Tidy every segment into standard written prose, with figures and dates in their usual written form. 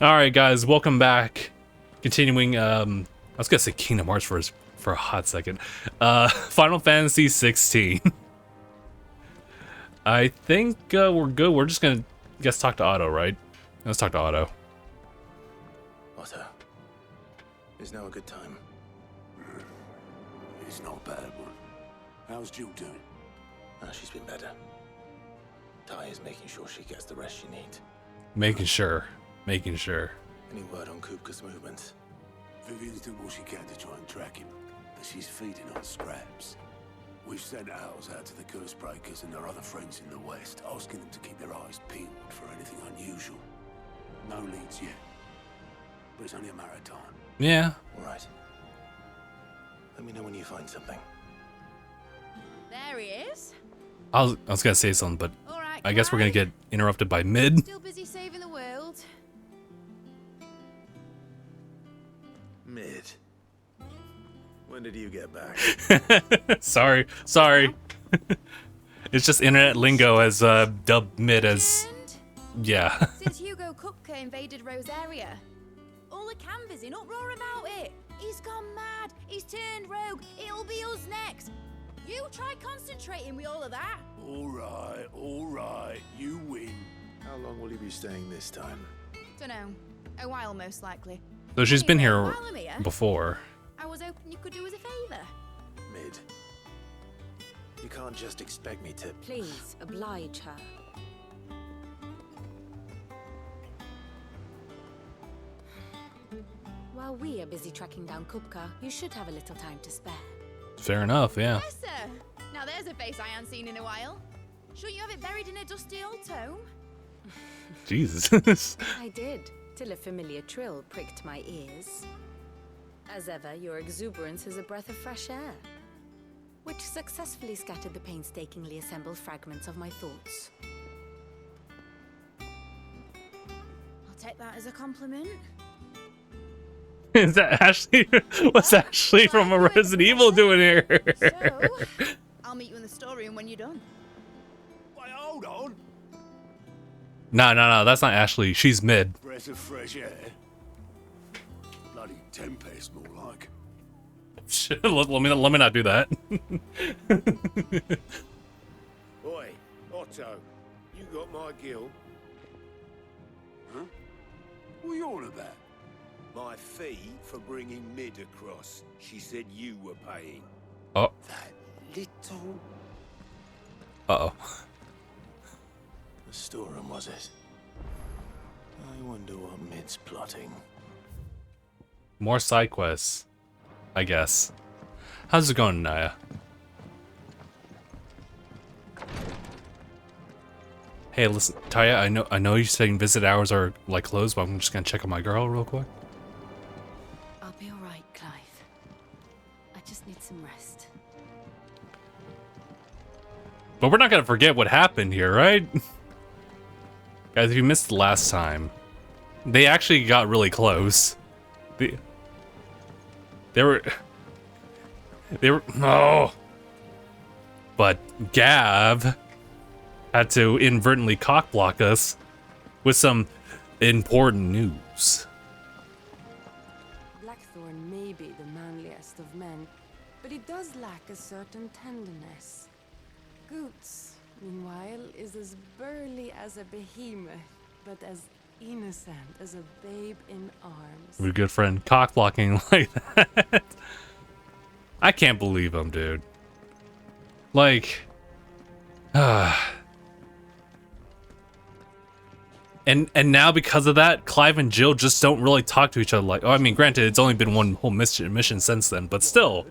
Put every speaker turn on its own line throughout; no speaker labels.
Alright guys, welcome back. Continuing, I was gonna say Kingdom Hearts for a hot second. Final Fantasy 16. I think we're good. We're just gonna talk to Otto, right? Let's talk to Otto.
Otto, is now a good time?
It's not a bad one. How's Jill doing?
She's been better. Ty is making sure she gets the rest she needs.
Making sure.
Any word on Kupka's movements?
Vivian's doing what she can to try and track him, but she's feeding on scraps. We've sent ours out to the curse breakers and their other friends in the west, asking them to keep their eyes peeled for anything unusual. No leads yet, but it's only a matter of time.
Yeah.
All right. Let me know when you find something.
There he is.
I was gonna say something, but
All right,
I guess we're gonna get interrupted by Mid.
Still busy saving the world.
Mid. When did you get back?
sorry. It's just internet lingo as dubbed Mid as yeah.
Since Hugo Kupka invaded Rosaria, all the camp is in uproar about it. He's gone mad. He's turned rogue. It'll be us next. You try concentrating with all of that.
All right, you win.
How long will you be staying this time?
Dunno. A while, most likely.
So she's been
Anyway,
here
while I'm here,
before.
I was hoping you could do us a favor.
Mid. You can't just expect me to...
Please, oblige her. While we are busy tracking down Kupka, you should have a little time to spare.
Fair enough, yeah.
Yes, sir. Now there's a face I haven't seen in a while. Shouldn't you have it buried in a dusty old tome?
Jesus.
I did, till a familiar trill pricked my ears. As ever, your exuberance is a breath of fresh air, which successfully scattered the painstakingly assembled fragments of my thoughts.
I'll take that as a compliment.
Is that Ashley? What's Ashley from a Resident Evil doing here?
So, I'll meet you in the storeroom when you're done.
Wait, hold on.
No, that's not Ashley. She's Mid.
Breath of fresh air. Bloody tempest, more like.
let me not do that.
Oi, Otto, you got my gill?
Huh? What are you on about?
My fee for bringing Mid across. She said you were paying.
Oh.
That little...
Uh-oh.
The storeroom, was it? I wonder what Mid's plotting.
More side quests, I guess. How's it going, Naya? Hey, listen, Taya, I know you're saying visit hours are like closed, but I'm just gonna check on my girl real quick.
I'll be all right, Clive. I just need some rest.
But we're not gonna forget what happened here, right? Guys, if you missed the last time, they actually got really close. They were no. But Gav had to inadvertently cockblock us with some important news.
Blackthorn may be the manliest of men, but he does lack a certain tenderness. Goots, meanwhile, is as burly as a behemoth, but as innocent as a babe in arms.
Your good friend cockblocking like that. I can't believe him, dude. Like, and now because of that, Clive and Jill just don't really talk to each other. Like, oh, I mean, granted, it's only been one whole mission since then, but still.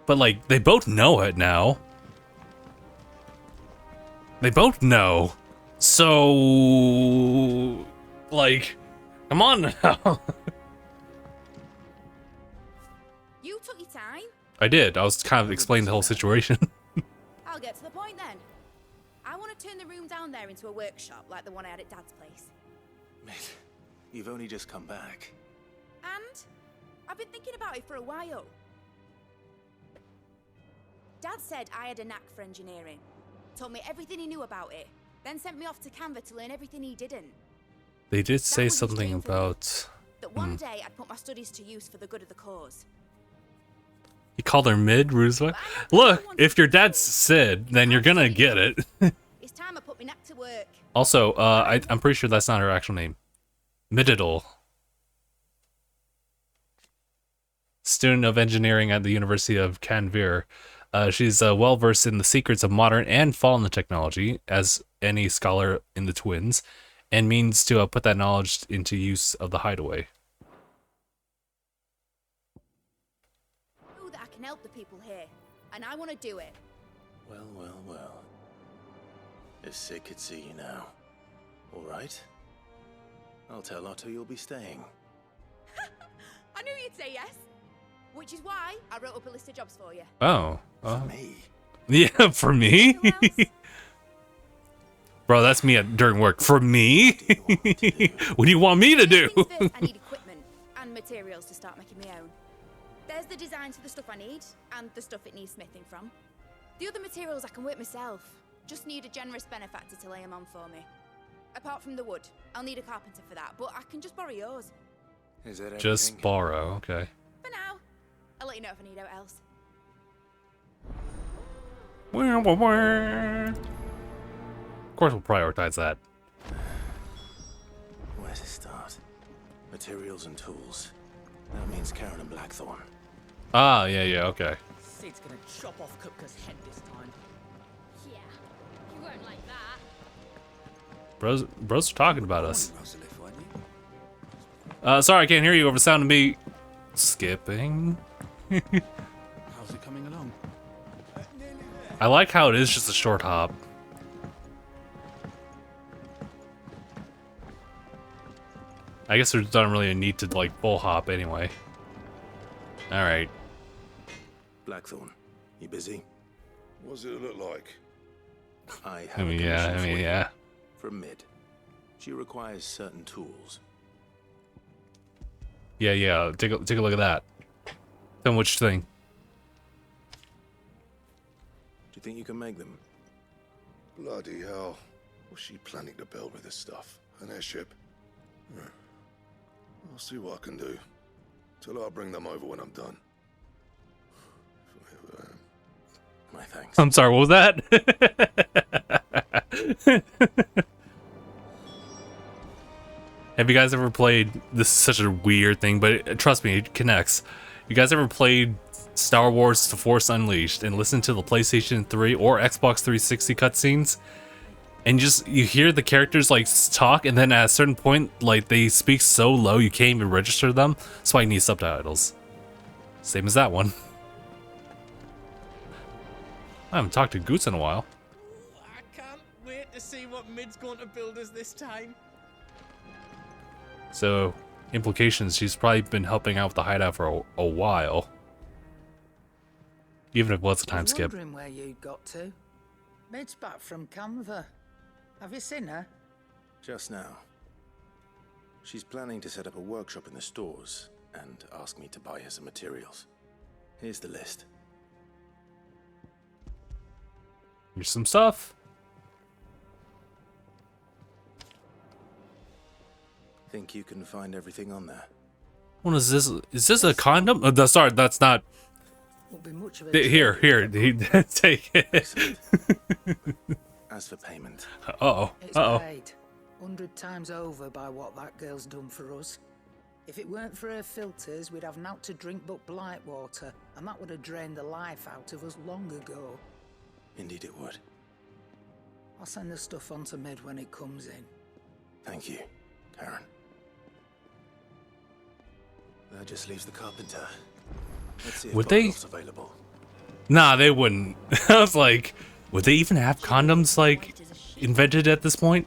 But like, they both know it now. They both know. So, like, come on now.
You took your time.
I did. I was kind of explaining the whole situation.
I'll get to the point then. I want to turn the room down there into a workshop like the one I had at Dad's place.
Mid, you've only just come back.
And I've been thinking about it for a while. Dad said I had a knack for engineering. Told me everything he knew about it. then sent me off to Canva to learn everything he didn't.
They did say
was his
something
dream for me.
about...
That one day I'd put my studies to use for the good of the cause.
He called her mid, Roosevelt. Look, if your dad's Sid, then you're gonna get it.
It's time I put my neck to work.
Also, I'm pretty sure that's not her actual name. Mididal. Student of engineering at the University of Canver. She's well versed in the secrets of modern and fallen technology, as any scholar in the twins, and means to put that knowledge into use of the hideaway.
I know that I can help the people here, and I want to do it.
Well, well, well. If Sid could see you now. All right. I'll tell Otto you'll be staying.
I knew you'd say yes. Which is why I wrote up a list of jobs for you.
Oh.
For me.
Yeah, for me?
Who else?
Bro, that's me during work. For me? What do you want me to do?
First things first, I need equipment and materials to start making my own. There's the designs for the stuff I need, and the stuff it needs smithing from. The other materials I can work myself. Just need a generous benefactor to lay them on for me. Apart from the wood, I'll need a carpenter for that, but I can just borrow yours.
Is that
Just
everything?
borrow, okay.
For now. I'll let you know if I need out else.
Of course we'll prioritize that.
Where to start? Materials and tools. That means Karen and Blackthorn.
Ah, yeah, okay.
Sid's gonna chop off Kupka's head this time.
Yeah, you won't like that.
Bros are talking about us.
Russell, weren't you?
Sorry, I can't hear you over the sound of me skipping.
How's it coming along?
I like how it is just a short hop. I guess there's not really a need to like full hop anyway. Alright.
Blackthorn, you busy?
What does it look like?
I have a commission for you.
yeah.
From Mid. She requires certain tools.
Yeah. Take a look at that. Tell me what you think.
Do you think you can make them?
Bloody hell. What's she planning to build with this stuff? An airship? I'll see what I can do. Tell her I'll bring them over when I'm done.
My thanks.
I'm sorry, what was that? Have you guys ever played, this is such a weird thing, but trust me, it connects. You guys ever played Star Wars The Force Unleashed and listened to the PlayStation 3 or Xbox 360 cutscenes? And you hear the characters like talk, and then at a certain point, like they speak so low you can't even register them. That's why you need subtitles. Same as that one. I haven't talked to Goots in a while.
I can't wait to see what Mid's going to build us this time.
So, implications, she's probably been helping out with the hideout for a while. Even if it was a time skip.
Wondering where you got to. Mid's back from Canva. Have you seen her?
Just now. She's planning to set up a workshop in the stores and ask me to buy her some materials. Here's the list.
Here's some stuff.
Think you can find everything on there?
What is this? Is this a condom? Sorry, that's not.
Won't be much of a
Here, take it.
Excellent. As for payment,
It's
Uh-oh.
paid 100 times over by what that girl's done for us. If it weren't for her filters, we'd have naught to drink but blight water, and that would have drained the life out of us long ago.
indeed it would.
I'll send the stuff on to Mid when it comes in.
Thank you, Karen. That just leaves the carpenter. Let's see if
Would they?
Bartol's available.
Nah, they wouldn't. I was like, would they even have condoms, like, invented at this point?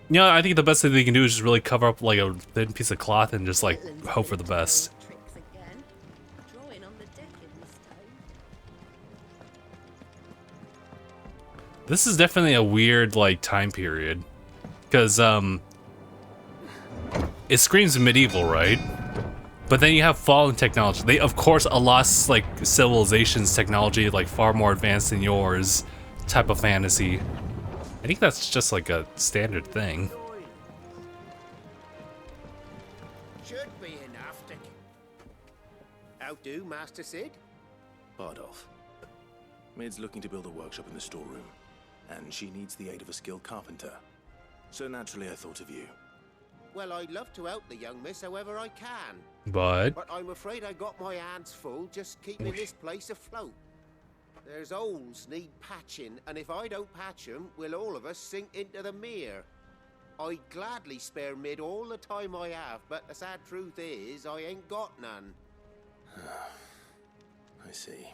You know, I think the best thing they can do is just really cover up, like, a thin piece of cloth and just, like, hope for the best.
Tricks again. Drawing on the deck in this time.
This is definitely a weird, like, time period. Because, it screams medieval, right? But then you have fallen technology. They, of course, a lost, like, civilization's technology, like, far more advanced than yours, type of fantasy. I think that's just like a standard thing.
Should be enough to... How do, Master Sid?
Bardolph. Mid's looking to build a workshop in the storeroom, and she needs the aid of a skilled carpenter. So naturally I thought of you.
Well, I'd love to help the young miss however I can.
But
But I'm afraid I got my hands full just keeping this place afloat. There's holes need patching, and if I don't patch them, will all of us sink into the mere. I'd gladly spare Mid all the time I have, but the sad truth is, I ain't got none.
I see.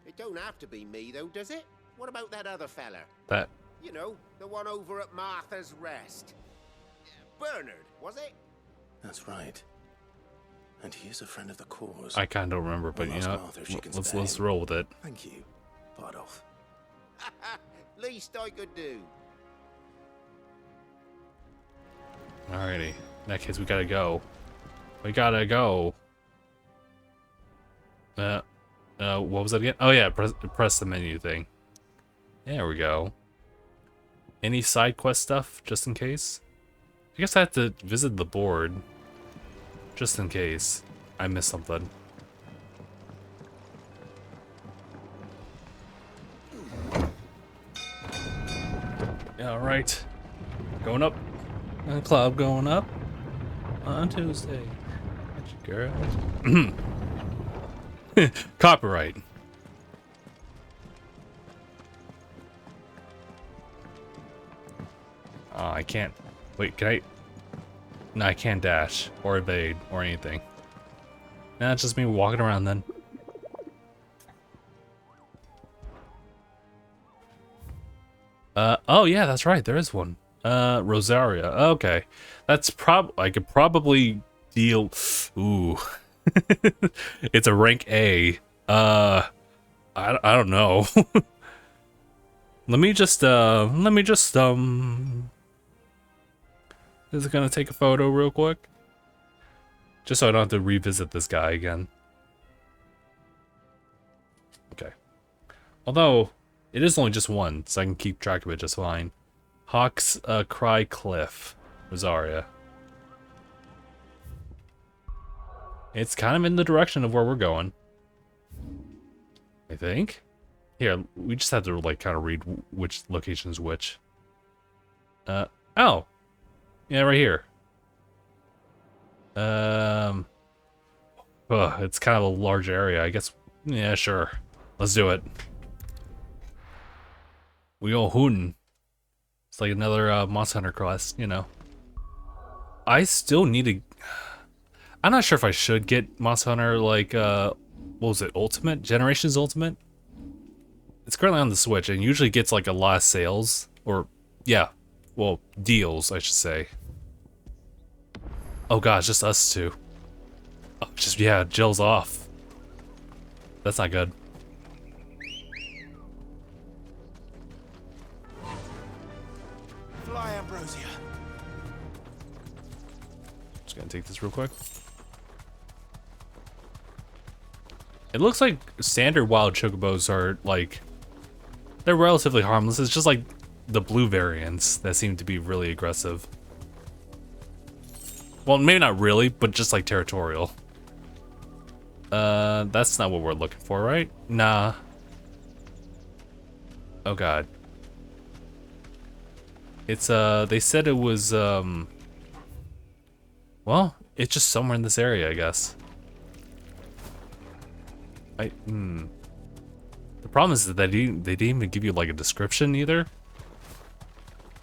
It don't have to be me, though, does it? What about that other fella?
that
You know, the one over at Martha's Rest. Bernard, was it?
That's right. And he is a friend of the cause.
I kind of don't remember, but
We'll
you
ask
know,
Martha if she can
let's
spare him.
roll with it.
Thank you, Bardolph.
Least I could do.
Alrighty. In that case, we gotta go. We gotta go. What was that again? Oh yeah, press the menu thing. There we go. Any side quest stuff, just in case? I guess I have to visit the board. Just in case I miss something. Alright. Going up. Club going up. On Tuesday. Got your girl. Copyright. Oh, I can't. Wait, can I? No, I can't dash or evade or anything. Nah, it's just me walking around then. Oh yeah, that's right. There is one. Rosaria. Okay, that's I could probably deal. Ooh, it's a rank A. I don't know. Let me just Is it gonna take a photo real quick? Just so I don't have to revisit this guy again. Okay. Although, it is only just one, so I can keep track of it just fine. Hawk's Cry Cliff, Rosaria. It's kind of in the direction of where we're going. I think. Here, we just have to like kind of read which location is which. Oh. Yeah, right here. It's kind of a large area, I guess. Yeah, sure. Let's do it. We go hootin'. It's like another Monster Hunter quest, you know. I still need to... I'm not sure if I should get Monster Hunter, like, what was it, Ultimate? Generations Ultimate? It's currently on the Switch, and usually gets, like, a lot of sales. Or, yeah. Well, deals, I should say. Oh god, it's just us two. Oh, just, yeah, Jill's off. That's not good.
Fly, Ambrosia.
Just gonna take this real quick. It looks like standard wild chocobos are, like, they're relatively harmless. It's just like the blue variants that seem to be really aggressive. Well, maybe not really, but just like territorial. That's not what we're looking for, right? Nah. Oh god. It's, they said it was, well, it's just somewhere in this area, I guess. The problem is that they didn't even give you, like, a description either.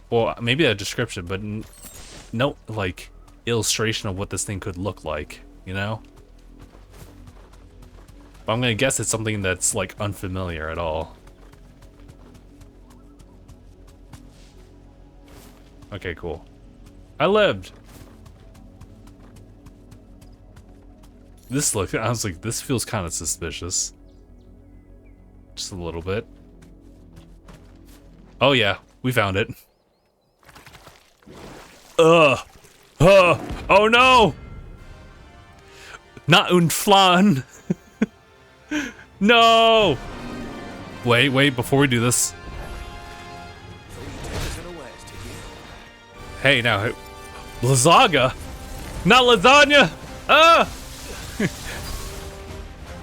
Well, maybe a description, but no, like, illustration of what this thing could look like, you know? But I'm gonna guess it's something that's, like, unfamiliar at all. Okay, cool. I lived! This look, I was like, this feels kind of suspicious. Just a little bit. Oh yeah, we found it. Oh no! Not un flan! No! Wait, before we do this. Hey, now, lasagna, not lasagna. Ah,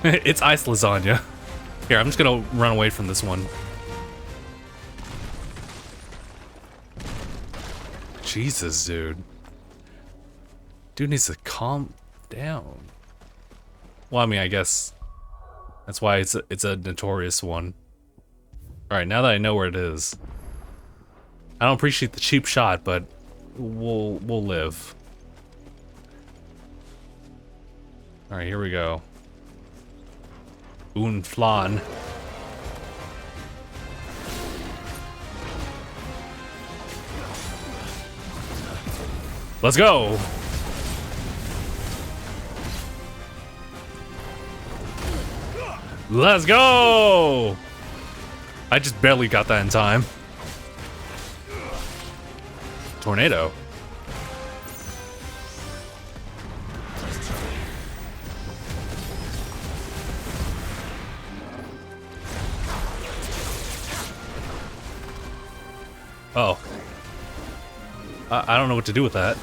it's ice lasagna. Here, I'm just gonna run away from this one. Jesus, dude. Dude needs to calm down. Well, I mean, I guess that's why it's a notorious one. All right, now that I know where it is, I don't appreciate the cheap shot, but we'll live. All right, here we go. Un flan. Let's go. Let's go. I just barely got that in time. Tornado. Oh. I don't know what to do with that.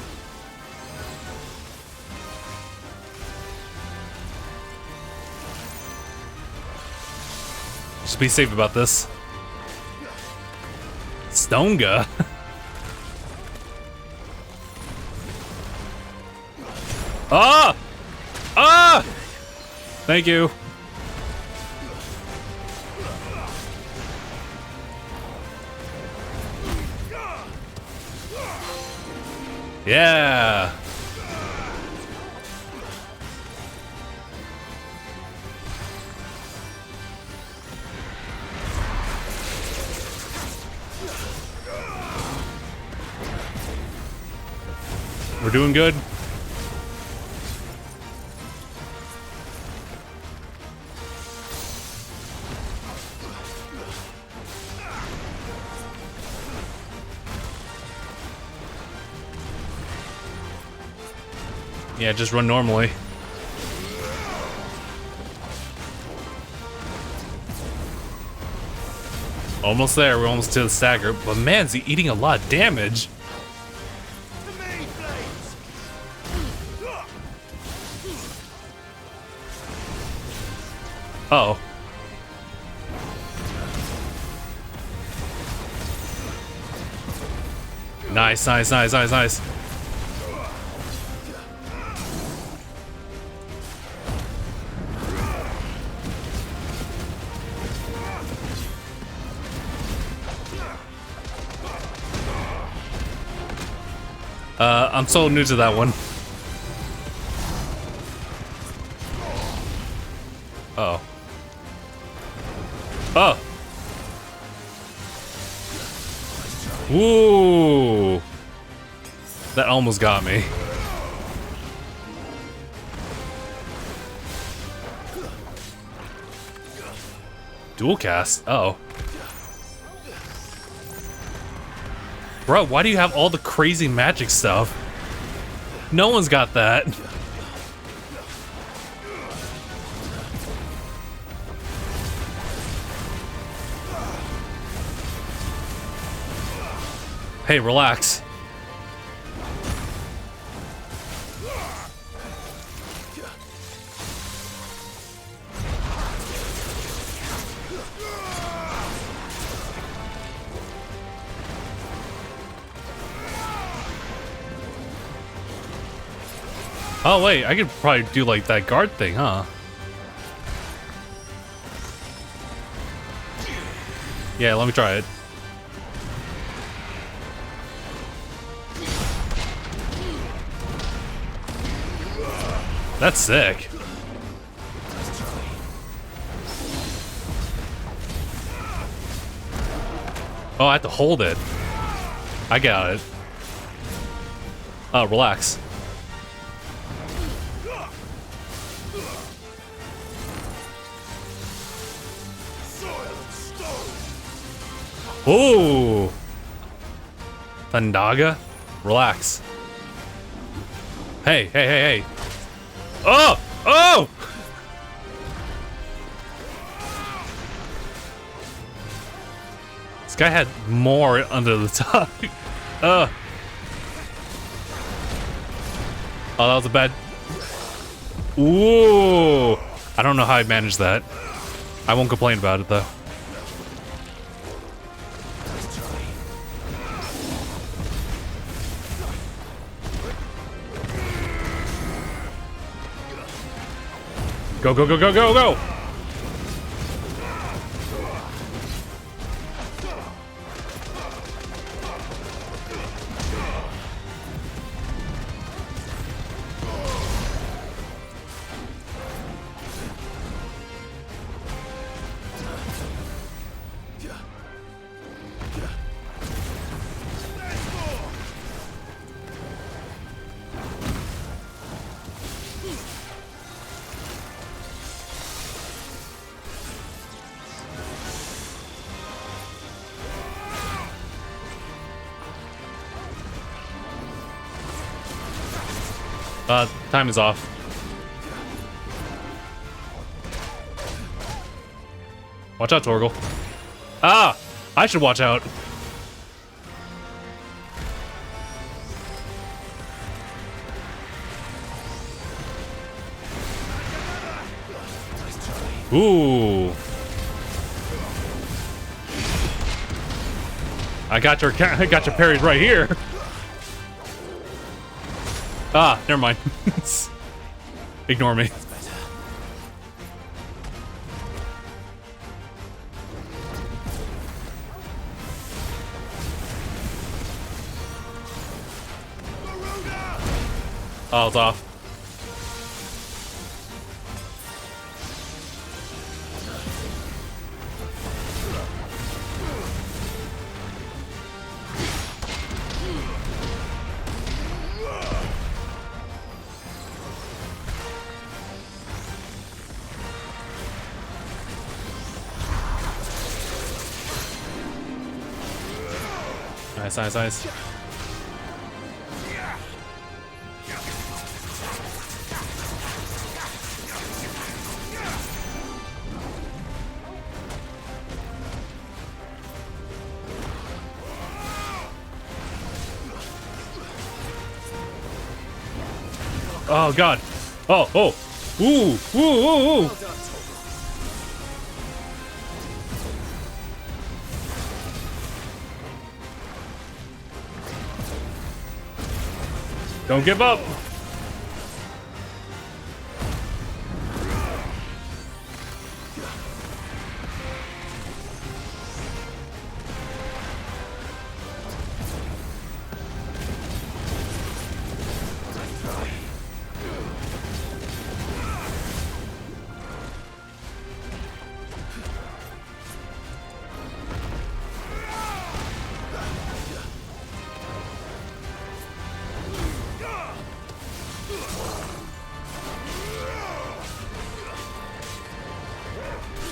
Just be safe about this. Stonga. Ah! Ah! Thank you. Yeah. We're doing good. Yeah, just run normally. Almost there, we're almost to the stagger, but man's eating a lot of damage. Uh-oh. Nice, nice, nice, nice, nice. I'm so new to that one. Uh-oh. Oh. Ooh. That almost got me. Dual cast. Uh-oh. Bro, why do you have all the crazy magic stuff? No one's got that. Hey, relax. Oh wait, I could probably do like that guard thing, huh? Yeah, let me try it. That's sick. Oh, I have to hold it. I got it. Oh, relax. Ooh. Thundaga? Relax. Hey, hey, hey, hey. Oh! Oh! guy had more under the tongue. Oh, that was a bad... Ooh. I don't know how I managed that. I won't complain about it, though. Go, go, go, go, go, go! Time is off. Watch out, Torgal. Ah! I should watch out. Ooh. I got your parries right here. Ah, never mind. Ignore me. Oh, it's off. Nice, nice, nice. Oh God! Oh, oh! Ooh! Ooh! Ooh! Ooh! Don't give up!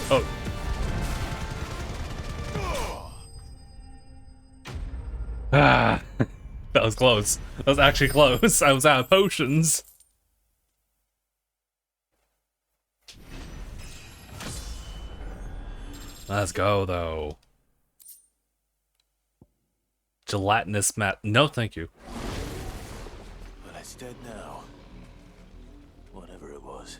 Oh. Ah, that was close. That was actually close. I was out of potions. Let's go, though. Gelatinous mat. No, thank you.
Well, it's dead now. Whatever it was.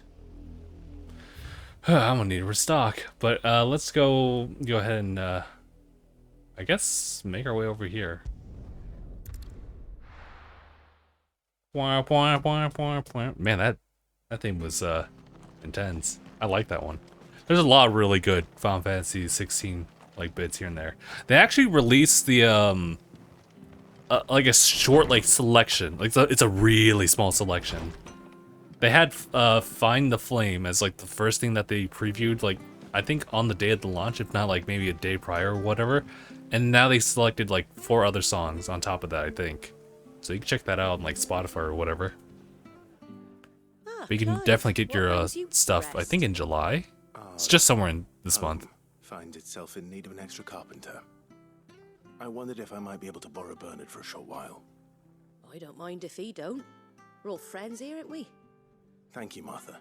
I'm gonna need to restock, but let's go ahead and I guess make our way over here. Man, that thing was intense. I like that one. There's a lot of really good Final Fantasy 16 like bits here and there. They actually released the like a short like selection. Like it's a really small selection. They had Find the Flame as like the first thing that they previewed, like I think on the day of the launch, if not like maybe a day prior or whatever. And now they selected like 4 other songs on top of that, I think. So you can check that out on like Spotify or whatever. But you can definitely get your stuff, I think in July. It's just somewhere in this month.
Finds itself in need of an extra carpenter. I wondered if I might be able to borrow Bernard for a short while.
I don't mind if he don't. We're all friends here, aren't we?
Thank you, Martha.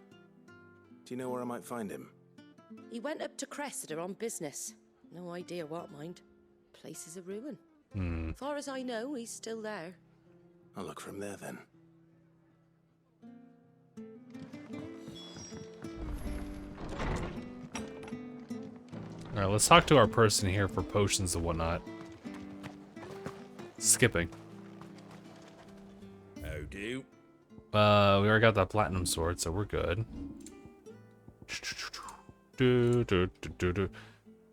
Do you know where I might find him?
He went up to Cressida on business. No idea what, mind. place is a ruin.
Hmm.
Far as I know, he's still there.
I'll look from there then.
Alright, let's talk to our person here for potions and whatnot. Skipping.
How do?
We already got that platinum sword, so we're good.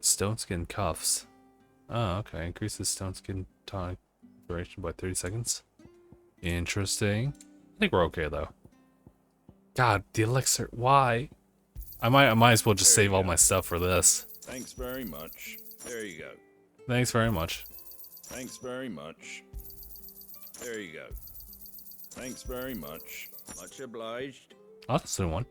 Stone skin cuffs. Oh, okay. Increases stone skin tonic duration by 30 seconds. Interesting. I think we're okay though. God, the elixir. Why? I might as well just save all my stuff for this.
Thanks very much. There you go.
Thanks very much.
Thanks very much. There you go. Thanks very much. Much obliged.
Oh, that's the one.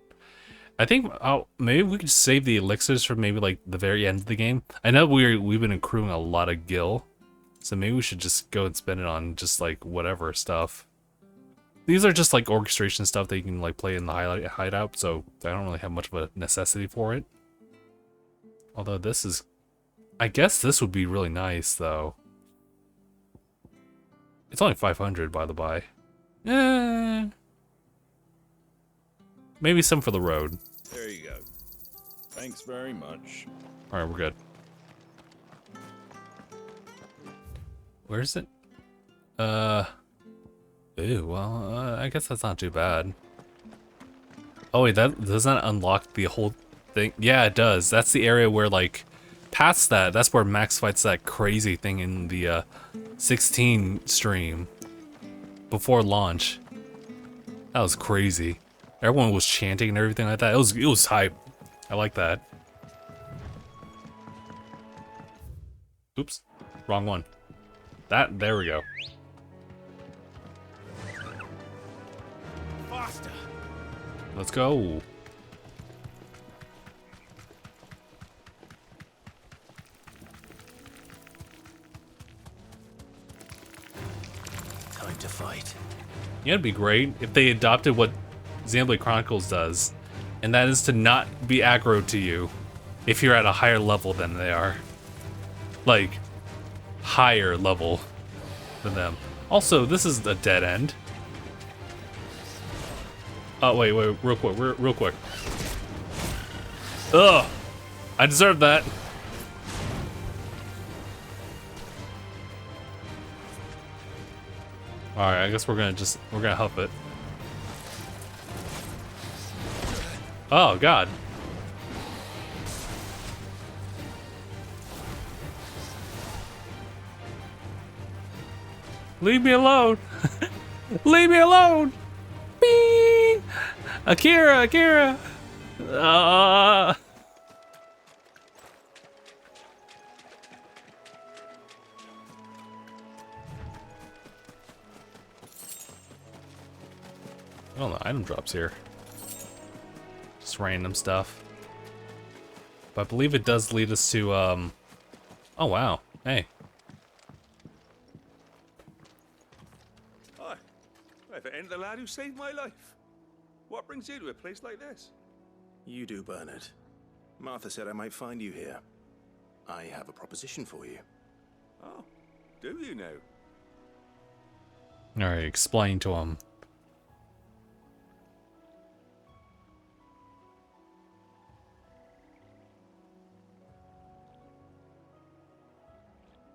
I think maybe we could save the elixirs for maybe like the very end of the game. I know we've been accruing a lot of gil, so maybe we should just go and spend it on just like whatever stuff. These are just like orchestration stuff that you can like play in the hideout, so I don't really have much of a necessity for it. Although this is, I guess this would be really nice though. It's only 500 by the by. Maybe some for the road.
There you go. Thanks very much.
Alright, we're good. Where is it? Ew, well, I guess that's not too bad. Oh wait, that doesn't unlock the whole thing? Yeah, it does. That's the area where, like, past that, that's where Max fights that crazy thing in the 16 stream before launch. That was crazy. Everyone was chanting and everything like that. It was hype. I like that. Oops, wrong one. There we go.
Faster.
Let's go.
Time to fight.
Yeah, it'd be great if they adopted what Xenoblade Chronicles does, and that is to not be aggro to you if you're at a higher level than they are. Like, higher level than them. Also, this is a dead end. Oh, wait, real quick. Ugh! I deserve that. Alright, I guess we're gonna huff it. Oh, God. Leave me alone. Leave me alone. Beep. Akira. Oh, the item drops here. Just random stuff. But I believe it does lead us to, oh, wow. Hey.
Hi. If it ain't the lad who saved my life. What brings you to a place like this?
You do, Bernard. Martha said I might find you here. I have a proposition for you.
Oh, do you now?
Alright, explain to him.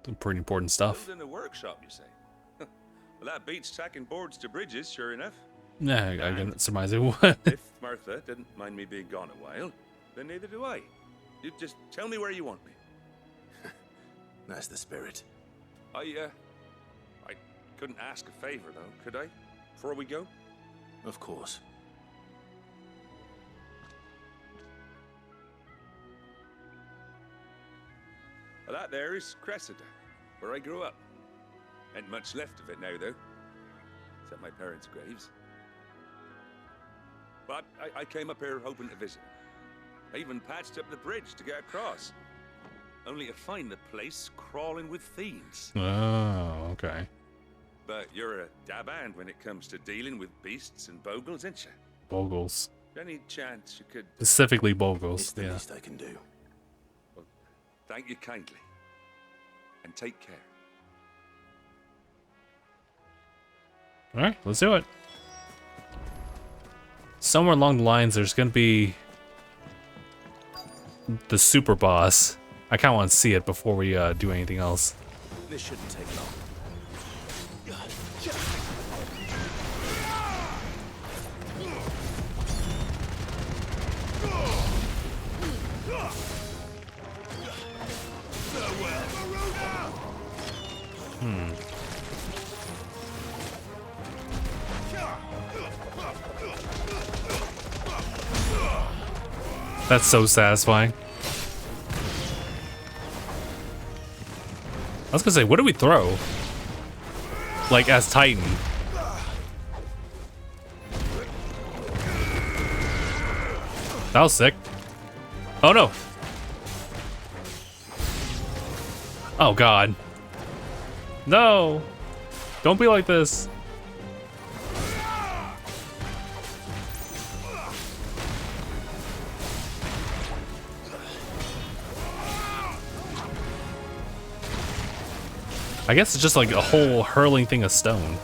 Some pretty important stuff.
In the workshop, you say? Well, that beats tacking boards to bridges, sure enough.
Nah, I can surmise it would.
If Martha didn't mind me being gone a while, then neither do I. You just tell me where you want me.
That's the spirit.
I couldn't ask a favor, though, could I? Before we go?
Of course.
Well, that there is Cressida, where I grew up. Ain't much left of it now, though. Except my parents' graves. But I came up here hoping to visit. I even patched up the bridge to get across. Only to find the place crawling with fiends.
Oh, okay.
But you're a dab hand when it comes to dealing with beasts and bogles, ain't you?
Bogles.
Any chance you could...
Specifically Bogles,
It's the
yeah.
least I can do.
Well, thank you kindly.
and take care.
All right, let's do it. Somewhere along the lines, there's gonna be the super boss. I kind of want to see it before we do anything else.
This shouldn't take long.
That's so satisfying. I was gonna say, what do we throw? Like, as Titan. That was sick. Oh no. Oh god. No. Don't be like this. I guess it's just like a whole hurling thing of stone.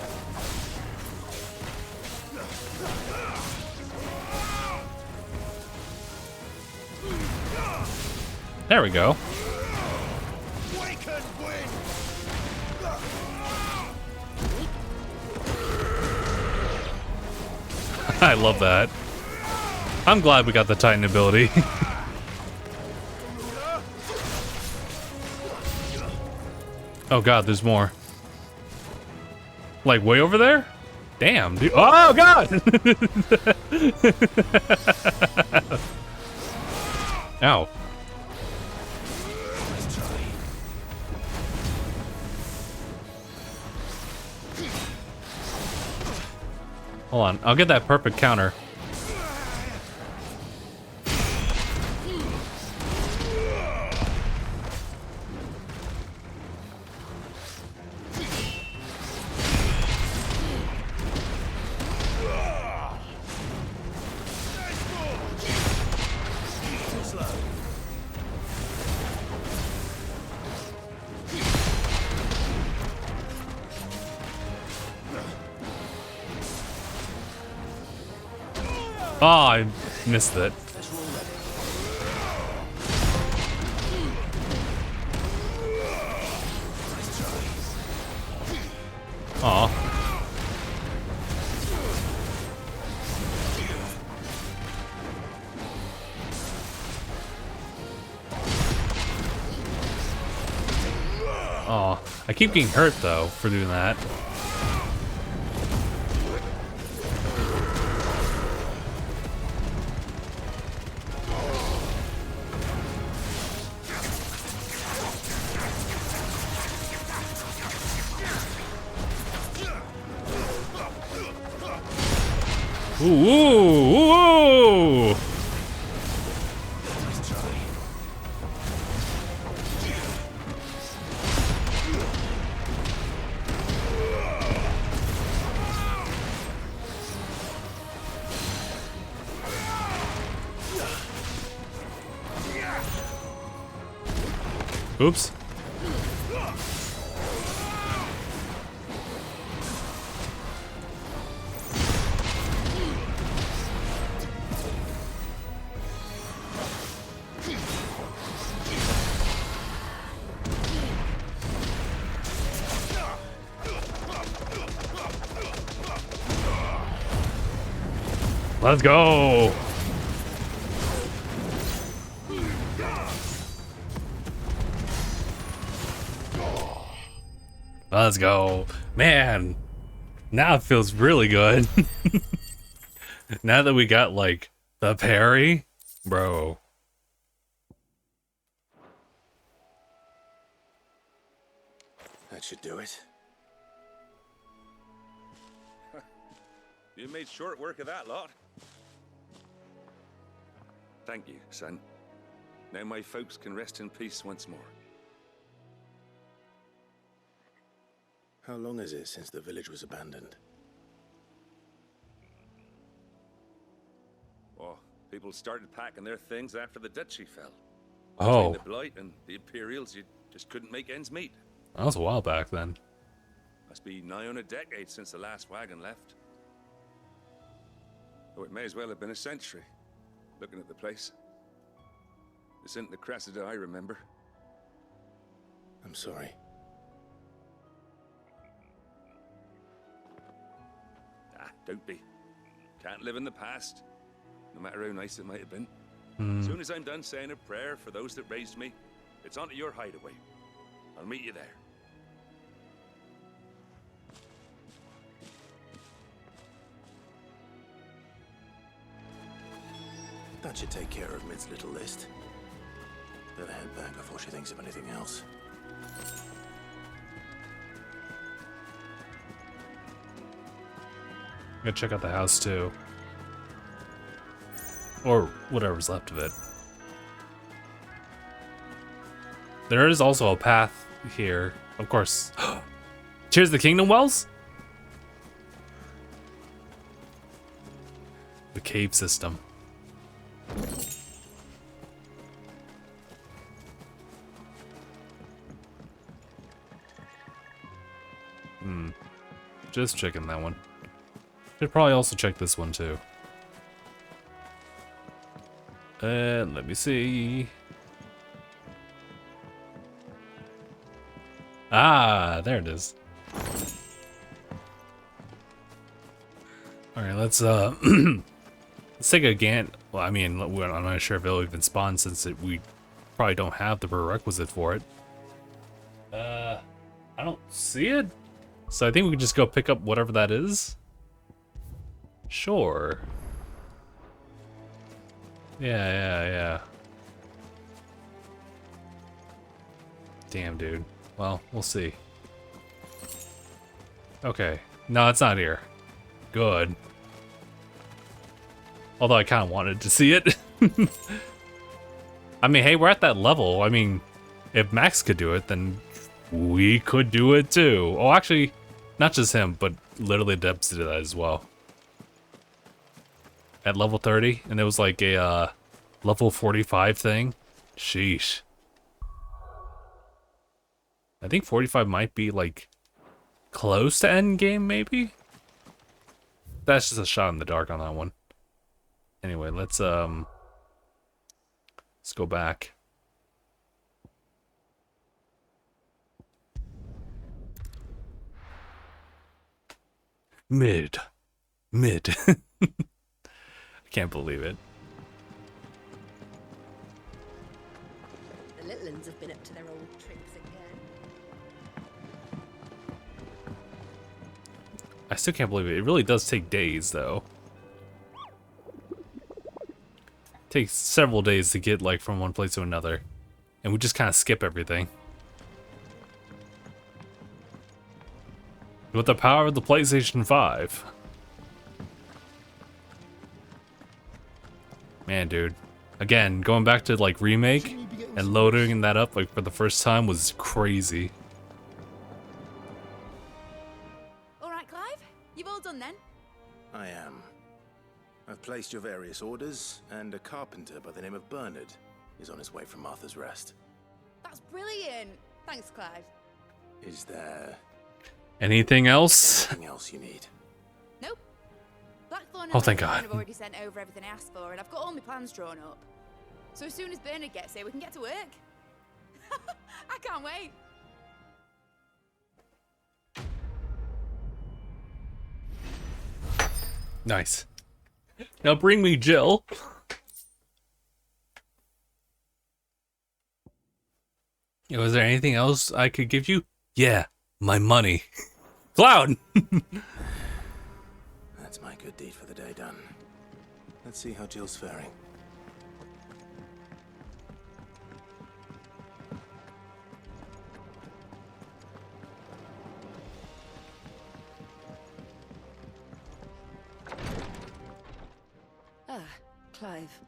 There we go. I love that. I'm glad we got the Titan ability. Oh god, there's more. Like way over there? Damn, dude. Oh god! Ow. Hold on, I'll get that perfect counter. Oh, I missed it. Aw. Aw. I keep getting hurt though for doing that. Ooh, ooh, ooh. Oops. Let's go. Let's go. Man, now it feels really good. Now that we got like the parry, bro.
That should do it.
You made short work of that lot. Thank you, son. Now my folks can rest in peace once more.
How long is it since the village was abandoned?
Oh, people started packing their things after the duchy fell.
Oh.
Between the Blight and the Imperials, you just couldn't make ends meet.
That was a while back then.
Must be nigh on a decade since the last wagon left. Oh, it may as well have been a century, looking at the place. This isn't the Cressida I remember.
I'm sorry.
Ah, don't be. Can't live in the past, no matter how nice it might have been.
Hmm.
As soon as I'm done saying a prayer for those that raised me, it's onto your hideaway. I'll meet you there.
That should take care of Mid's little list. Better head back before she thinks of anything else.
I'm gonna check out the house too. Or whatever's left of it. There is also a path here, of course. Cheers the Kingdom Wells? The cave system. Just checking that one. Should probably also check this one too. And let me see. Ah, there it is. All right, let's let's take a gan. Well, I mean, I'm not sure if it'll even spawn since we probably don't have the prerequisite for it. I don't see it. So I think we can just go pick up whatever that is. Sure. Yeah. Damn, dude. Well, we'll see. Okay. No, it's not here. Good. Although I kind of wanted to see it. I mean, hey, we're at that level. I mean, if Max could do it, then we could do it too. Oh, actually, not just him, but literally Debs did that as well. At level 30, and it was like a level 45 thing. Sheesh. I think 45 might be like close to end game, maybe? That's just a shot in the dark on that one. Anyway, let's go back. Mid. I can't believe it.
The little uns have been up to their old tricks again.
I still can't believe it. It really does take days, though. It takes several days to get, like, from one place to another. And we just kind of skip everything. With the power of the PlayStation 5. Man, dude. Again, going back to, like, Remake and loading that up, like, for the first time was crazy.
Alright, Clive? You've all done then?
I am. I've placed your various orders, and a carpenter by the name of Bernard is on his way from Martha's Rest.
That's brilliant! Thanks, Clive.
Is there
Anything else?
anything else you need?
Nope. Blackthorn
Oh, thank
Bernard
God.
have already sent over everything I asked for, and I've got all my plans drawn up. So as soon as Bernard gets here, we can get to work. I can't wait.
Nice. Now bring me Jill. Was there anything else I could give you? Yeah, my money. Cloud!
That's my good deed for the day done. Let's see how Jill's faring.
Ah, Clive.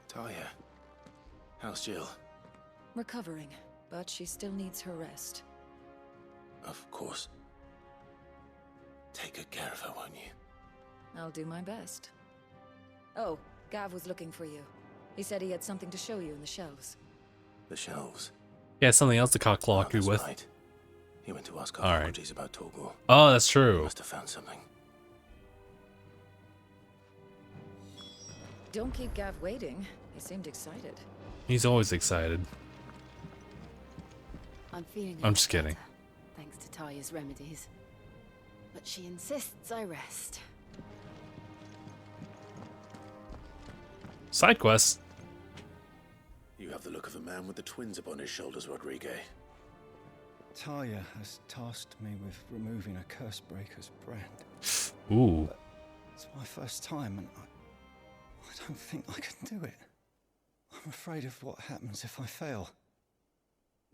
Talia, how's Jill?
Recovering, but she still needs her rest.
Of course. Take good care of her, won't you?
I'll do my best. Oh, Gav was looking for you. He said he had something to show you in the shelves.
The shelves.
Yeah, something else to cock clock you
That's
with.
right. He went to ask
All right.
Socrates about Torgal.
Oh, that's true.
Must have found something.
Don't keep Gav waiting. He seemed excited.
He's always excited.
I'm feeling
I'm just kidding.
thanks to Taya's remedies. But she insists I rest.
Side quest.
You have the look of a man with the twins upon his shoulders, Rodrigue.
Taya has tasked me with removing a Cursebreaker's brand.
Ooh.
But it's my first time, and I don't think I can do it. I'm afraid of what happens if I fail.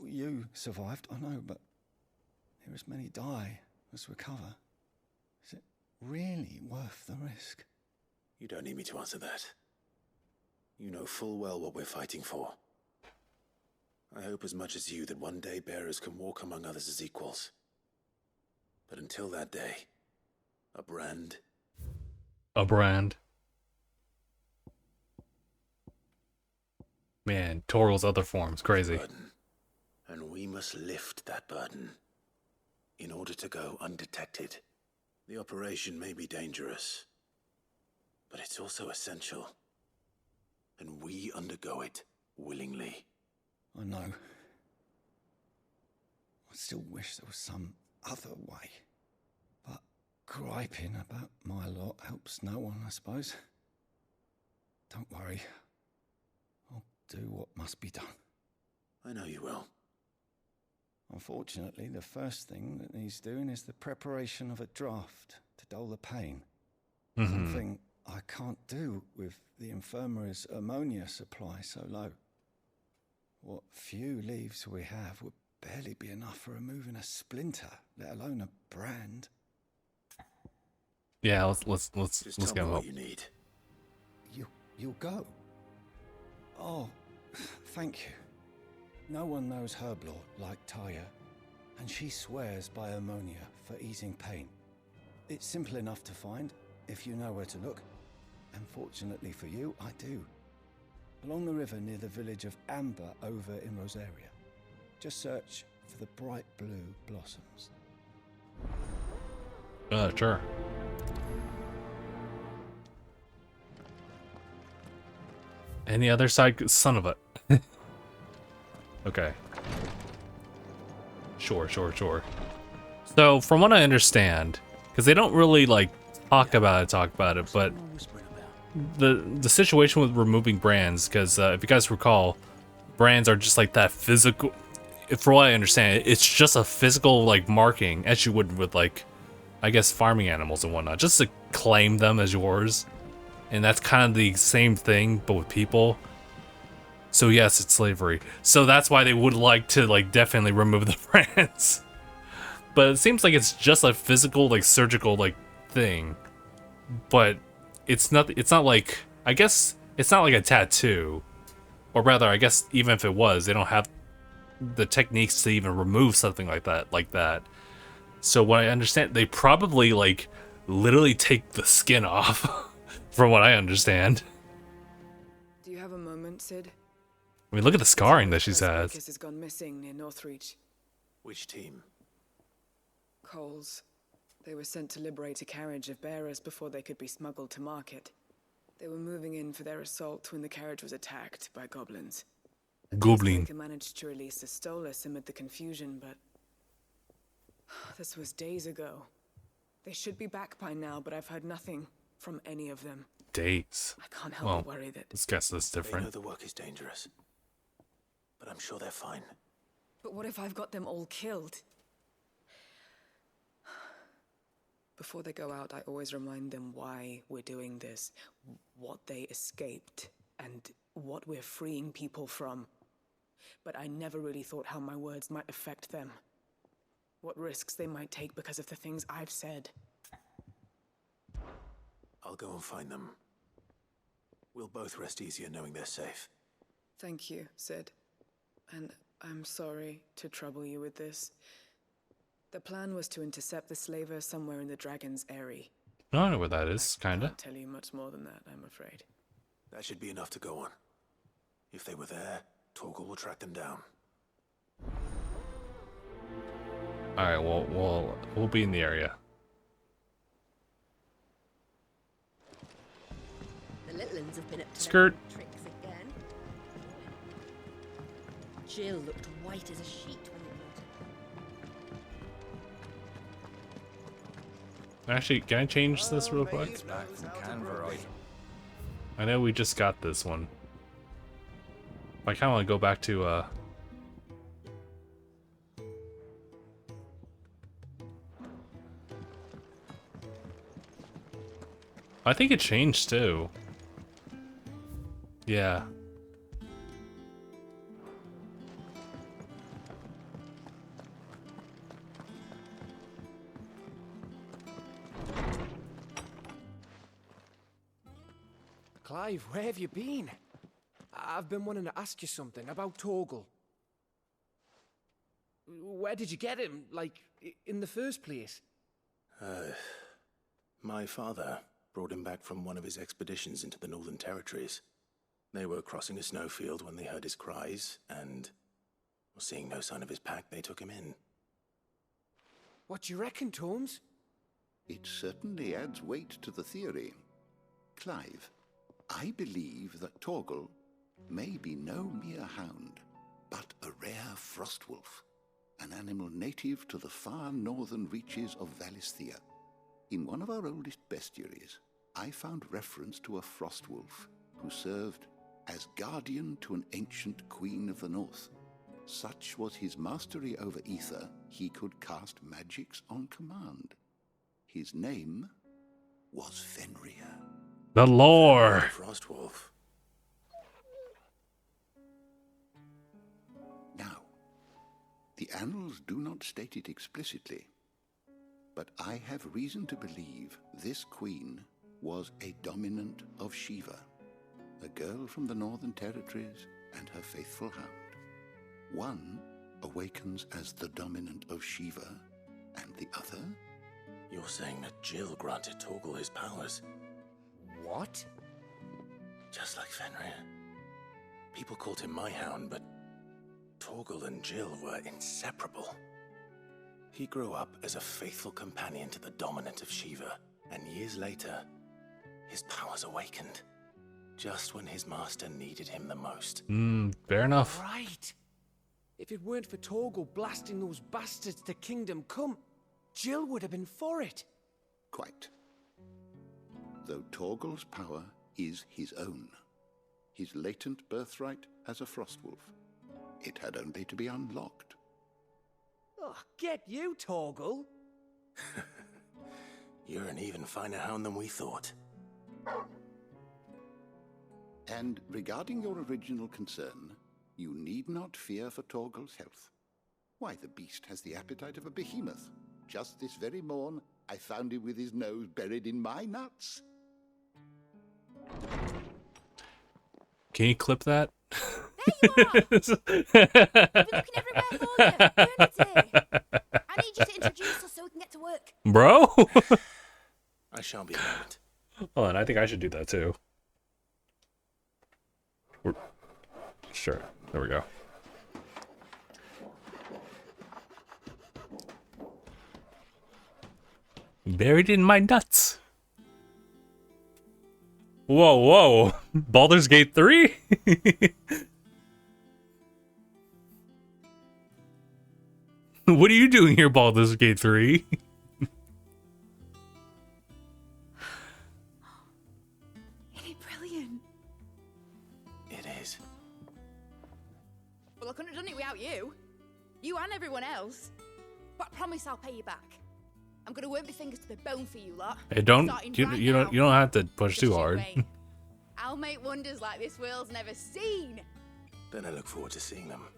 You survived, I know, but here as many die as recover. Is it really worth the risk?
You don't need me to answer that. You know full well what we're fighting for. I hope as much as you that one day bearers can walk among others as equals. But until that day, a brand.
A brand. Man, Torgal's other form's crazy.
Burden. And we must lift that burden in order to go undetected. The operation may be dangerous, but it's also essential. And we undergo it willingly.
I know. I still wish there was some other way. But griping about my lot helps no one, I suppose. Don't worry. I'll do what must be done.
I know you will.
Unfortunately, the first thing that needs doing is the preparation of a draft to dull the pain. Something I can't do with the infirmary's ammonia supply so low. What few leaves we have would barely be enough for removing a splinter, let alone a brand.
Yeah, let's
Just
get
tell me
him
what
up.
you need.
You'll go? Oh, thank you. No one knows herb lore like Taya, and she swears by ammonia for easing pain. It's simple enough to find, if you know where to look. And fortunately for you, I do. Along the river near the village of Amber over in Rosaria. Just search for the bright blue blossoms.
Sure. Any other side? Son of a. Okay. Sure. So, from what I understand, because they don't really like talk about it, but the situation with removing brands, because if you guys recall, brands are just like that physical. For what I understand, it's just a physical like marking, as you would with like, I guess, farming animals and whatnot, just to claim them as yours. And that's kind of the same thing, but with people. So yes, it's slavery. So that's why they would like to like definitely remove the brands. But it seems like it's just a physical, like surgical, like thing. But it's not like, I guess it's not like a tattoo. Or rather, I guess even if it was, they don't have the techniques to even remove something like that. So what I understand, they probably like literally take the skin off. From what I understand.
Do you have a moment, Sid?
I mean, look at the scarring that she's had.
Has gone missing near Northreach.
Which team?
Coles. They were sent to liberate a carriage of bearers before they could be smuggled to market. They were moving in for their assault when the carriage was attacked by goblins.
Goblin.
They managed to release a Stolas amid the confusion, but this was days ago. They should be back by now, but I've heard nothing from any of them.
Days.
I can't help but worry that.
Let's guess that's different.
They know the work is dangerous, but I'm sure they're fine.
But what if I've got them all killed? Before they go out, I always remind them why we're doing this, what they escaped, and what we're freeing people from. But I never really thought how my words might affect them. What risks they might take because of the things I've said.
I'll go and find them. We'll both rest easier knowing they're safe.
Thank you, Sid. And I'm sorry to trouble you with this. The plan was to intercept the slaver somewhere in the Dragon's Eyrie.
I don't know where that is,
I
kinda.
can't tell you much more than that, I'm afraid.
That should be enough to go on. If they were there, Torgal will track them down.
Alright, well, we'll be in the area.
The little uns have been up to
Skirt.
their tricks again. Jill looked white as a sheet when you brought her.
Actually, can I change this real quick?
It's back from Canberra.
I know we just got this one. I kind of want to go back to, I think it changed too. Yeah.
Clive, where have you been? I've been wanting to ask you something about Torgal. Where did you get him, like, in the first place?
My father brought him back from one of his expeditions into the Northern Territories. They were crossing a snowfield when they heard his cries, and seeing no sign of his pack, they took him in.
What do you reckon, Tomes?
It certainly adds weight to the theory. Clive, I believe that Torgal may be no mere hound, but a rare frostwolf, an animal native to the far northern reaches of Valisthea. In one of our oldest bestiaries, I found reference to a frostwolf who served as guardian to an ancient queen of the north. Such was his mastery over ether, he could cast magics on command. His name was Fenrir.
The lore.
Frostwolf.
Now, the annals do not state it explicitly, but I have reason to believe this queen was a dominant of Shiva, a girl from the Northern Territories and her faithful hound. One awakens as the dominant of Shiva, and the other?
You're saying that Jill granted Torgal his powers?
What?
Just like Fenrir. People called him my hound, but Torgal and Jill were inseparable. He grew up as a faithful companion to the dominant of Shiva, and years later, his powers awakened, just when his master needed him the most.
Fair enough.
Right. If it weren't for Torgal blasting those bastards to Kingdom Come, Jill would have been for it.
Quite. Though Torgal's power is his own, his latent birthright as a frostwolf, it had only to be unlocked.
Oh, get you, Torgal.
You're an even finer hound than we thought.
And regarding your original concern, you need not fear for Torgal's health. Why, the beast has the appetite of a behemoth. Just this very morn, I found him with his nose buried in my nuts.
Can you clip that?
There you are! I've been looking everywhere for you. Unity! I need you to introduce us so we can get to work.
Bro?
I shan't be a moment.
Hold on, I think I should do that too. Sure, there we go. Buried in my nuts. Whoa, whoa. Baldur's Gate 3? What are you doing here, Baldur's Gate 3?
Isn't it brilliant?
It is.
Well, I couldn't have done it without you. You and everyone else. But I promise I'll pay you back. I'm gonna work my fingers to the bone for you lot.
Hey, don't
Starting
you,
right
you
now.
don't you don't have to push
Just
too
you
hard.
wait. I'll make wonders like this world's never seen.
Then I look forward to seeing them.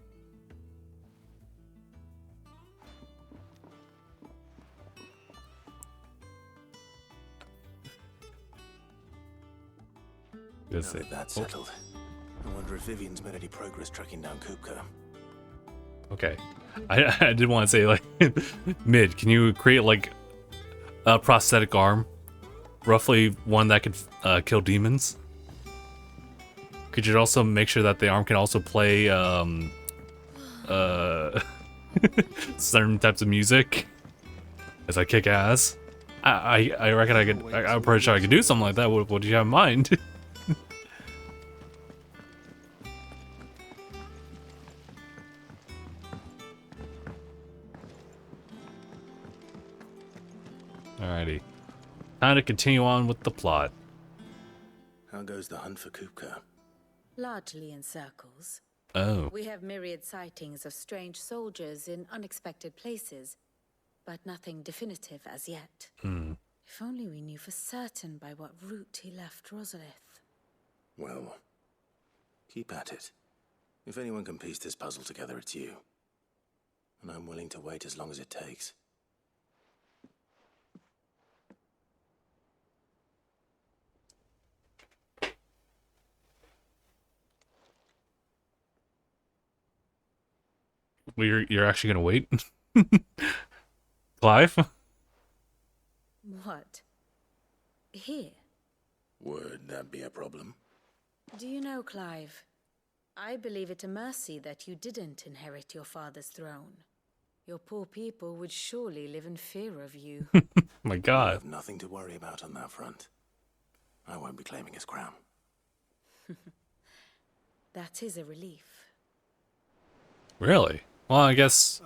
Now that that's settled, I wonder if Vivian's made any progress tracking down Kupka.
Okay. I did want to say, like, Mid, can you create, like, a prosthetic arm? Roughly one that could kill demons? Could you also make sure that the arm can also play, certain types of music as I kick ass. I reckon I could. I'm pretty sure I could do something like that. What do you have in mind? Alrighty, time to continue on with the plot.
How goes the hunt for Kupka?
Largely in circles.
Oh.
We have myriad sightings of strange soldiers in unexpected places, but nothing definitive as yet. If only we knew for certain by what route he left Rosalith.
Well, keep at it. If anyone can piece this puzzle together, it's you. And I'm willing to wait as long as it takes.
You're actually gonna wait? Clive?
What? Here?
Would that be a problem?
Do you know, Clive? I believe it a mercy that you didn't inherit your father's throne. Your poor people would surely live in fear of you.
My
I
God.
have nothing to worry about on that front. I won't be claiming his crown.
That is a relief.
Really? Well, I guess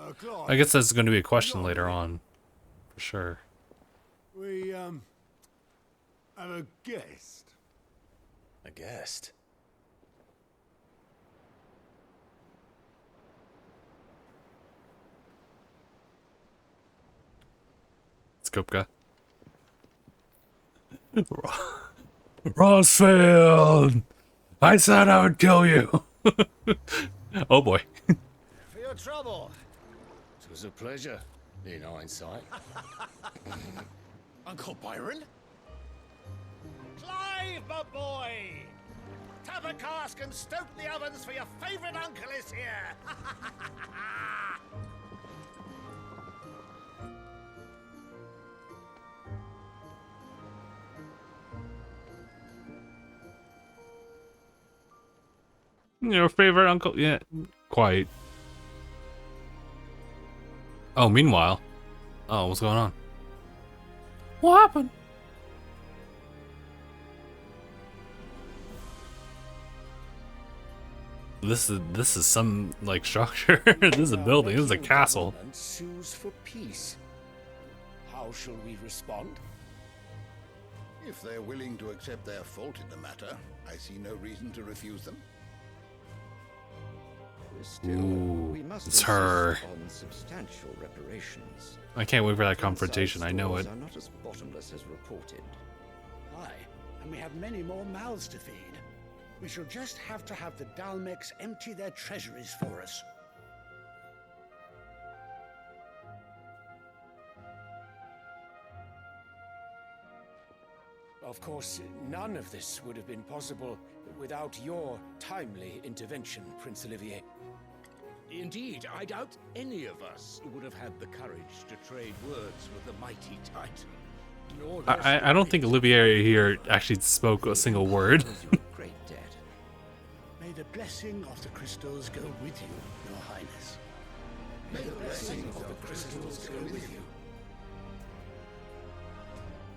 that's going to be a question later on, for sure.
We, have a guest.
A guest?
It's Kupka. Rosfield! I said I would kill you! Oh boy.
For your trouble. It was a pleasure, in hindsight. Uncle Byron? Clive, my boy! Tap a cask and stoke the ovens, for your favorite uncle is here!
Your favorite uncle? Yeah, quite. Oh, meanwhile. Oh, what's going on? What happened? This is some like structure. This is a building. This is a castle.
Sues for peace. How shall we respond?
If they're willing to accept their fault in the matter, I see no reason to refuse them.
Ooh, it's her.
On substantial reparations.
I can't wait for that confrontation. I know it.
Are not as bottomless as reported.
Aye, and we have many more mouths to feed. We shall just have to have the Dalmex empty their treasuries for us.
Of course, none of this would have been possible without your timely intervention, Prince Olivier.
Indeed, I doubt any of us would have had the courage to trade words with the mighty Titan.
I don't think Olivier here actually spoke a single word.
Great debt. May the blessing of the crystals go with you, Your Highness.
May the blessing of the crystals go with you.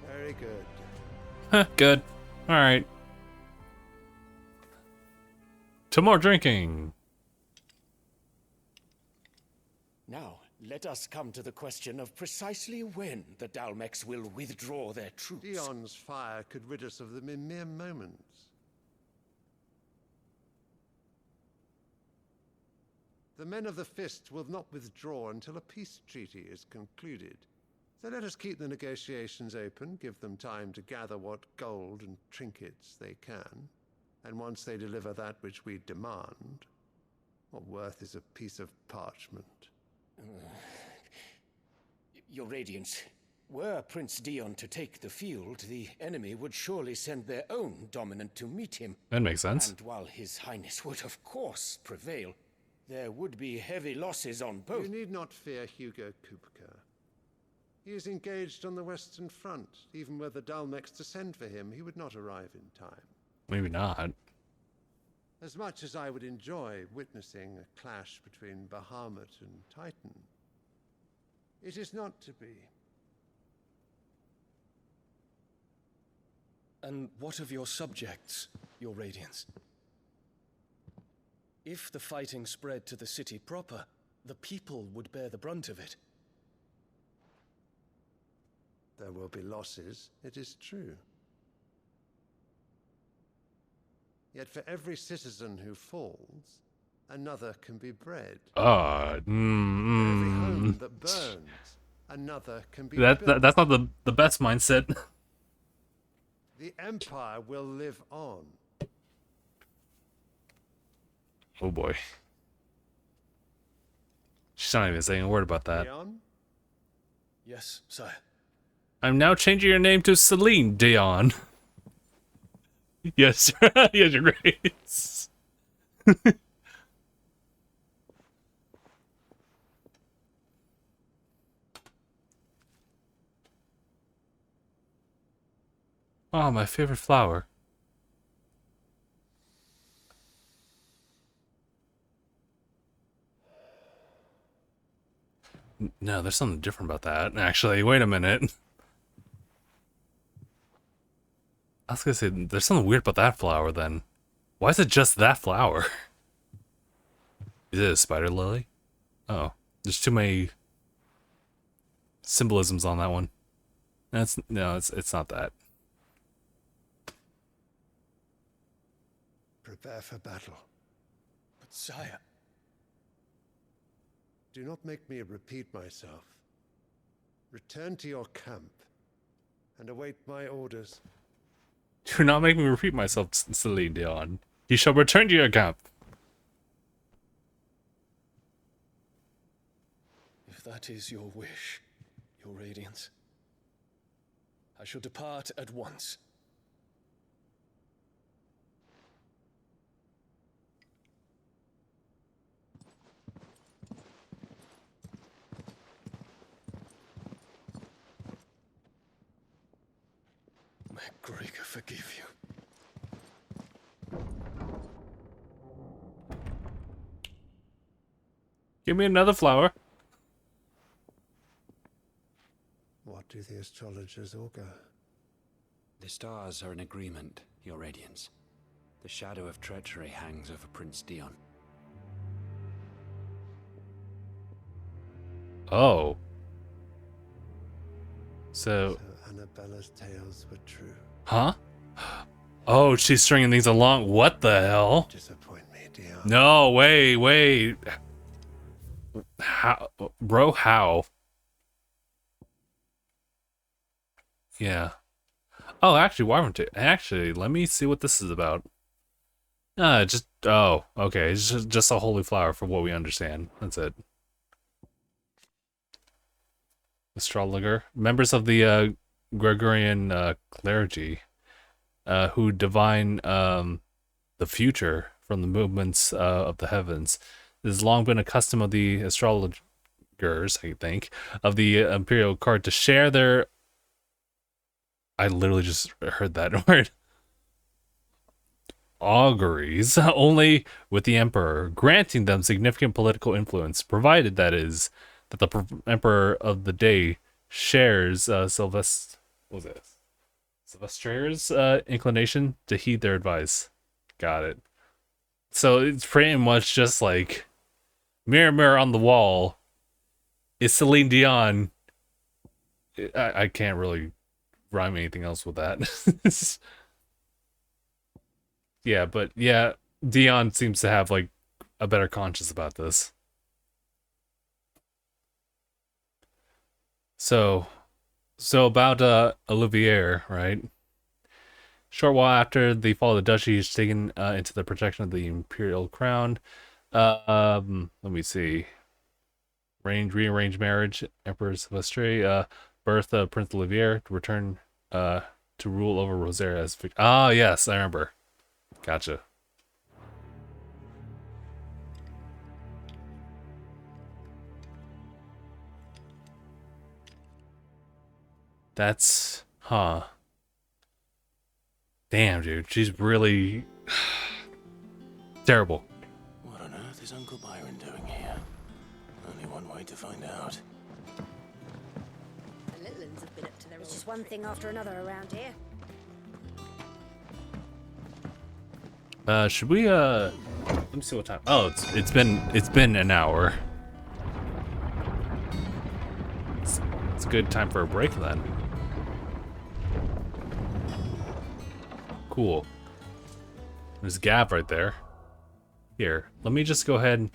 Very good.
Huh, good. Alright. To more drinking.
Now, let us come to the question of precisely when the Dalmex will withdraw their troops.
Dion's fire could rid us of them in mere moments. The men of the Fist will not withdraw until a peace treaty is concluded. So let us keep the negotiations open, give them time to gather what gold and trinkets they can, and once they deliver that which we demand, what worth is a piece of parchment?
Your Radiance, were Prince Dion to take the field, the enemy would surely send their own dominant to meet him.
That makes sense.
And while His Highness would of course prevail, there would be heavy losses on both.
You need not fear Hugo Kupka. He is engaged on the Western Front. Even were the Dalmex to send for him, he would not arrive in time.
Maybe not.
As much as I would enjoy witnessing a clash between Bahamut and Titan, it is not to be.
And what of your subjects, your Radiance? If the fighting spread to the city proper, the people would bear the brunt of it.
There will be losses, it is true. Yet for every citizen who falls, another can be bred. For every home that burns, another can be built.
That's not the best mindset.
The Empire will live on.
Oh boy. She's not even saying a word about that.
Dion?
Yes, sire.
I'm now changing your name to Celine, Dion. Yes, yes, your grace. Oh, my favorite flower. No, there's something different about that. Actually, wait a minute. I was gonna say, there's something weird about that flower then. Why is it just that flower? Is it a spider lily? Oh, there's too many symbolisms on that one. It's not that.
Prepare for battle.
But sire...
Do not make me repeat myself. Return to your camp and await my orders.
Do not make me repeat myself, Celine Dion. You shall return to your camp.
If that is your wish, your Radiance, I shall depart at once. May Gregor forgive you.
Give me another flower.
What do the astrologers augur?
The stars are in agreement, your Radiance. The shadow of treachery hangs over Prince Dion.
Oh. So
Annabella's tales were true.
huh? Oh, she's stringing things along. What the hell?
Disappoint me, Dion.
No, wait. How, bro? How? Yeah. Oh, actually, actually, let me see what this is about. Oh, okay. It's just a holy flower for what we understand. That's it. Astrologer. Members of the Gregorian clergy who divine the future from the movements of the heavens. It has long been a custom of the astrologers, I think, of the imperial court to share their... I literally just heard that word. Auguries only with the emperor, granting them significant political influence, provided that the emperor of the day shares Sylvester's inclination to heed their advice. Got it. So it's pretty much just like mirror, mirror on the wall. Is Celine Dion? I can't really rhyme anything else with that. Yeah, but yeah, Dion seems to have like a better conscience about this. So about Olivier, right? Short while after the fall of the duchy, he's taken into the protection of the imperial crown. Let me see. Rearranged marriage, Empress of Austria, birth of Prince Olivier, to return to rule over Rosaire as yes, I remember. Gotcha. That's damn, dude. She's really Terrible.
What on earth is Uncle Byron doing here? Only one way to find out.
The little uns have been up to their It's just one thing after another around here.
Should we let me see what time. Oh, it's been an hour. It's a good time for a break then. Cool. There's Gav right there. Here, let me just go ahead and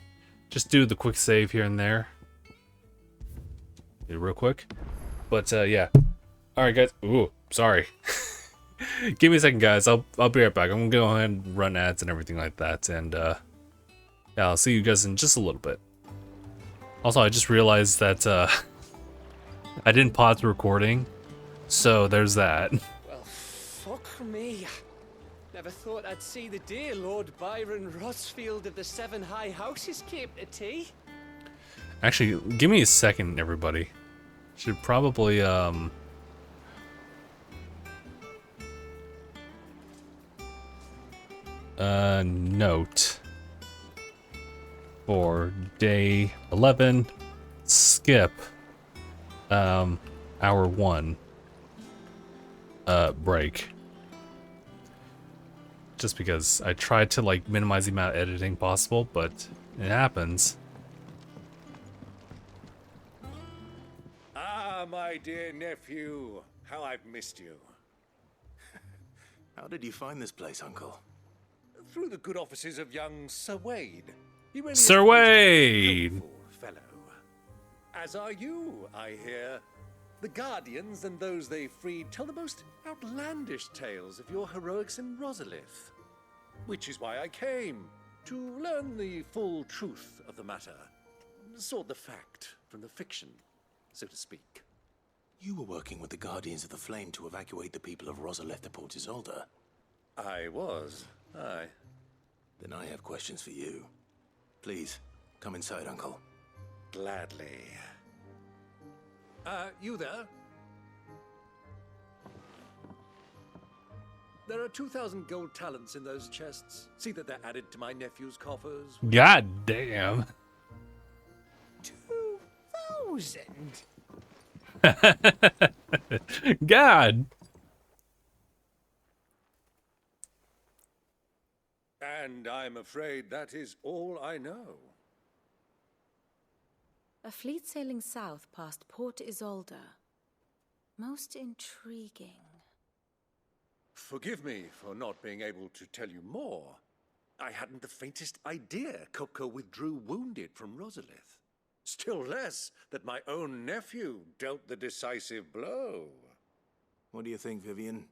just do the quick save here and there. Real quick. But yeah. Alright guys. Ooh, sorry. Give me a second guys. I'll be right back. I'm gonna go ahead and run ads and everything like that, and yeah, I'll see you guys in just a little bit. Also, I just realized that I didn't pause the recording, so there's that.
Well, fuck me. Never thought I'd see the dear Lord Byron Rosfield of the Seven High Houses came to tea.
Actually, give me a second, everybody. Should probably note for day 11, skip hour 1 break. Just because I tried to like minimize the amount of editing possible, but it happens.
Ah, my dear nephew, how I've missed you.
How did you find this place, Uncle?
Through the good offices of young Sir Wade. He really
Sir
is a
Wade!
helpful fellow. As are you, I hear. The Guardians and those they freed tell the most outlandish tales of your heroics in Rosalith. Which is why I came, to learn the full truth of the matter. Sort the fact from the fiction, so to speak.
You were working with the Guardians of the Flame to evacuate the people of Rosalith to Port Isolde.
I was, aye.
Then I have questions for you. Please, come inside, Uncle.
Gladly. You there? There are 2,000 gold talents in those chests. See that they're added to my nephew's coffers.
God damn.
2,000?
God.
And I'm afraid that is all I know.
A fleet sailing south past Port Isolde. Most intriguing.
Forgive me for not being able to tell you more. I hadn't the faintest idea Kupka withdrew wounded from Rosalith. Still less that my own nephew dealt the decisive blow.
What do you think, Vivian?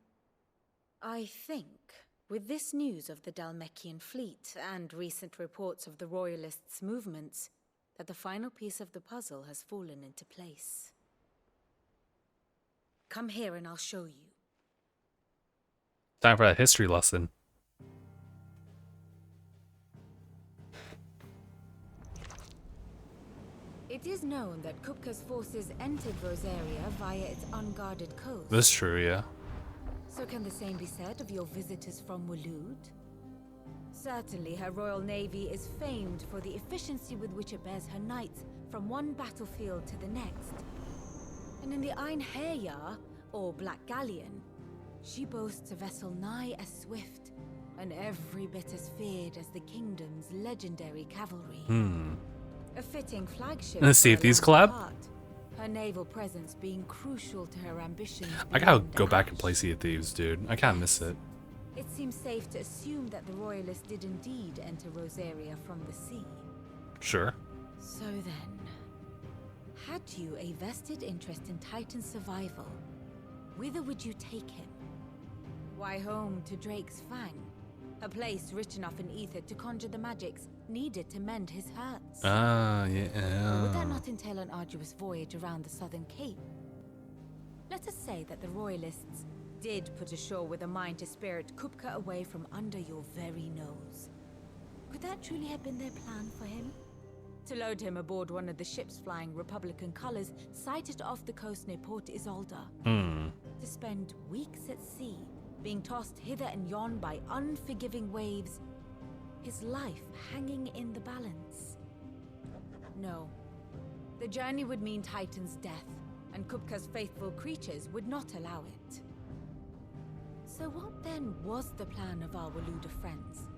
I think, with this news of the Dhalmekian fleet and recent reports of the Royalists' movements, that the final piece of the puzzle has fallen into place. Come here and I'll show you.
Time for that history lesson.
It is known that Kupka's forces entered Rosaria via its unguarded coast.
That's true, yeah.
So can the same be said of your visitors from Waloed? Certainly her royal navy is famed for the efficiency with which it bears her knights from one battlefield to the next. And in the Einherjar, or Black Galleon, she boasts a vessel nigh as swift and every bit as feared as the kingdom's legendary cavalry. A fitting flagship.
Let's see if these collab.
Her naval presence being crucial to her ambitions.
I gotta go back and play Sea of Thieves, dude. I can't miss it.
It seems safe to assume that the Royalists did indeed enter Rosaria from the sea.
Sure.
So then, had you a vested interest in Titan's survival, whither would you take him? Why, home to Drake's Fang, a place rich enough in ether to conjure the magics needed to mend his hurts.
Ah,
Or would that
yeah.
not entail an arduous voyage around the southern cape? Let us say that the Royalists did put ashore with a mind to spirit Kupka away from under your very nose. Could that truly have been their plan for him? To load him aboard one of the ships flying Republican colors sighted off the coast near Port Isolde. To spend weeks at sea, being tossed hither and yon by unforgiving waves, his life hanging in the balance. No. The journey would mean Titan's death, and Kupka's faithful creatures would not allow it. So what then was the plan of our Waluda friends?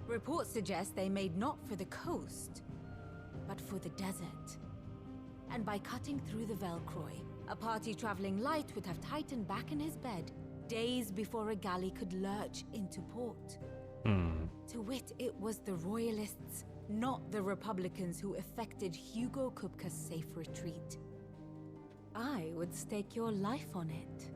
Reports suggest they made not for the coast, but for the desert. And by cutting through the Velcroy, a party traveling light would have Titan back in his bed days before a galley could lurch into port. To wit, it was the Royalists, not the Republicans, who effected Hugo Kupka's safe retreat. I would stake your life on it.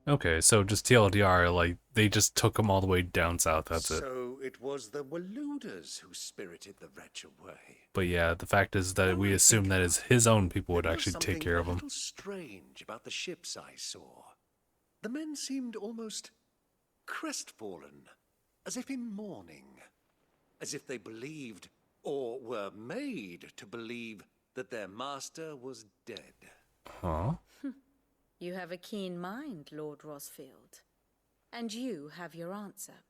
Okay, so just TLDR, like, they just took him all the way down south, that's it.
So it was the Waludas who spirited the wretch away.
But yeah, the fact is that we assume that his own people would actually take care of
Something a
him.
little strange about the ships I saw. The men seemed almost crestfallen, as if in mourning, as if they believed, or were made to believe, that their master was dead.
Huh?
You have a keen mind, Lord Rosfield. And you have your answer.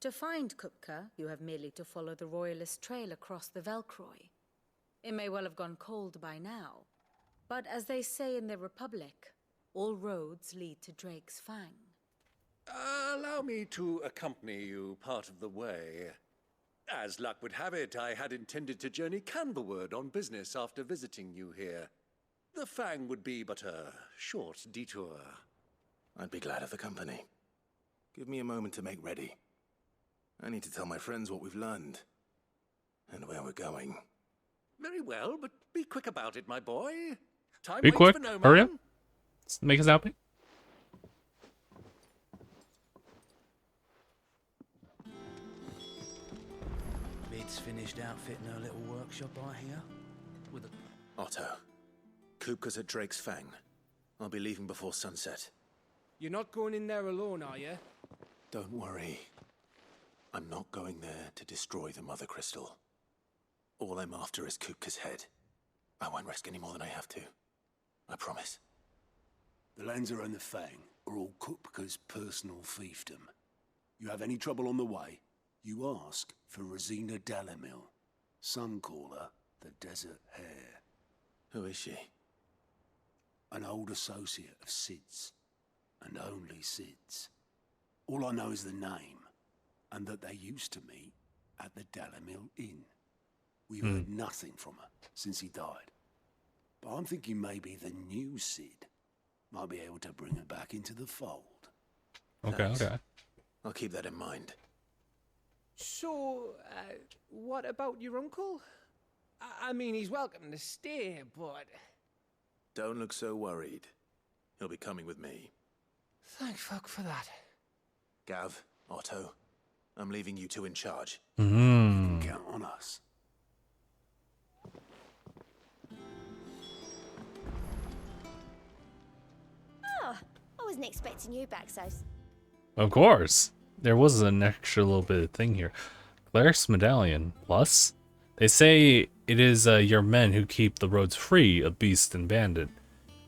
To find Kupka, you have merely to follow the Royalist trail across the Velcroy. It may well have gone cold by now, but as they say in the Republic, all roads lead to Drake's Fang.
Allow me to accompany you part of the way. As luck would have it, I had intended to journey Candlewood on business after visiting you here. The Fang would be but a short detour.
I'd be glad of the company. Give me a moment to make ready. I need to tell my friends what we've learned. And where we're going.
Very well, but be quick about it, my boy. Time
Be
waits
quick,
for no
hurry
man.
up. Let's make us happy.
Lid's finished outfitting her little workshop, I hear. With a...
Otto, Kupka's at Drake's Fang. I'll be leaving before sunset.
You're not going in there alone, are you?
Don't worry. I'm not going there to destroy the Mother Crystal. All I'm after is Kupka's head. I won't risk any more than I have to. I promise.
The Lancer and the Fang are all Kupka's personal fiefdom. You have any trouble on the way, you ask for Rosina Dalamil. Some call her the Desert Hare.
Who is she?
An old associate of Sid's, and only Sid's. All I know is the name, and that they used to meet at the Dalamil Inn. We've heard nothing from her since he died. But I'm thinking maybe the new Sid might be able to bring her back into the fold.
Okay,
Thanks.
okay.
I'll keep that in mind.
So, what about your uncle? I mean, he's welcome to stay, but...
Don't look so worried. He'll be coming with me.
Thank fuck for that.
Gav, Otto, I'm leaving you two in charge.
You can count on us.
Oh, I wasn't expecting you back, Sos.
Of course. There was an extra little bit of thing here. Cleric's Medallion. Plus, they say it is your men who keep the roads free of beast and bandit.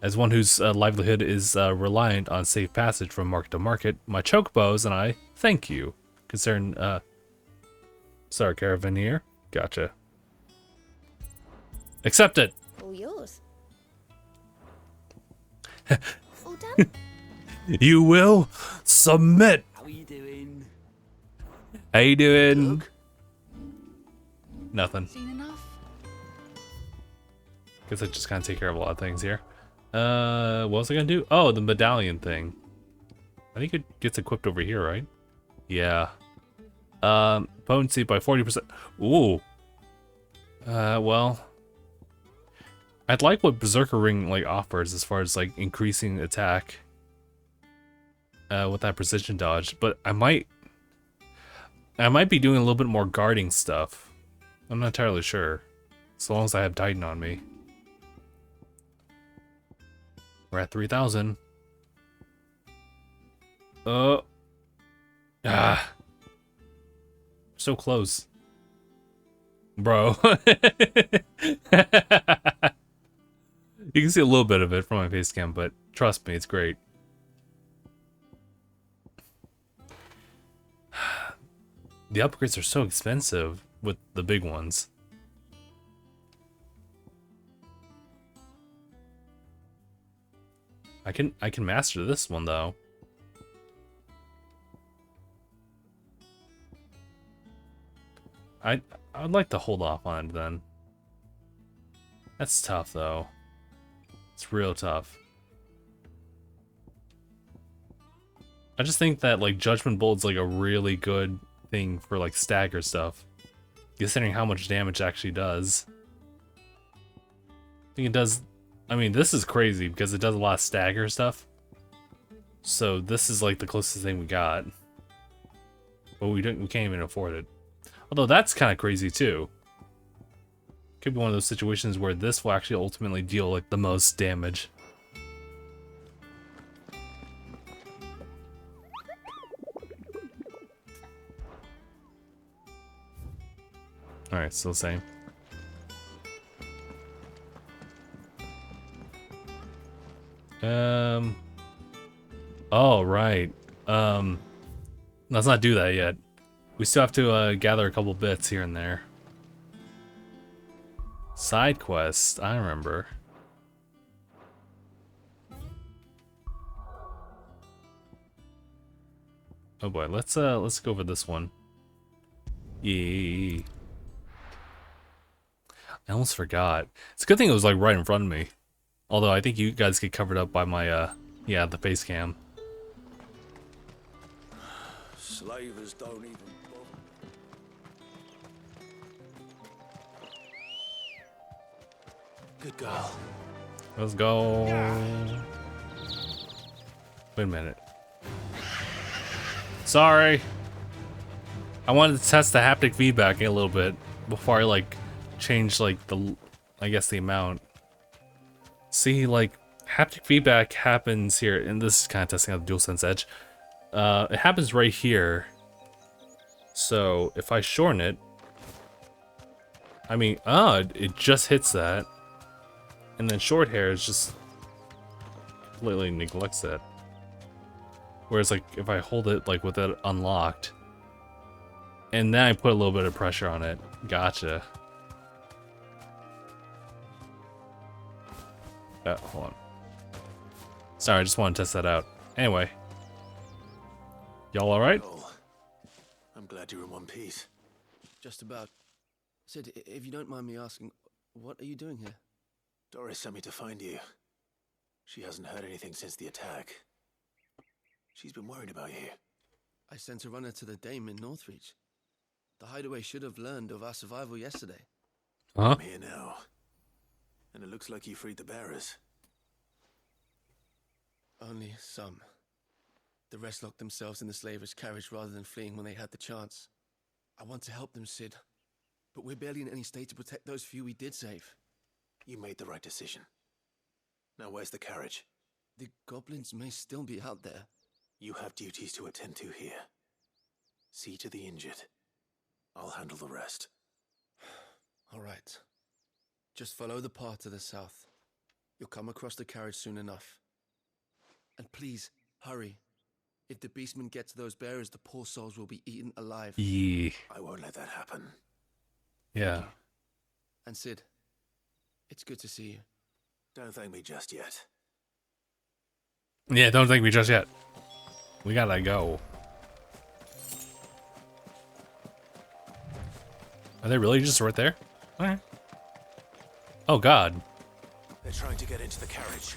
As one whose livelihood is reliant on safe passage from market to market, my chocobos and I thank you. Sorry, Caravaneer. Gotcha. Accept it.
All yours. All done?
You will submit.
How are you doing?
How you doing? Nothing.
Seen enough?
Guess I just kind of take care of a lot of things here. What was I gonna do? Oh, the medallion thing. I think it gets equipped over here, right? Yeah. Potency by 40%. Ooh. Well, I'd like what Berserker Ring like offers as far as like increasing attack. With that precision dodge, but I might be doing a little bit more guarding stuff. I'm not entirely sure. As long as I have Titan on me. We're at 3,000. So close. Bro. You can see a little bit of it from my face cam, but trust me, it's great. The upgrades are so expensive with the big ones. I can master this one though. I'd like to hold off on it then. That's tough though. It's real tough. I just think that like Judgment Bolt's like a really good thing for like stagger stuff, considering how much damage it actually does. I think it does. I mean, this is crazy because it does a lot of stagger stuff. So this is like the closest thing we got, but we can't even afford it. Although that's kind of crazy too. Could be one of those situations where this will actually ultimately deal like the most damage. Alright, still the same. Oh, right. Let's not do that yet. We still have to gather a couple bits here and there. Side quest, I remember. Oh boy, let's go over this one. Yeah. I almost forgot. It's a good thing it was like right in front of me. Although I think you guys get covered up by my yeah, the face cam.
Slavers don't even bother.
Good girl.
Let's go. Wait a minute. Sorry. I wanted to test the haptic feedback a little bit before I like change like the, I guess the amount. See, like haptic feedback happens here, and this is kind of testing out the DualSense Edge. It happens right here. So if I shorten it, I mean, it just hits that. And then short hair is just completely neglects that. Whereas like if I hold it like with it unlocked, and then I put a little bit of pressure on it. Gotcha. Hold on. Sorry, I just want to test that out. Anyway. Y'all alright?
I'm glad you're in one piece.
Just about. Sid, if you don't mind me asking, what are you doing here?
Doris sent me to find you. She hasn't heard anything since the attack. She's been worried about you.
I sent a runner to the Dame in Northreach. The hideaway should have learned of our survival yesterday.
I'm here now. And it looks like you freed the bearers.
Only some. The rest locked themselves in the slavers' carriage rather than fleeing when they had the chance. I want to help them, Sid. But we're barely in any state to protect those few we did save.
You made the right decision. Now where's the carriage?
The goblins may still be out there.
You have duties to attend to here. See to the injured. I'll handle the rest.
All right. Just follow the path to the south. You'll come across the carriage soon enough. And please, hurry. If the beastmen get to those bearers, the poor souls will be eaten alive.
Yeah.
I won't let that happen.
Yeah.
And Sid, it's good to see you.
Don't thank me just yet.
Yeah, don't thank me just yet. We gotta go. Are they really just right there? Alright. Oh god.
They're trying to get into the carriage.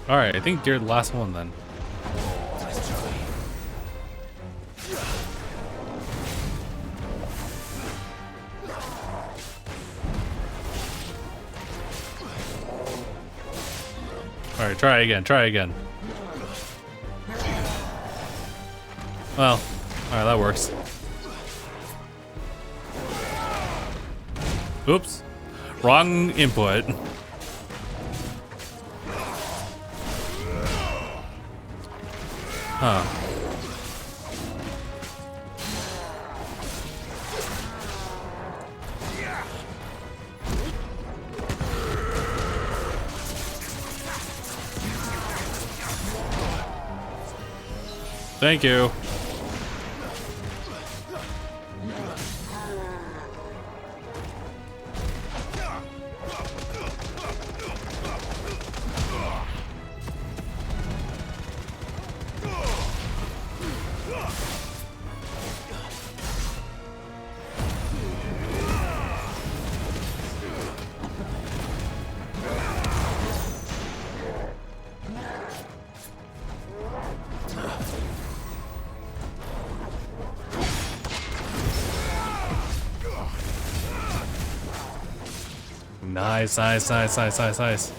Alright, I think you're the last one then. Alright, try again, try again. Well, Alright, that works. Oops. Wrong input. Huh. Thank you. Nice, nice, nice, nice, nice, nice.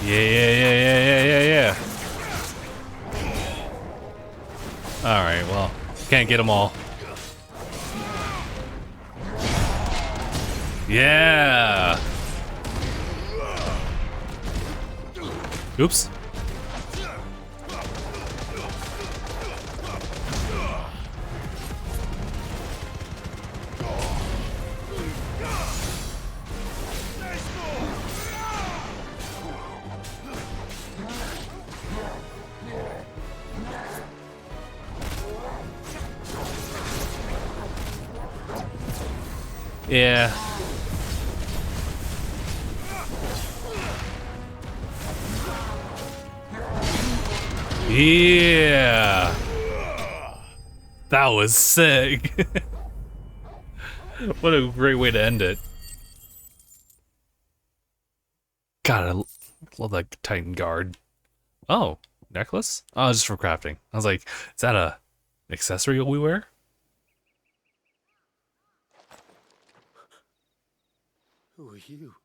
Yeah. Alright, well, can't get them all. Yeah. Oops. Yeah. Yeah. That was sick. What a great way to end it. God, I love that Titan guard. Oh, necklace? Oh, just for crafting. I was like, is that a accessory we wear?
Who are you?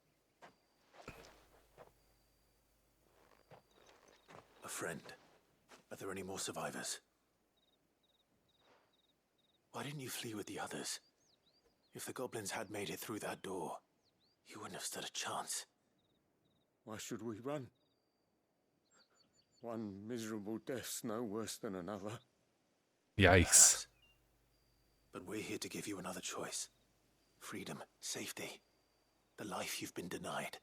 A friend. Are there any more survivors? Why didn't you flee with the others? If the goblins had made it through that door, you wouldn't have stood a chance.
Why should we run? One miserable death's no worse than another.
Yikes.
But we're here to give you another choice. Freedom, safety, the life you've been denied.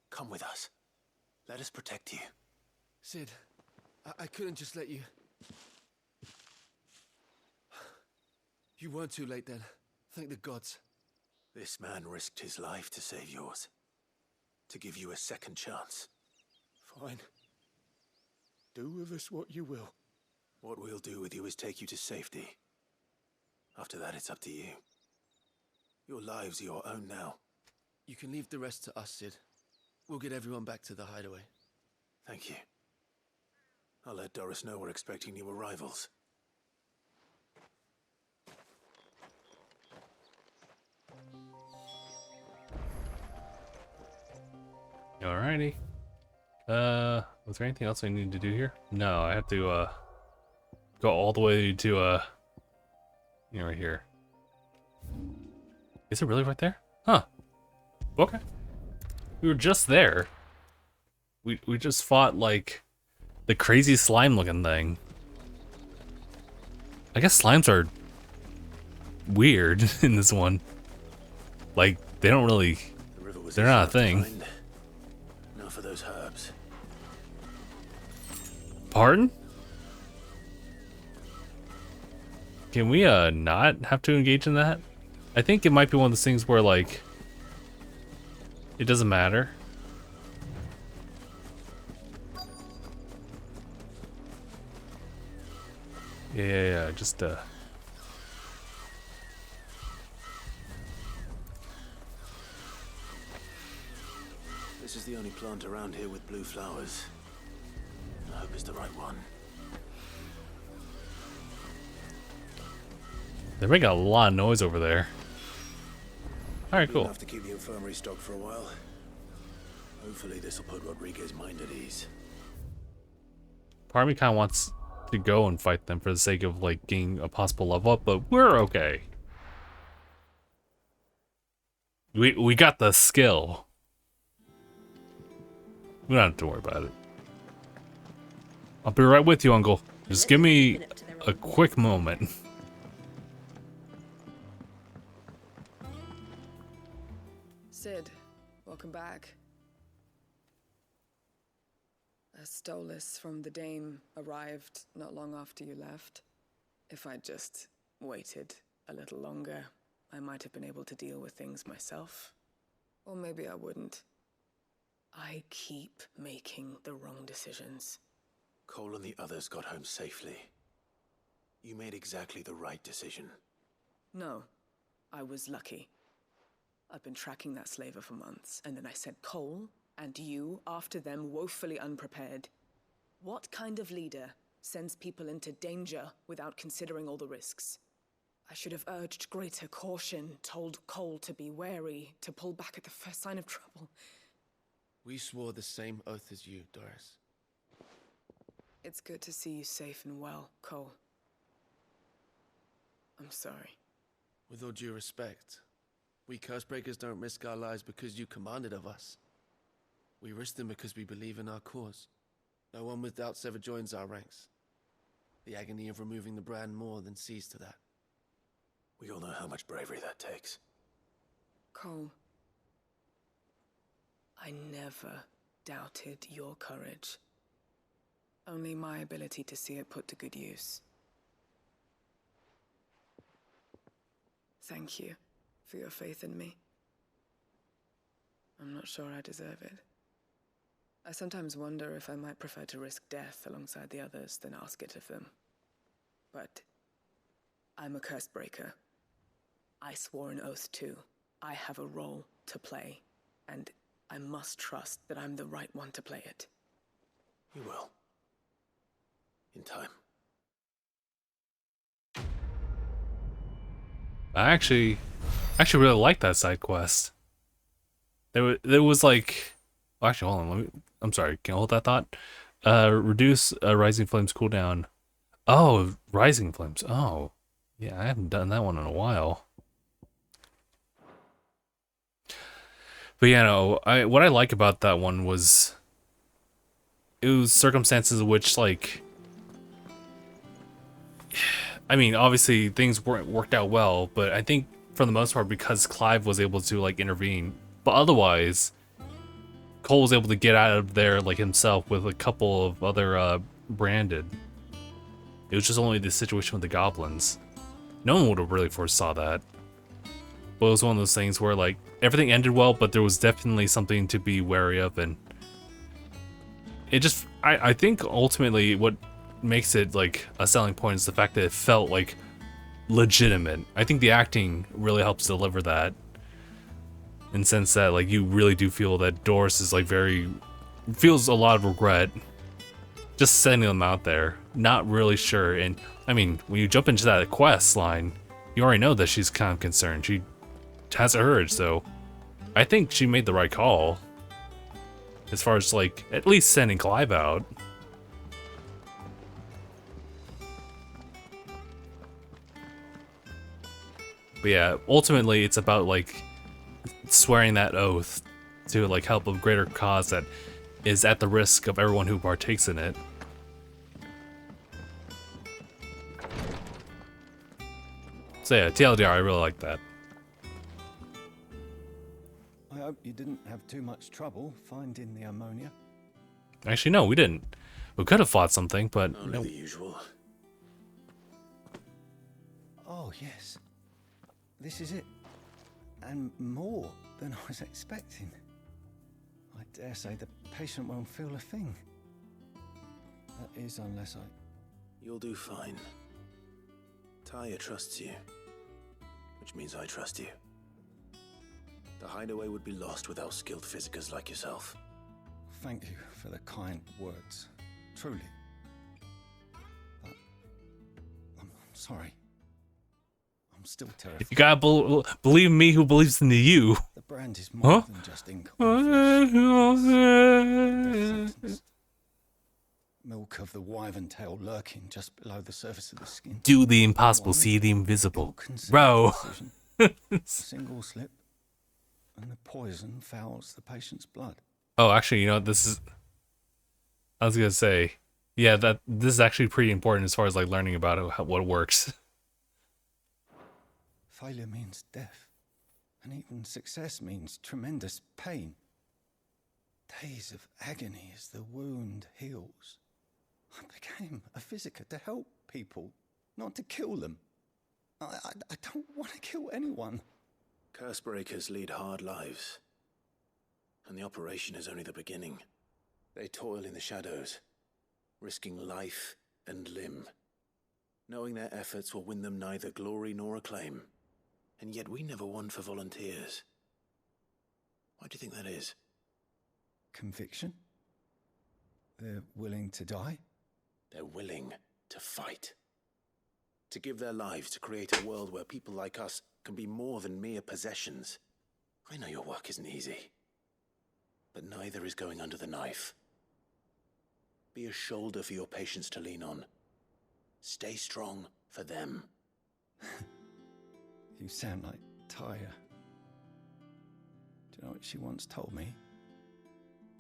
Come with us. Let us protect you.
Sid, I couldn't just let you... You weren't too late then. Thank the gods.
This man risked his life to save yours. To give you a second chance.
Fine. Do with us what you will.
What we'll do with you is take you to safety. After that, it's up to you. Your lives are your own now.
You can leave the rest to us, Sid. We'll get everyone back to the hideaway.
Thank you. I'll let Doris know we're expecting new arrivals.
Alrighty. Was there anything else I need to do here? No, I have to go all the way to right here. Is it really right there? Huh. Okay. We were just there. We just fought like the crazy slime looking thing. I guess slimes are weird in this one. Like they don't really they're not a thing.
Now for those herbs.
Pardon? Can we not have to engage in that? I think it might be one of those things where like it doesn't matter. Yeah, just
This is the only plant around here with blue flowers. I hope it's the right one.
They're making a lot of noise over there. Alright, cool.
Enough to keep the infirmary stocked for a while. Hopefully this will put Rodriguez's mind at ease.
Part of me kind of wants to go and fight them for the sake of like getting a possible level up, but we're okay. We got the skill. We don't have to worry about it. I'll be right with you, Uncle. Just give me a quick moment.
Sid, welcome back. A Stolas from the Dame arrived not long after you left. If I'd just waited a little longer, I might have been able to deal with things myself. Or maybe I wouldn't. I keep making the wrong decisions.
Cole and the others got home safely. You made exactly the right decision.
No, I was lucky. I've been tracking that slaver for months, and then I sent Cole and you after them woefully unprepared. What kind of leader sends people into danger without considering all the risks? I should have urged greater caution, told Cole to be wary, to pull back at the first sign of trouble.
We swore the same oath as you, Doris.
It's good to see you safe and well, Cole. I'm sorry.
With all due respect, we Cursebreakers don't risk our lives because you commanded of us. We risk them because we believe in our cause. No one with doubts ever joins our ranks. The agony of removing the brand more than sees to that.
We all know how much bravery that takes.
Cole, I never doubted your courage. Only my ability to see it put to good use. Thank you for your faith in me. I'm not sure I deserve it. I sometimes wonder if I might prefer to risk death alongside the others than ask it of them. But I'm a Cursebreaker. I swore an oath too. I have a role to play, and I must trust that I'm the right one to play it.
You will. In time.
I actually really like that side quest. There was like, well, actually, hold on. I'm sorry. Can I hold that thought? Reduce Rising Flames cooldown. Oh, Rising Flames. Oh, yeah. I haven't done that one in a while. But yeah, no. What I like about that one was it was circumstances in which, like, I mean, obviously things weren't worked out well, but I think for the most part because Clive was able to like intervene. But otherwise, Cole was able to get out of there like himself with a couple of other branded. It was just only the situation with the goblins. No one would have really foresaw that. But it was one of those things where like everything ended well, but there was definitely something to be wary of, and it just I think ultimately what makes it like a selling point is the fact that it felt like legitimate. I think the acting really helps deliver that, in the sense that like you really do feel that Doris is like feels a lot of regret just sending them out there, not really sure. And I mean, when you jump into that quest line, you already know that she's kind of concerned. She has a urge, so I think she made the right call as far as like at least sending Clive out. But yeah, ultimately it's about like swearing that oath to like help a greater cause that is at the risk of everyone who partakes in it. So yeah, TLDR, I really like that.
I hope you didn't have too much trouble finding the ammonia.
Actually, no, we didn't. We could have fought something, but
only
no.
the usual.
Oh, yes. This is it. And more than I was expecting. I dare say the patient won't feel a thing. That is, unless I...
You'll do fine. Taya trusts you, which means I trust you. The hideaway would be lost without skilled physicers like yourself.
Thank you for the kind words. Truly. But I'm sorry. I'm I'm still terrified.
If you gotta believe me who believes in you.
The brand is more than just ink on flesh. Milk of the wyvern tail lurking just below the surface of the skin.
Do the impossible, see the invisible. Bro.
Single slip, and the poison fouls the patient's blood.
Oh, actually, you know, this is... I was gonna say, yeah, this is actually pretty important as far as like learning about it, what works.
Failure means death, and even success means tremendous pain. Days of agony as the wound heals. I became a physiker to help people, not to kill them. I don't want to kill anyone.
Curse breakers lead hard lives, and the operation is only the beginning. They toil in the shadows, risking life and limb, knowing their efforts will win them neither glory nor acclaim. And yet we never won for volunteers. Why do you think that is?
Conviction? They're willing to die?
They're willing to fight. To give their lives to create a world where people like us can be more than mere possessions. I know your work isn't easy, but neither is going under the knife. Be a shoulder for your patients to lean on. Stay strong for them.
You sound like Tyre. Do you know what she once told me?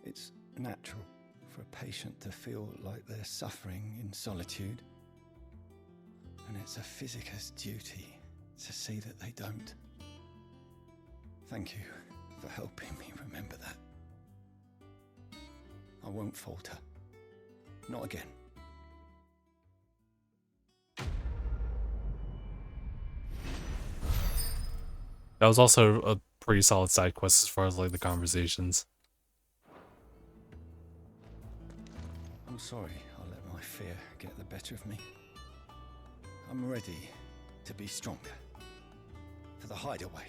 It's natural for a patient to feel like they're suffering in solitude. And it's a physiker's duty to see that they don't. Thank you for helping me remember that. I won't falter. Not again.
That was also a pretty solid side quest as far as like the conversations.
I'm sorry I let my fear get the better of me. I'm ready to be stronger. For the hideaway.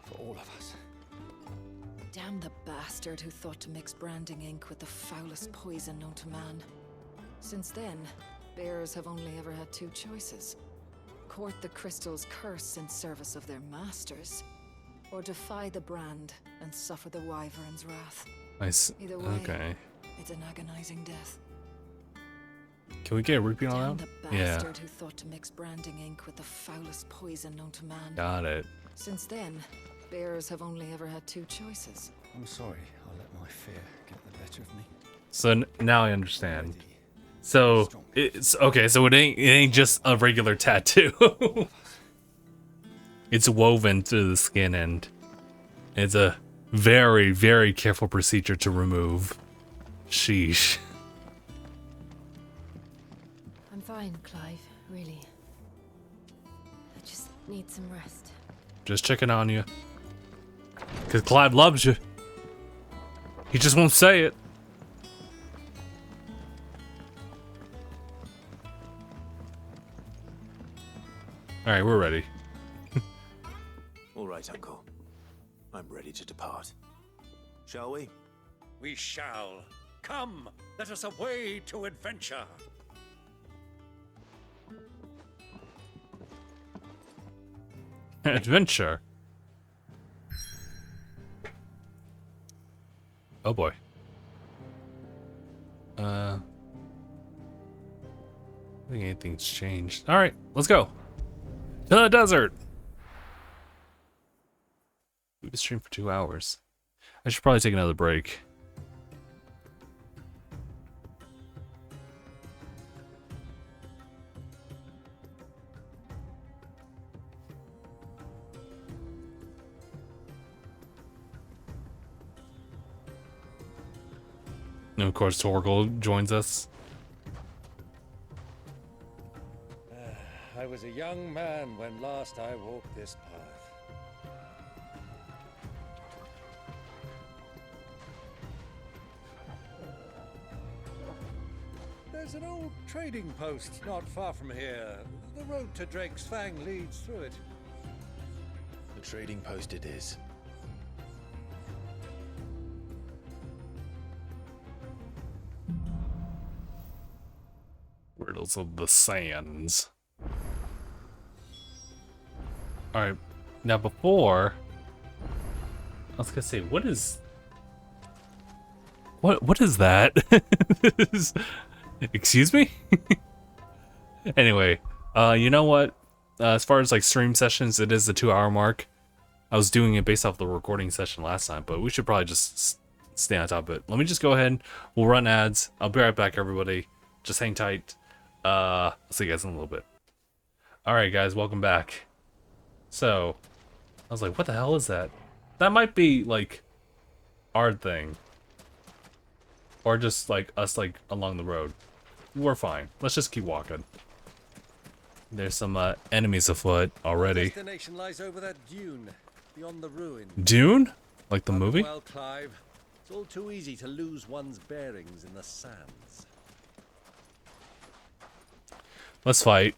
For all of us.
Damn the bastard who thought to mix branding ink with the foulest poison known to man. Since then, bearers have only ever had two choices. Court the crystal's curse in service of their masters, or defy the brand and suffer the wyvern's wrath. Either way,
okay.
It's an agonizing death.
Can we get a repeat on
Damn
that?
the
Yeah.
bastard who thought to mix branding ink with the foulest poison known to man.
Got it.
Since then, bearers have only ever had two choices.
I'm sorry I let my fear get the better of me.
So now I understand. So it's okay. So it ain't just a regular tattoo. It's woven through the skin, and it's a very, very careful procedure to remove. Sheesh.
I'm fine, Clive, really. I just need some rest.
Just checking on you. Cause Clive loves you. He just won't say it. Alright, we're ready.
All right, Uncle. I'm ready to depart. Shall we?
We shall. Come, let us away to adventure.
Adventure. Oh boy. I think anything's changed. Alright, let's go. To the desert. We've been streaming for 2 hours. I should probably take another break. And of course, Torgal joins us.
I was a young man when last I walked this path. There's an old trading post not far from here. The road to Drake's Fang leads through it.
The trading post it is.
Riddles of the Sands. Alright, now before... I was gonna say, what is that? Excuse me? Anyway, you know what? As far as like stream sessions, it is the 2-hour mark. I was doing it based off the recording session last time, but we should probably just stay on top of it. Let me just go ahead. We'll run ads. I'll be right back, everybody. Just hang tight. I'll see you guys in a little bit. Alright, guys, welcome back. So, I was like, what the hell is that? That might be, like, our thing. Or just, like, us, like, along the road. We're fine. Let's just keep walking. There's some, enemies afoot already.
The destination lies over that dune, beyond the ruin.
Dune? Like the movie?
Well, Clive, it's all too easy to lose one's bearings in the sands.
Let's fight.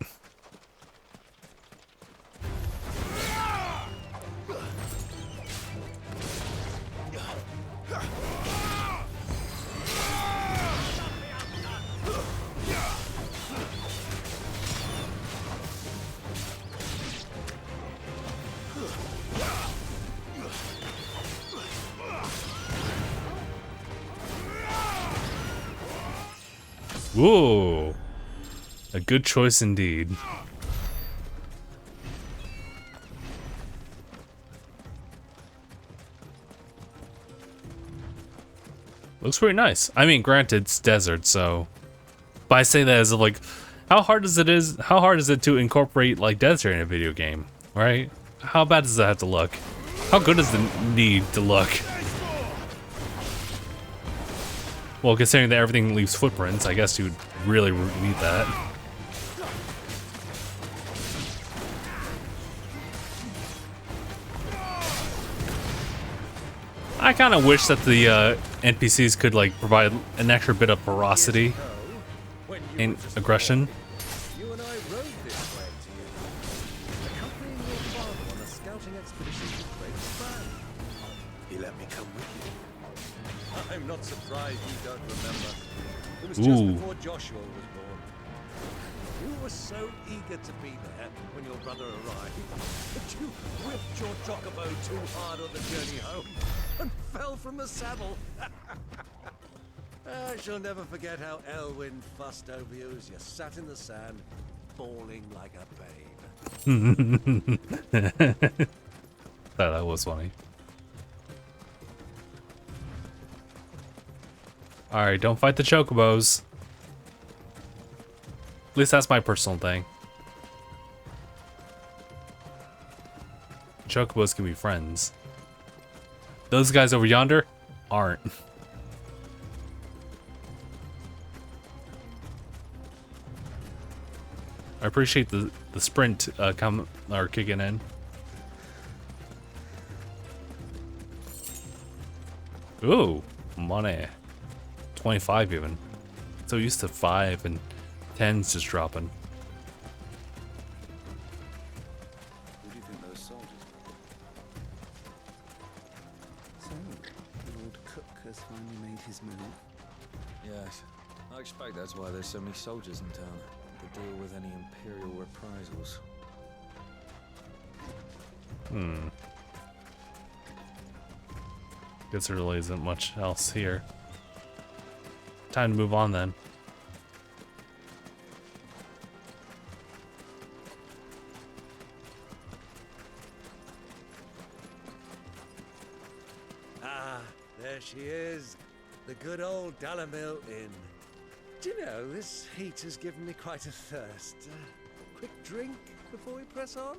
Whoa, a good choice indeed. Looks pretty nice. I mean, granted, it's desert, so. But I say that as of like, how hard is it to incorporate like desert in a video game, right? How bad does that have to look? How good does it need to look? Well, considering that everything leaves footprints, I guess you would really need that. I kind of wish that the NPCs could like provide an extra bit of ferocity and aggression.
You and I rode this way to you, accompanying your father on a scouting expedition to Great Brand.
He let me come with you.
I'm not surprised you don't remember. It was just before Joshua was born. You were so eager to be there when your brother arrived that you whipped your chocobo too hard on the journey home and fell from the saddle. I shall never forget how Elwyn fussed over you as you sat in the sand, bawling like a babe.
That was funny. Alright, don't fight the chocobos. At least that's my personal thing. Chocobos can be friends. Those guys over yonder aren't. I appreciate the sprint kicking in. Ooh, money. 25 even. So used to 5 and 10's just dropping.
Who do you think those soldiers were? So, Lord Cook has finally made his move.
Yes, I expect that's why there's so many soldiers in town, to deal with any Imperial reprisals.
Guess there really isn't much else here. Time to move on then.
Ah, there she is. The good old Dalamil Inn. Do you know, this heat has given me quite a thirst. Quick drink before we press on?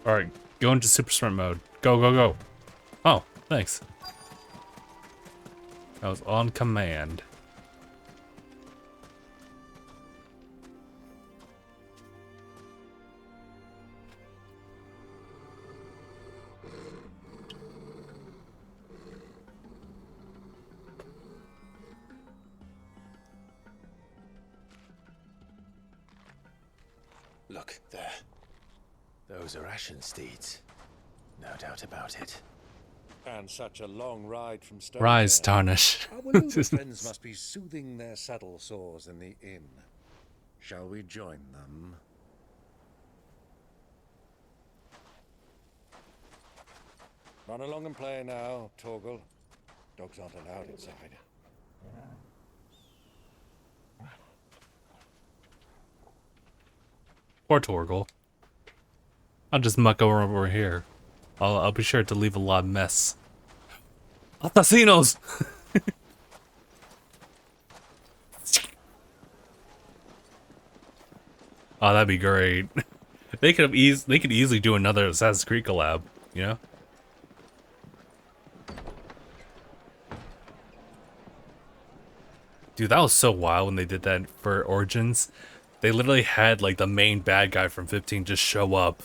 Alright, go into super sprint mode. Go, go, go. Oh, thanks. That was on command.
Look, there. Those are Ashen steeds. No doubt about it.
And such a long ride from Stone.
Rise, Tarnish.
Our Walloon friends must be soothing their saddle sores in the inn. Shall we join them? Run along and play now, Torgal. Dogs aren't allowed inside.
Poor Torgal. I'll just muck over here. I'll be sure to leave a lot of mess. Asesinos! Oh, that'd be great. They could easily do another Assassin's Creed collab, you know? Dude, that was so wild when they did that for Origins. They literally had like the main bad guy from 15 just show up.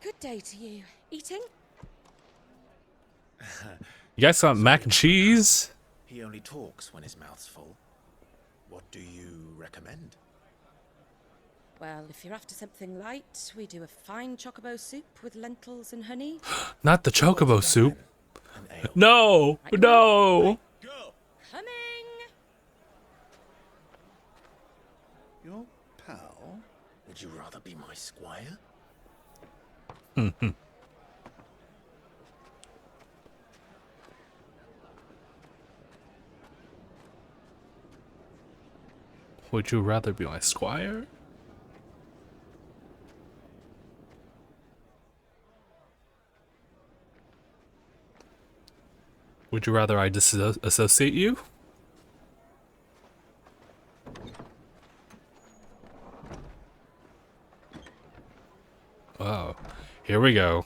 Good day to you. Eating?
You guys got mac and cheese?
He only talks when his mouth's full. What do you recommend?
Well, if you're after something light, we do a fine chocobo soup with lentils and honey.
Not the chocobo soup. No! No!
Coming!
Your pal? Would you rather be my squire?
Would you rather be my squire? Would you rather I disassociate you? Oh, here we go.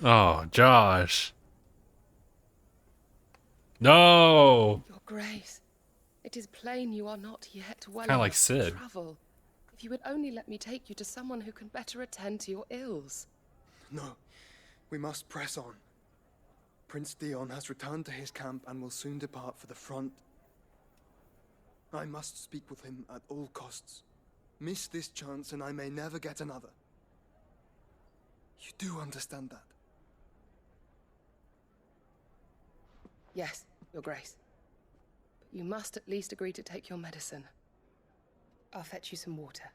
Oh, Josh. No.
Your Grace, it is plain you are not yet well
Kinda like
enough to
Sid.
travel. If you would only let me take you to someone who can better attend to your ills.
No, we must press on. Prince Dion has returned to his camp and will soon depart for the front. I must speak with him at all costs. Miss this chance and I may never get another. You do understand that?
Yes, Your Grace. But you must at least agree to take your medicine. I'll fetch you some water.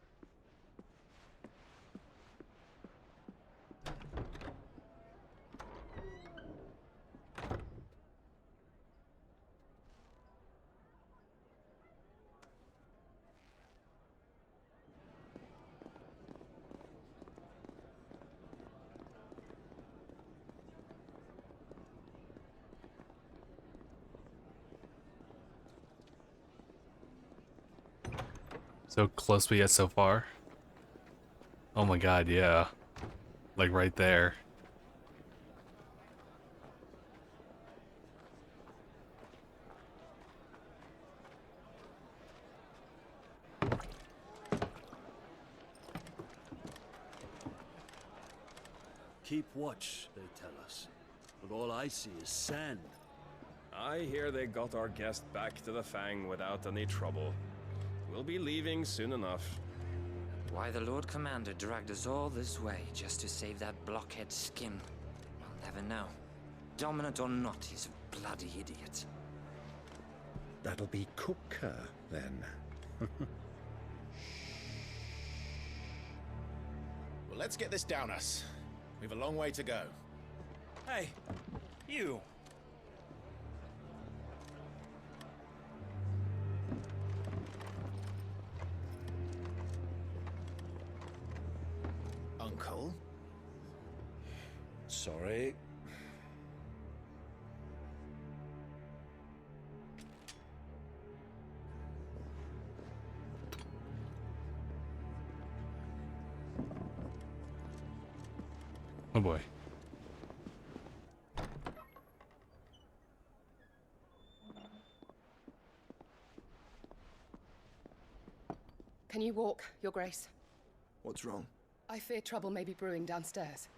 So close we get so far. Oh my god, yeah. Like right there.
Keep watch, they tell us. But all I see is sand.
I hear they got our guest back to the Fang without any trouble. We'll be leaving soon enough.
Why the Lord Commander dragged us all this way just to save that blockhead skin, I'll never know. Dominant or not, he's a bloody idiot.
That'll be Cooker, then.
Well, let's get this down us. We've a long way to go.
Hey, you.
Uncle?
Sorry.
Oh boy.
Can you walk, Your Grace?
What's wrong?
I fear trouble may be brewing downstairs.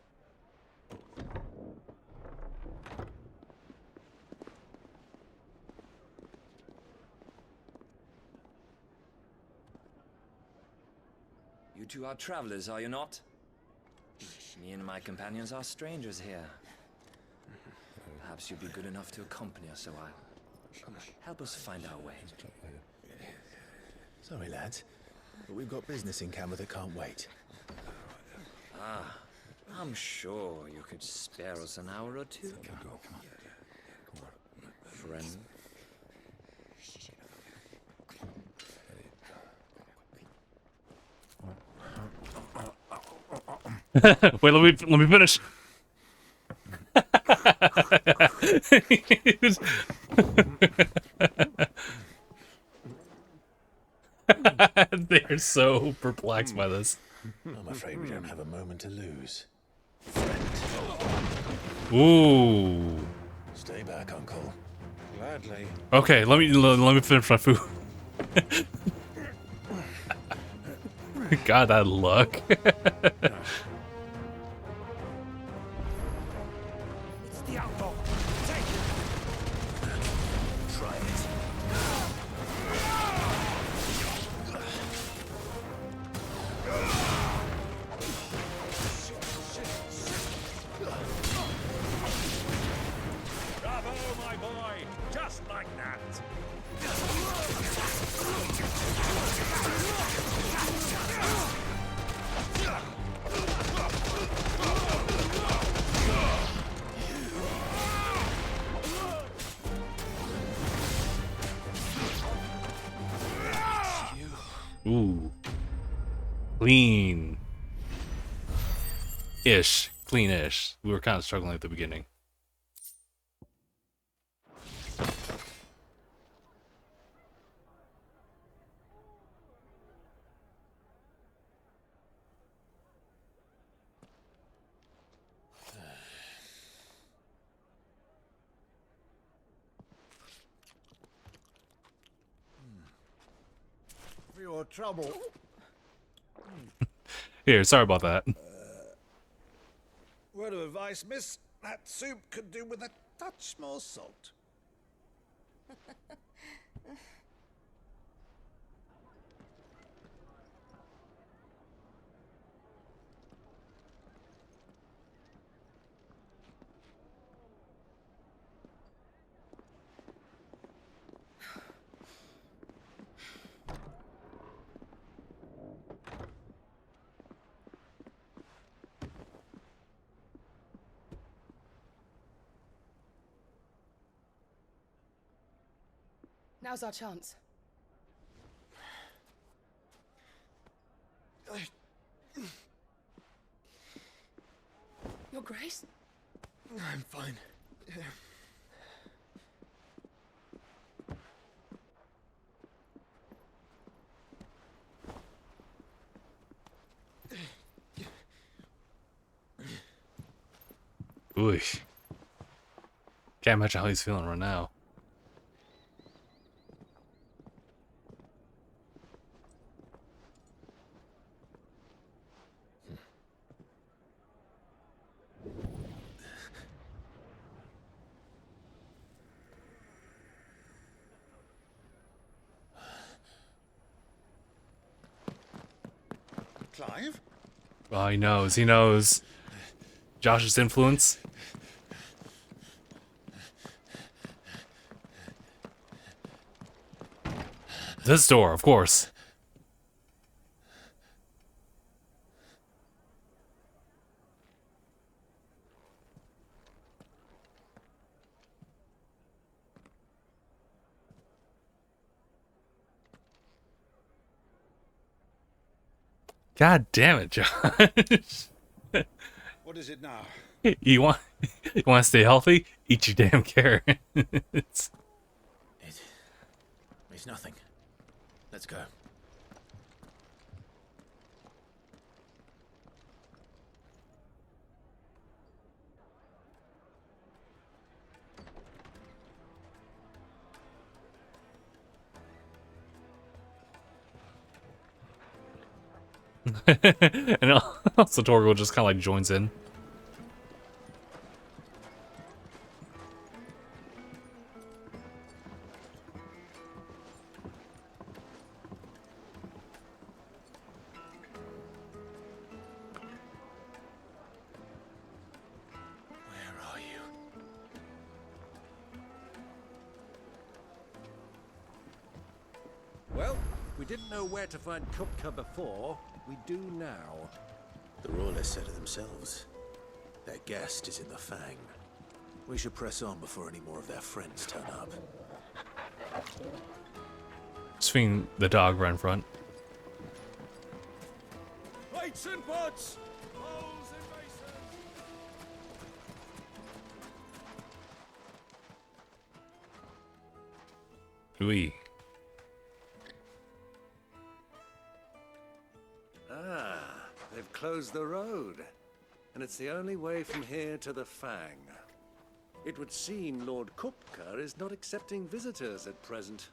two are travelers, are you not? Me and my companions are strangers here. Perhaps you'd be good enough to accompany us a while. Help us find our way.
Sorry, lads, but we've got business in camera that can't wait.
Ah, I'm sure you could spare us an hour or two. Friend.
Wait, let me finish. They're so perplexed by this.
I'm afraid we don't have a moment to lose.
Ooh.
Stay back, Uncle.
Gladly.
Okay, let me finish my food. God, that look.
It's the outlaw. Take it. Try it. Bravo, my boy. Just like that.
Ooh. Clean. Ish. Clean-ish. We were kind of struggling at the beginning.
For your trouble.
Here, sorry about that.
Word of advice, miss. That soup could do with a touch more salt.
Now's our chance. Your Grace?
I'm fine.
Ooh. Can't imagine how he's feeling right now.
Clive?
Oh, he knows. He knows. Josh's influence. This door, of course. God damn it, Josh.
What is it now?
You want to stay healthy? Eat your damn carrots.
It's nothing. Let's go.
And also Torgo just kind of like joins in.
Well, we didn't know where to find Kupka before. We do now.
The royalists said it themselves. Their guest is in the Fang. We should press on before any more of their friends turn up.
Swing the dog right in front.
Plates and pots! Bowls and basins!
Oui.
Ah, they've closed the road. And it's the only way from here to the Fang. It would seem Lord Kupka is not accepting visitors at present.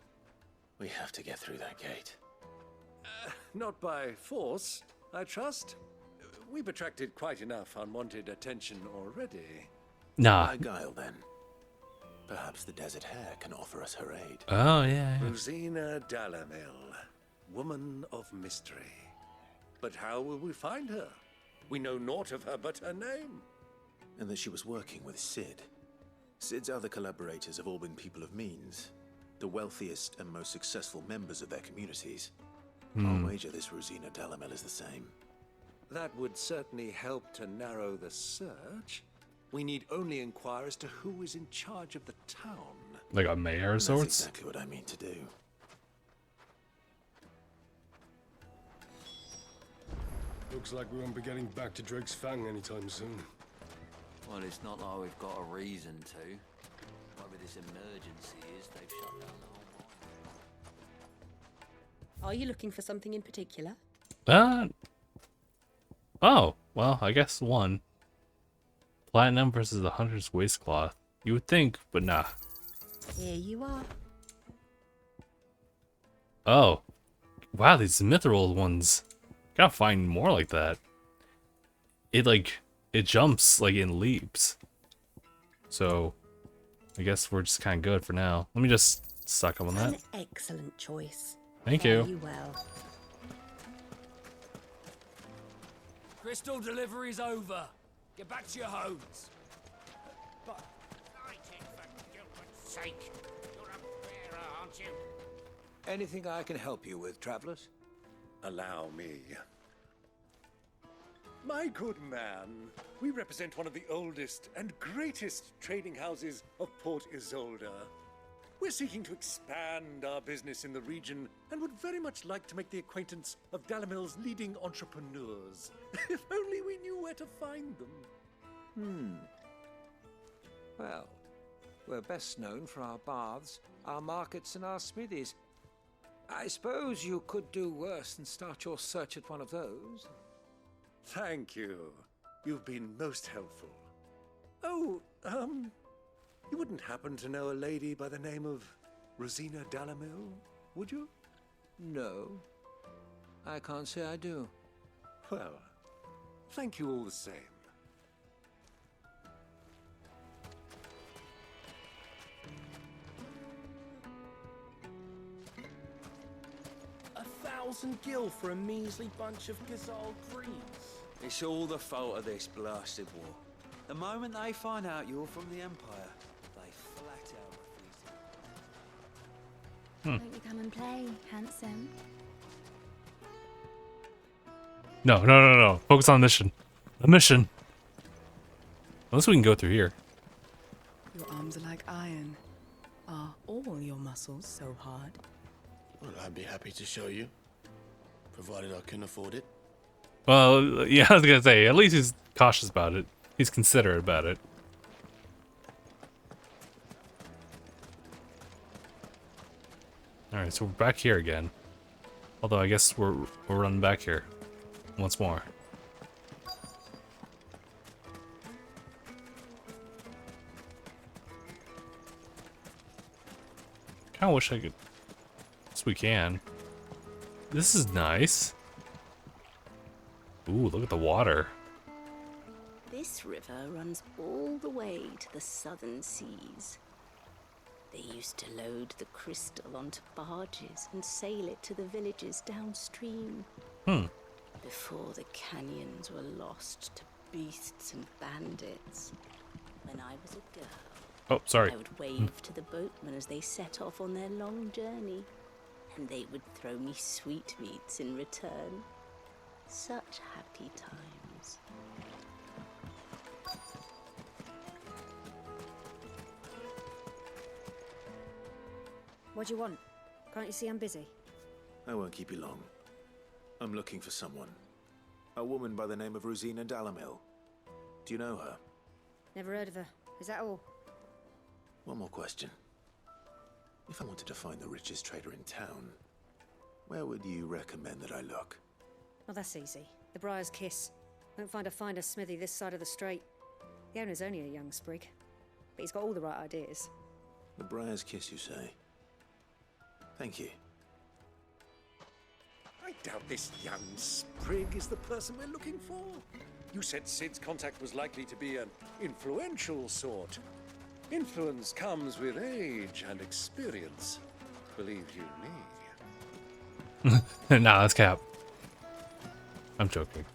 We have to get through that gate.
Not by force, I trust. We've attracted quite enough unwanted attention already.
Nah.
By guile, then. Perhaps the Desert Hare can offer us her aid.
Oh, yeah.
Rosina Dalamil, woman of mystery. But how will we find her? We know naught of her but her name.
And that she was working with Cid. Cid's other collaborators have all been people of means. The wealthiest and most successful members of their communities. I'll wager this Rosina Dalamil is the same.
That would certainly help to narrow the search. We need only inquire as to who is in charge of the town.
Like a mayor of sorts?
That's exactly what I mean to do.
Looks like we won't be getting back to Drake's Fang anytime soon.
Well, it's not like we've got a reason to. Whatever this emergency is, they've shut down the whole mine.
Are you looking for something in particular?
Oh, well, I guess one. Platinum versus the Hunter's Waistcloth. You would think, but nah.
Here you are.
Oh. Wow, these mithril ones. Gotta find more like that. It jumps like in leaps. So I guess we're just kinda good for now. Let me just suck up on that.
An excellent choice.
Thank
Fare
you.
well.
Crystal delivery's over. Get back to your homes.
But for Gilbert's sake, you're a bearer, aren't you?
Anything I can help you with, travelers? Allow me. My good man, we represent one of the oldest and greatest trading houses of Port Isolde. We're seeking to expand our business in the region and would very much like to make the acquaintance of Dalamil's leading entrepreneurs. If only we knew where to find them.
Well, we're best known for our baths, our markets, and our smithies. I suppose you could do worse than start your search at one of those.
Thank you. You've been most helpful. Oh, you wouldn't happen to know a lady by the name of Rosina Dalamil, would you?
No, I can't say I do.
Well, thank you all the same.
$1,000 for a measly bunch of Gazal greens.
It's all the fault of this blasted war. The moment they find out you're from the Empire, they flat out refuse it.
Won't you come and play, handsome?
No. Focus on the mission. The mission. Unless we can go through here.
Your arms are like iron. Are all your muscles so hard?
Well, I'd be happy to show you, provided I can afford it.
Well, yeah, I was gonna say, at least he's cautious about it. He's considerate about it. Alright, so we're back here again. Although I guess we're running back here once more. Kinda wish I could. Yes, we can. This is nice. Ooh, look at the water.
This river runs all the way to the southern seas. They used to load the crystal onto barges and sail it to the villages downstream. Before the canyons were lost to beasts and bandits. When I was a girl,
Oh, sorry.
I would wave to the boatmen as they set off on their long journey. and they would throw me sweetmeats in return. Such happy times.
What do you want? Can't you see I'm busy?
I won't keep you long. I'm looking for someone. A woman by the name of Rosina Dalamil. Do you know her?
Never heard of her. Is that all?
One more question. If I wanted to find the richest trader in town, where would you recommend that I look?
Oh, that's easy. The Briar's Kiss. Won't find a finer smithy this side of the strait. The owner's only a young sprig, but he's got all the right ideas.
The Briar's Kiss, you say? Thank you.
I doubt this young sprig is the person we're looking for. You said Sid's contact was likely to be an influential sort. Influence comes with age and experience. Believe you me.
Nah, that's cap. I'm joking.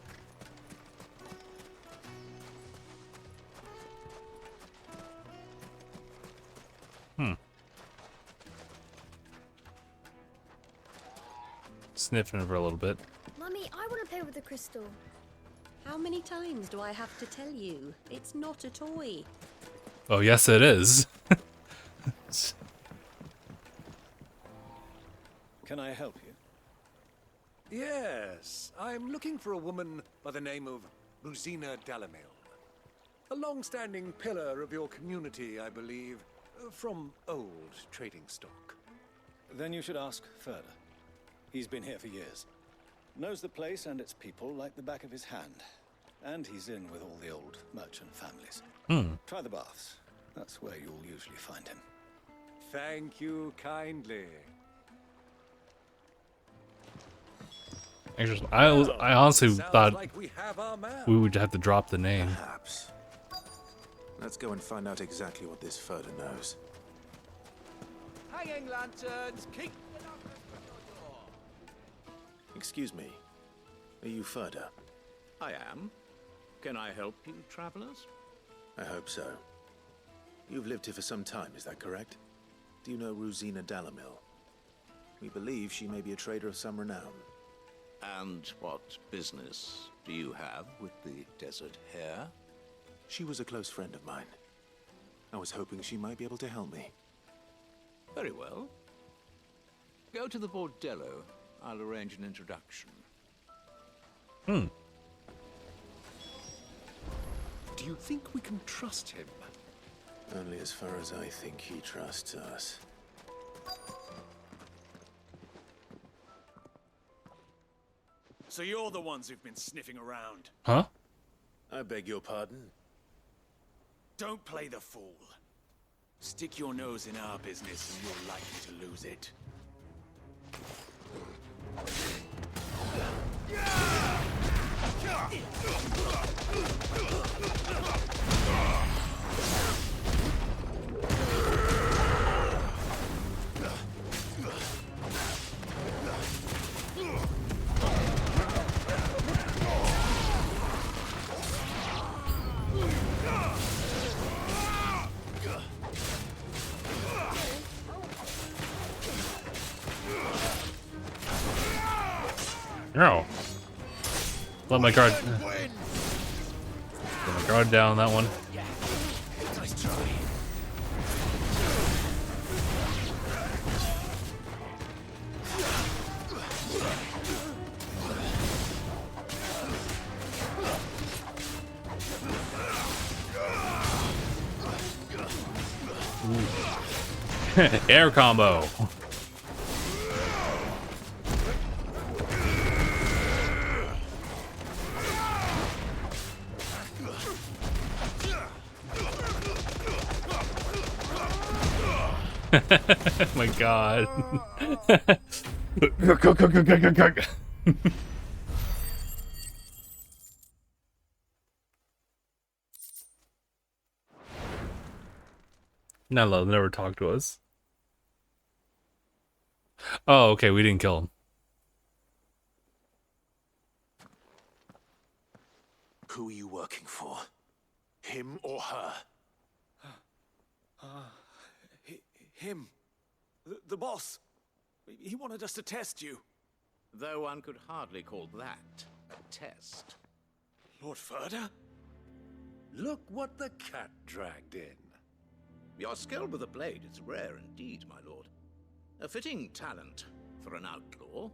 Sniffing it for a little bit.
Mummy, I want to play with the crystal.
How many times do I have to tell you? It's not a toy.
Oh, yes, it is.
Can I help you? Yes, I'm looking for a woman by the name of Rosina Dalamil. A long-standing pillar of your community, I believe, from old trading stock.
Then you should ask further. He's been here for years. Knows the place and its people like the back of his hand. And he's in with all the old merchant families. Try the baths. That's where you'll usually find him.
Thank you kindly.
Actually, I honestly thought
like we have our man.
we would have to drop the name.
Perhaps. Let's go and find out exactly what this Furter knows.
Hanging lanterns, keep the numbers from your door.
Excuse me. Are you Furter?
I am. Can I help you, travelers?
I hope so. You've lived here for some time, is that correct? Do you know Rosina Dalamil? We believe she may be a trader of some renown.
And what business do you have with the desert hare?
She was a close friend of mine. I was hoping she might be able to help me.
Very well. Go to the bordello. I'll arrange an introduction.
Do you think we can trust him?
Only as far as I think he trusts us.
So you're the ones who've been sniffing around.
Huh?
I beg your pardon?
Don't play the fool. Stick your nose in our business and you're likely to lose it.
No. Let my guard. Let my guard down that one.
Nice try.
Air combo. My god. No, they'll never talk to us. Oh, okay, we didn't kill him.
Who are you working for? Him or her?
Him. The boss.
He wanted us to test you.
Though one could hardly call that a test.
Lord Ferda?
Look what the cat dragged in.
Your skill with the blade is rare indeed, my lord. A fitting talent for an outlaw.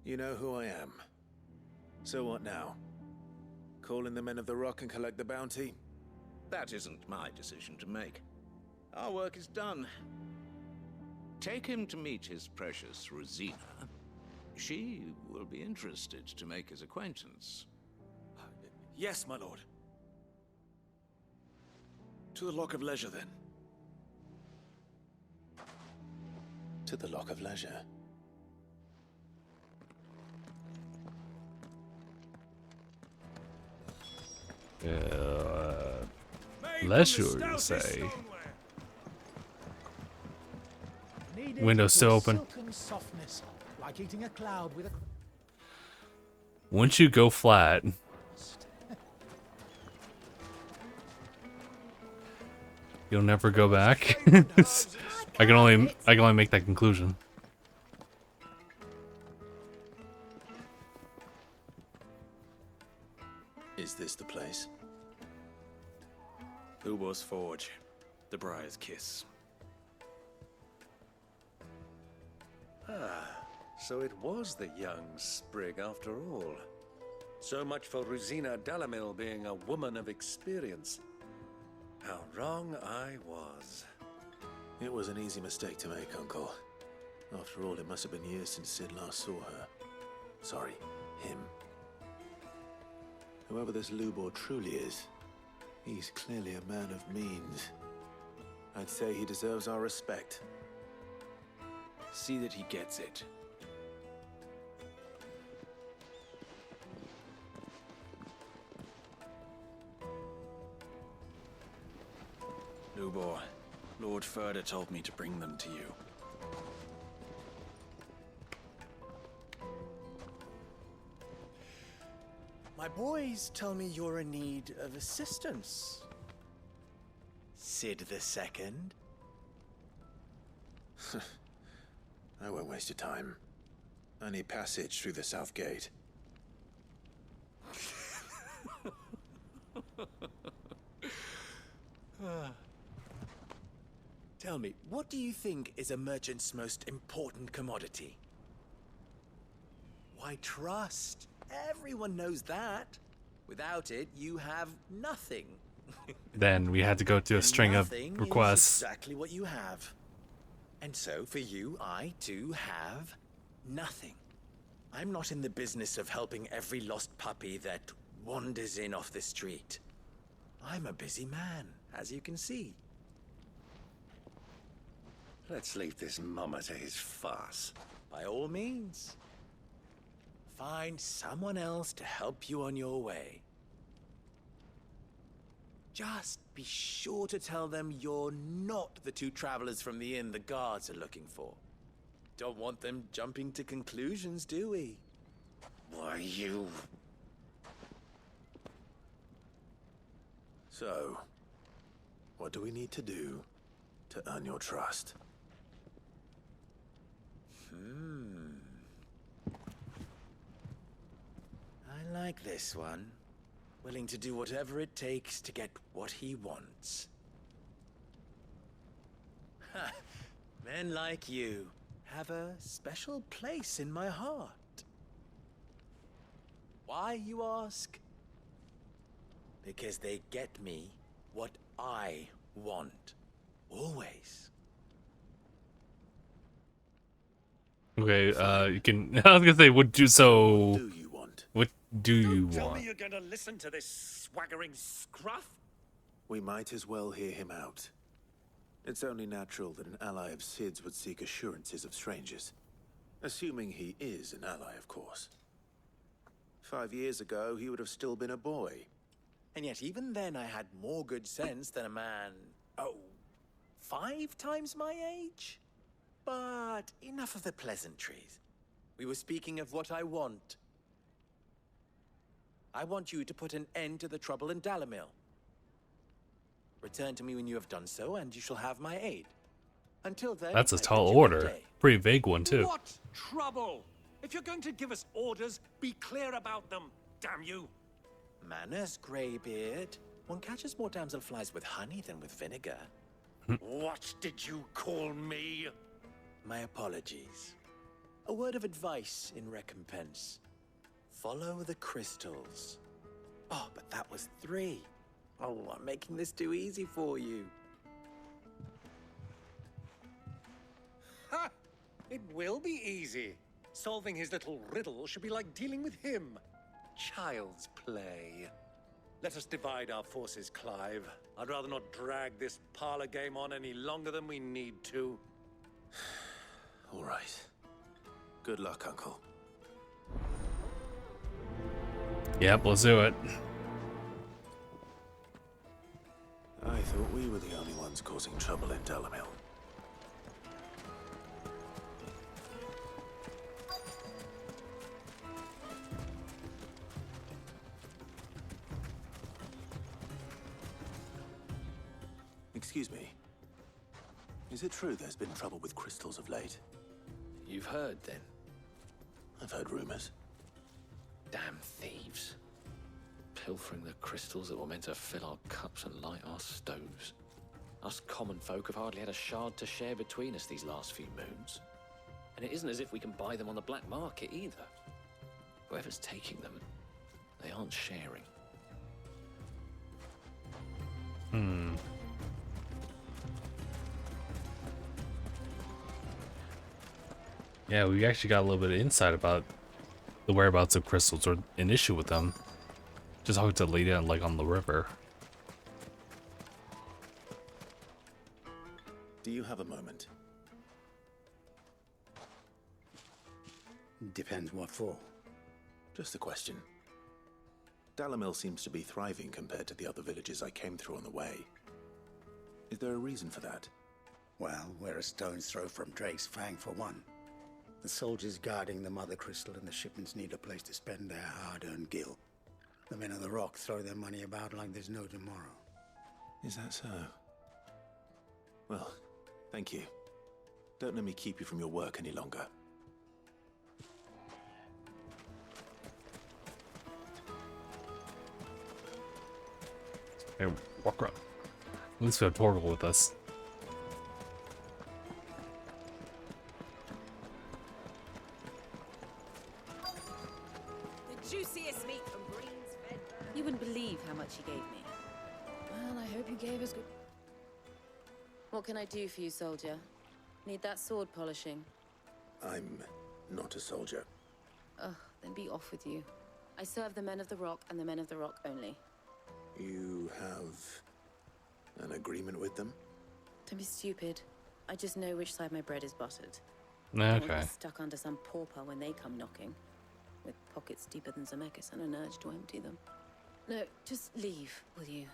You know who I am. So what now? Call in the Men of the Rock and collect the bounty?
That isn't my decision to make. Our work is done. Take him to meet his precious Rosina. She will be interested to make his acquaintance.
Yes, my lord. To the Lock of Leisure, then.
To the Lock of Leisure.
Leisure, you say? Window's still open.
Softness, like eating a cloud with a...
Once you go flat, you'll never go back. I can only make that conclusion.
Is this the place?
Ubor's Forge, the Briar's Kiss.
Ah, so it was the young sprig after all. So much for Rosina Dalamil being a woman of experience. How wrong I was.
It was an easy mistake to make, Uncle. After all, it must have been years since Sid last saw her. Sorry, him. Whoever this Lubor truly is, he's clearly a man of means. I'd say he deserves our respect.
See that he gets it. Lubor, Lord Ferda told me to bring them to you.
My boys tell me you're in need of assistance. Sid the Second?
I won't waste your time. I need passage through the south gate.
Tell me, what do you think is a merchant's most important commodity? Why, trust. Everyone knows that. Without it, you have nothing.
Then we had to go through a string of
Nothing
requests.
is exactly what you have. And so, for you, I too have nothing. I'm not in the business of helping every lost puppy that wanders in off the street. I'm a busy man, as you can see.
Let's leave this mama to his farce.
By all means. Find someone else to help you on your way. Just be sure to tell them you're not the two travelers from the inn the guards are looking for. Don't want them jumping to conclusions, do we?
Why, you...
So, what do we need to do to earn your trust?
I like this one. Willing to do whatever it takes to get what he wants. Ha! Men like you have a special place in my heart. Why, you ask? Because they get me what I want. Always.
Okay, you can. I was gonna say, what do so? What do you
Tell
want?
me you're gonna listen to this swaggering scruff?
We might as well hear him out. It's only natural that an ally of Sid's would seek assurances of strangers. Assuming he is an ally, of course. 5 years ago, he would have still been a boy.
And yet even then I had more good sense than a man, 5 times my age? But enough of the pleasantries. We were speaking of what I want. I want you to put an end to the trouble in Dalamil. Return to me when you have done so, and you shall have my aid. Until then,
That's a
I
tall
bid you good
order.
day.
Pretty vague one, too.
What trouble? If you're going to give us orders, be clear about them, damn you.
Manners, Greybeard. One catches more damselflies with honey than with vinegar.
What did you call me?
My apologies. A word of advice in recompense. Follow the crystals. Oh, but that was 3. Oh, I'm making this too easy for you.
Ha! It will be easy. Solving his little riddle should be like dealing with him. Child's play. Let us divide our forces, Clive. I'd rather not drag this parlor game on any longer than we need to.
All right. Good luck, Uncle.
Yep, let's do it.
I thought we were the only ones causing trouble in Dalamil. Excuse me. Is it true there's been trouble with crystals of late?
You've heard, then?
I've heard rumors.
Damn thieves. Pilfering the crystals that were meant to fill our cups and light our stoves. Us common folk have hardly had a shard to share between us these last few moons. And it isn't as if we can buy them on the black market either. Whoever's taking them, they aren't sharing.
Yeah, we actually got a little bit of insight about the whereabouts of crystals or an issue with them. Just talking to the lady like on the river.
Do you have a moment?
Depends what for.
Just a question. Dalamil seems to be thriving compared to the other villages I came through on the way. Is there a reason for that?
Well, we're a stone's throw from Drake's Fang for one. The soldiers guarding the Mother Crystal and the shipments need a place to spend their hard-earned gil. The men of the Rock throw their money about like there's no tomorrow.
Is that so? Well, thank you. Don't let me keep you from your work any longer.
Hey, walk around. At least we have Torgal with us.
The juiciest meat from Breen's fed. You wouldn't believe how much he gave me. Well, I hope you gave us good. What can I do for you, soldier? Need that sword polishing?
I'm not a soldier.
Ugh, then be off with you. I serve the men of the Rock and the men of the Rock only.
You have an agreement with them?
Don't be stupid. I just know which side my bread is buttered. I don't want to
Okay.
be stuck under some pauper when they come knocking, with pockets deeper than Zemeckis and an urge to empty them. No, just leave, will you?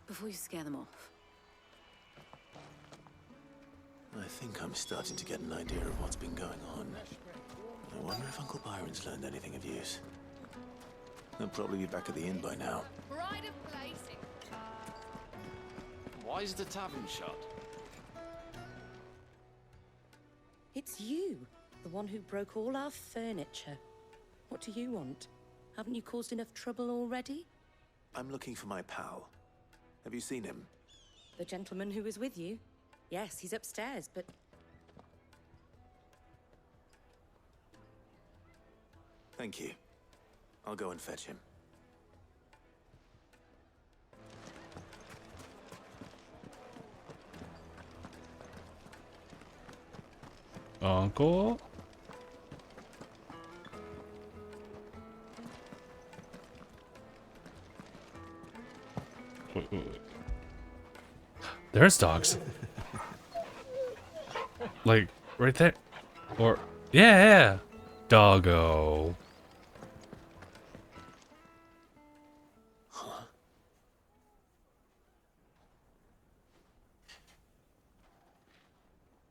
Before you scare them off.
I think I'm starting to get an idea of what's been going on. I wonder if Uncle Byron's learned anything of use. They'll probably be back at the inn by now.
Pride of place.
Why is the tavern shut?
It's you, the one who broke all our furniture. What do you want? Haven't you caused enough trouble already?
I'm looking for my pal. Have you seen him?
The gentleman who was with you? Yes, he's upstairs, but...
Thank you. I'll go and fetch him.
Uncle? Wait. There's dogs. Like, right there. Or, yeah. Doggo.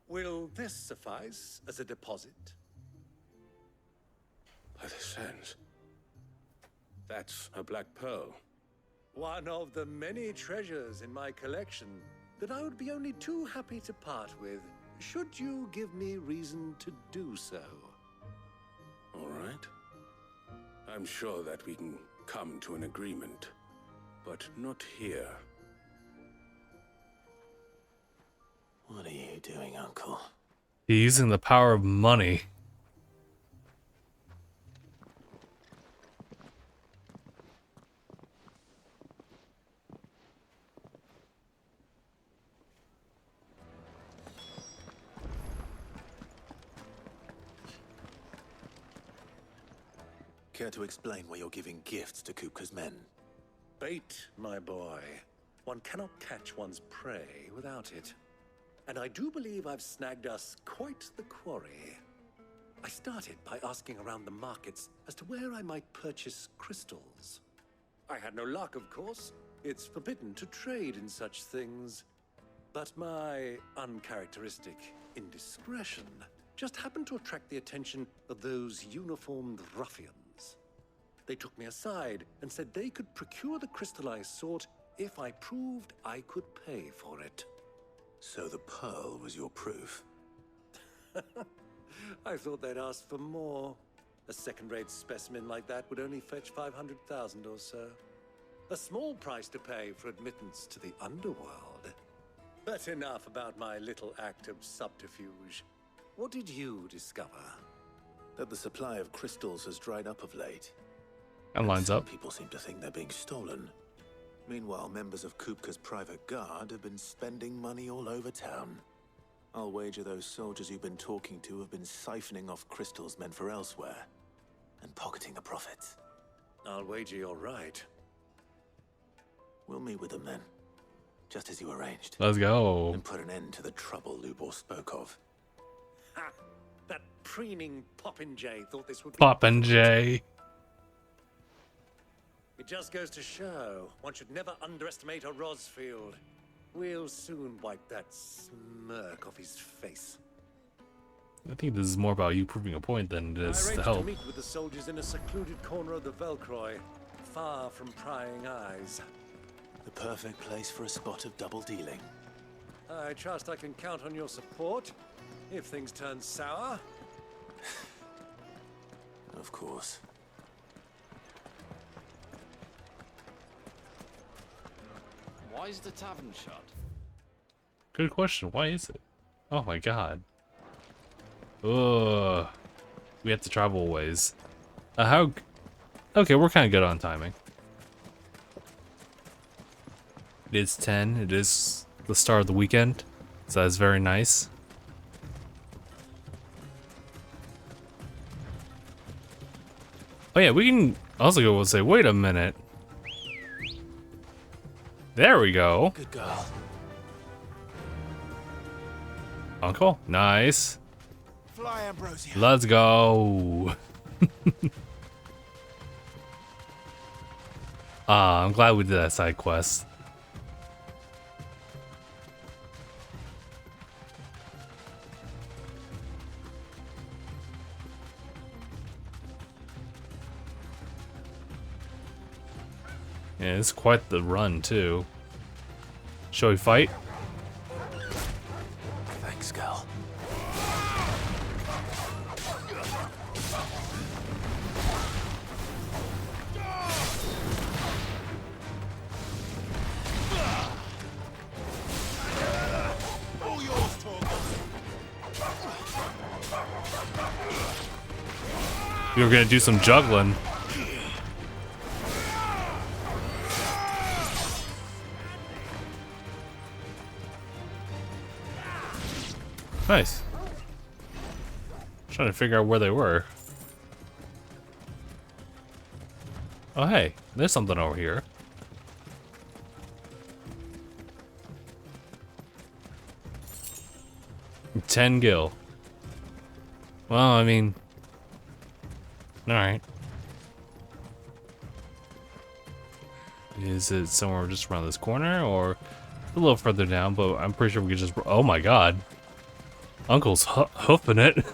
Will this suffice as a deposit?
By the sands. That's a black pearl.
One of the many treasures in my collection. that I would be only too happy to part with, should you give me reason to do so.
All right. I'm sure that we can come to an agreement, but not here.
What are you doing, Uncle?
He's using the power of money.
Care to explain why you're giving gifts to Kupka's men?
Bait, my boy. One cannot catch one's prey without it. And I do believe I've snagged us quite the quarry. I started by asking around the markets as to where I might purchase crystals. I had no luck, of course. It's forbidden to trade in such things. But my uncharacteristic indiscretion just happened to attract the attention of those uniformed ruffians. They took me aside and said they could procure the crystal I sought if I proved I could pay for it.
So the pearl was your proof?
I thought they'd ask for more. A second-rate specimen like that would only fetch 500,000 or so. A small price to pay for admittance to the underworld. But enough about my little act of subterfuge. What did you discover?
That the supply of crystals has dried up of late.
That lines up.
People seem to think they're being stolen. Meanwhile, members of Kupka's private guard have been spending money all over town. I'll wager those soldiers you've been talking to have been siphoning off crystals meant for elsewhere and pocketing the profits.
I'll wager you're right.
We'll meet with them then, just as you arranged.
Let's go.
And put an end to the trouble Lubor spoke of.
Ha! That preening popinjay thought this would be...
Popinjay.
It just goes to show, one should never underestimate a Rosfield. We'll soon wipe that smirk off his face.
I think this is more about you proving a point than it is
I
to
arranged
help.
to meet with the soldiers in a secluded corner of the Velcroy, far from prying eyes.
The perfect place for a spot of double dealing.
I trust I can count on your support if things turn sour.
Of course.
Why is the tavern shut?
Good question. Why is it? Oh my god. Ugh. We have to travel a ways. How? Okay, we're kind of good on timing. It is 10. It is the start of the weekend, so that's very nice. Oh yeah, we can also go and say, wait a minute. There we go.
Good girl.
Uncle, nice.
Fly, Ambrosia.
Let's go. I'm glad we did that side quest. Yeah, it's quite the run too. Shall we fight?
Thanks, girl.
All yours, Torgal.
We were gonna do some juggling. Nice. Trying to figure out where they were. Oh hey, there's something over here. $10 gil. Well, I mean, all right. Is it somewhere just around this corner or a little further down? But I'm pretty sure we could just. Oh my god. Uncle's hoofing it.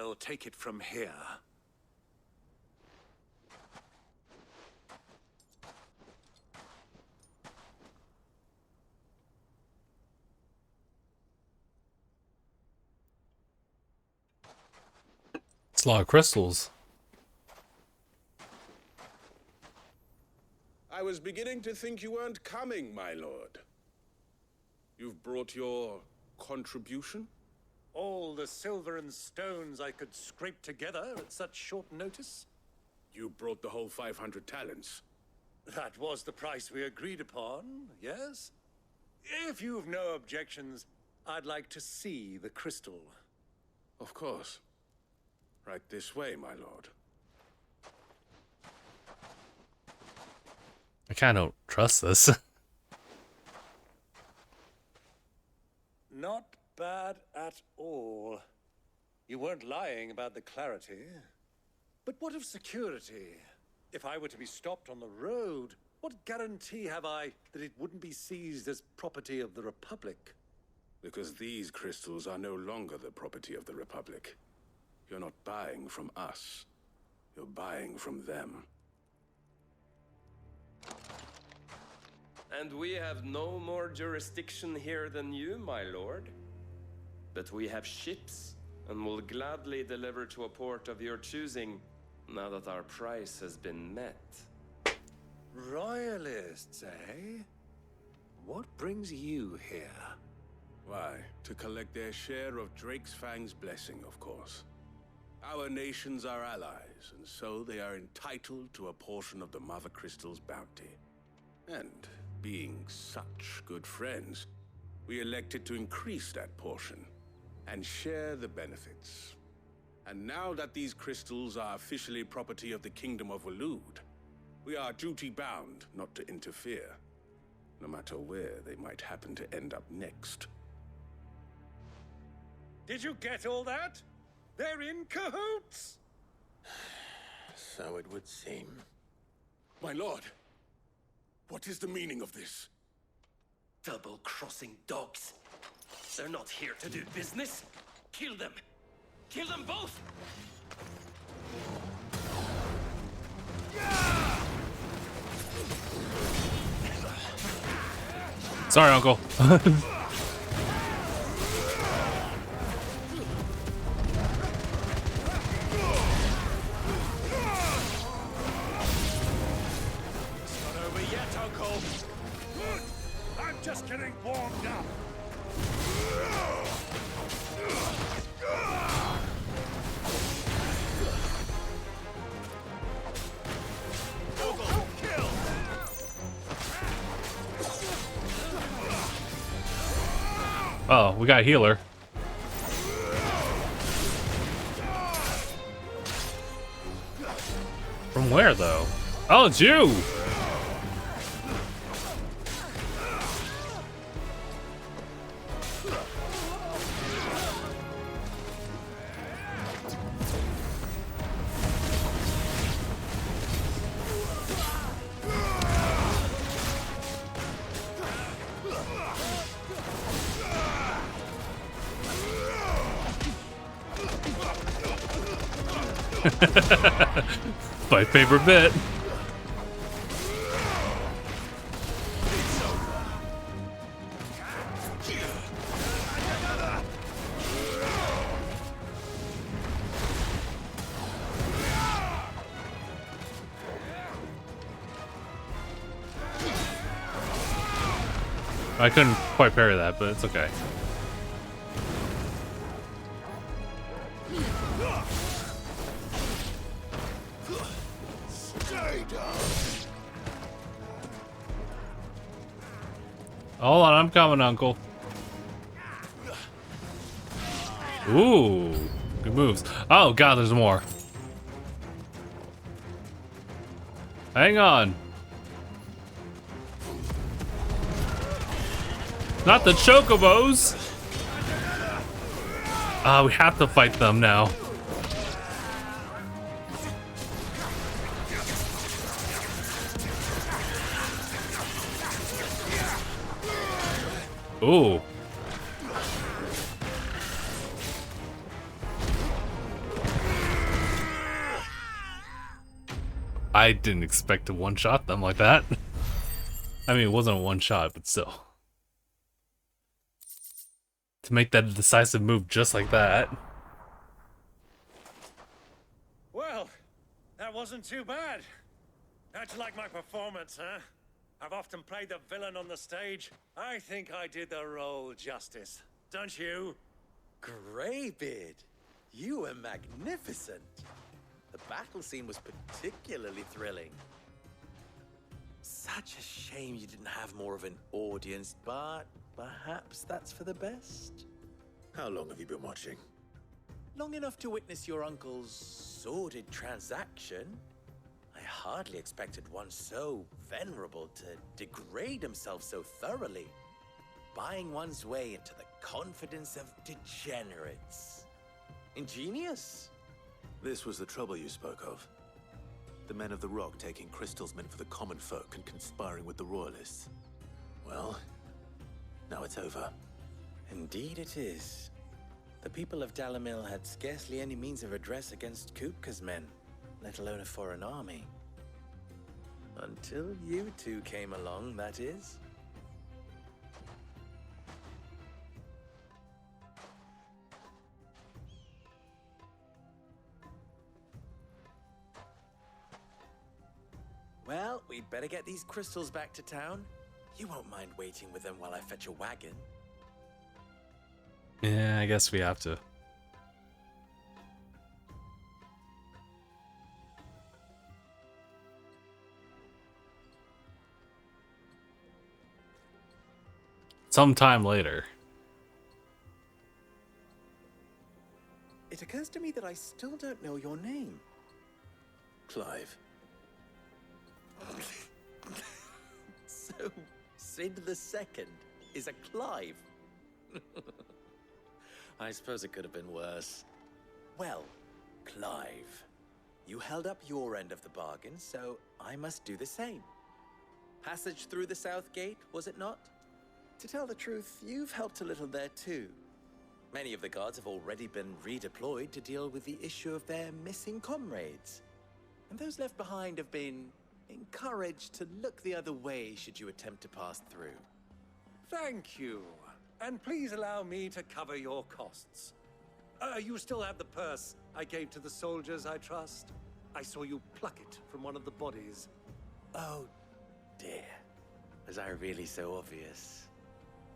I'll take it from here.
It's a lot of crystals.
I was beginning to think you weren't coming, my lord. You've brought your contribution?
All the silver and stones I could scrape together at such short notice?
You brought the whole 500 talents.
That was the price we agreed upon, yes? If you've no objections, I'd like to see the crystal.
Of course. Right this way, my lord.
I kind of don't trust this.
Not bad at all. You weren't lying about the clarity. But what of security? If I were to be stopped on the road, what guarantee have I that it wouldn't be seized as property of the Republic?
Because these crystals are no longer the property of the Republic. You're not buying from us. You're buying from them.
And we have no more jurisdiction here than you, my lord. But we have ships, and will gladly deliver to a port of your choosing, now that our price has been met.
Royalists, eh? What brings you here?
Why, to collect their share of Drake's Fang's blessing, of course. Our nations are allies, and so they are entitled to a portion of the Mother Crystal's bounty. And, being such good friends, we elected to increase that portion and share the benefits. And now that these crystals are officially property of the Kingdom of Waloed, we are duty-bound not to interfere, no matter where they might happen to end up next.
Did you get all that? They're in cahoots!
So it would seem.
My lord, what is the meaning of this?
Double-crossing dogs. They're not here to do business. Kill them. Kill them both!
Sorry, Uncle.
Just getting warmed up. Kill.
Oh, we got a healer. From where, though? Oh, it's you! My favorite bit. I couldn't quite parry that, but it's okay. Hold on, I'm coming, Uncle. Ooh, good moves. Oh God, there's more. Hang on. Not the chocobos. We have to fight them now. Ooh. I didn't expect to one-shot them like that. I mean, it wasn't a one-shot, but still. To make that decisive move just like that.
Well, that wasn't too bad. How'd you like my performance, huh? I've often played the villain on the stage. I think I did the role justice. Don't you?
Greybeard, you were magnificent. The battle scene was particularly thrilling. Such a shame you didn't have more of an audience, but perhaps that's for the best.
How long have you been watching?
Long enough to witness your uncle's sordid transaction. I hardly expected one so venerable to degrade himself so thoroughly, buying one's way into the confidence of degenerates. Ingenious.
This was the trouble you spoke of. The men of the Rock taking crystals meant for the common folk and conspiring with the royalists. Well, now it's over.
Indeed it is. The people of Dalamil had scarcely any means of redress against Kupka's men, let alone a foreign army. Until you two came along, that is. Well, we'd better get these crystals back to town. You won't mind waiting with them while I fetch a wagon.
Yeah, I guess we have to. Sometime later.
It occurs to me that I still don't know your name.
Clive.
So, Sid the Second is a Clive. I suppose it could have been worse. Well, Clive, you held up your end of the bargain, so I must do the same. Passage through the South Gate, was it not? To tell the truth, you've helped a little there too. Many of the guards have already been redeployed to deal with the issue of their missing comrades. And those left behind have been encouraged to look the other way should you attempt to pass through.
Thank you. And please allow me to cover your costs. You still have the purse I gave to the soldiers, I trust? I saw you pluck it from one of the bodies.
Oh, dear. Was I really so obvious?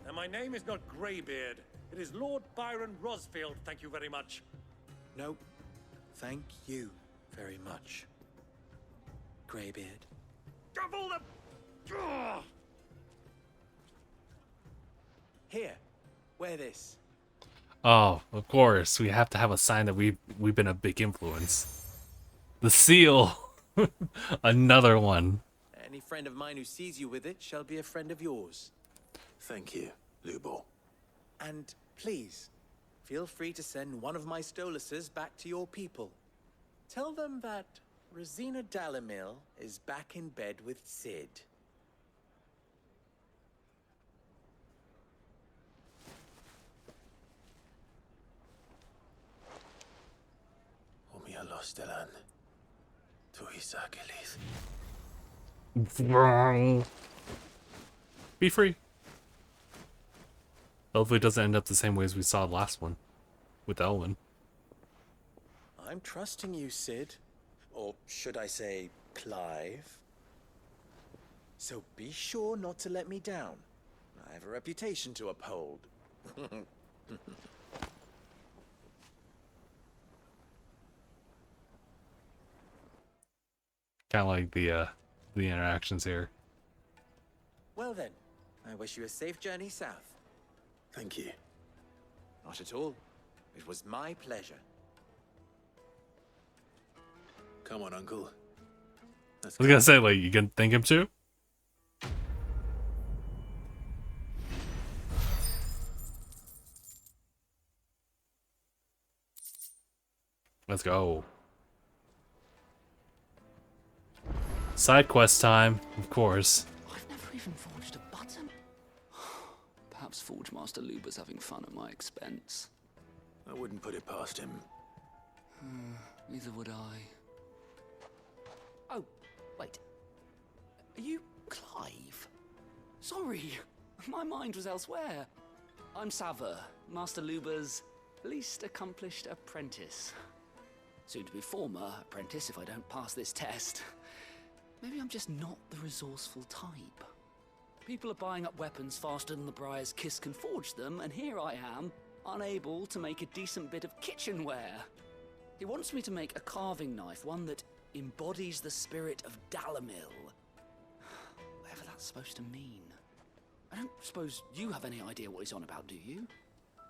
And my name is not Greybeard. It is Lord Byron Rosfield, thank you very much.
No, thank you very much, Greybeard.
Double the... Ugh!
Here, wear this.
Oh, of course. We have to have a sign that we've been a big influence. The seal. Another one.
Any friend of mine who sees you with it shall be a friend of yours.
Thank you, Lubo.
And please, feel free to send one of my Stoluses back to your people. Tell them that Rosina Dalamil is back in bed with Sid.
Omia Lostelan. Tuisak Elith.
Be free. Hopefully it doesn't end up the same way as we saw the last one with Elwyn.
I'm trusting you, Sid. Or should I say, Clive. So be sure not to let me down. I have a reputation to uphold.
Kind of like the interactions here.
Well then, I wish you a safe journey south.
Thank you.
Not at all. It was my pleasure.
Come on, Uncle.
I was gonna say, like, you can thank him too? Let's go. Side quest time, of course.
I've never even forged a button. Perhaps Forge Master Lube was having fun at my expense.
I wouldn't put it past him.
Neither would I.
Oh,
Wait. Are you Clive? Sorry, my mind was elsewhere. I'm Sava, Master Luba's least accomplished apprentice. Soon to be former apprentice if I don't pass this test. Maybe I'm just not the resourceful type. People are buying up weapons faster than the Briar's Kiss can forge them, and here I am, unable to make a decent bit of kitchenware. He wants me to make a carving knife, one that embodies the spirit of Dalamil. Whatever that's supposed to mean. I don't suppose you have any idea what he's on about, do you?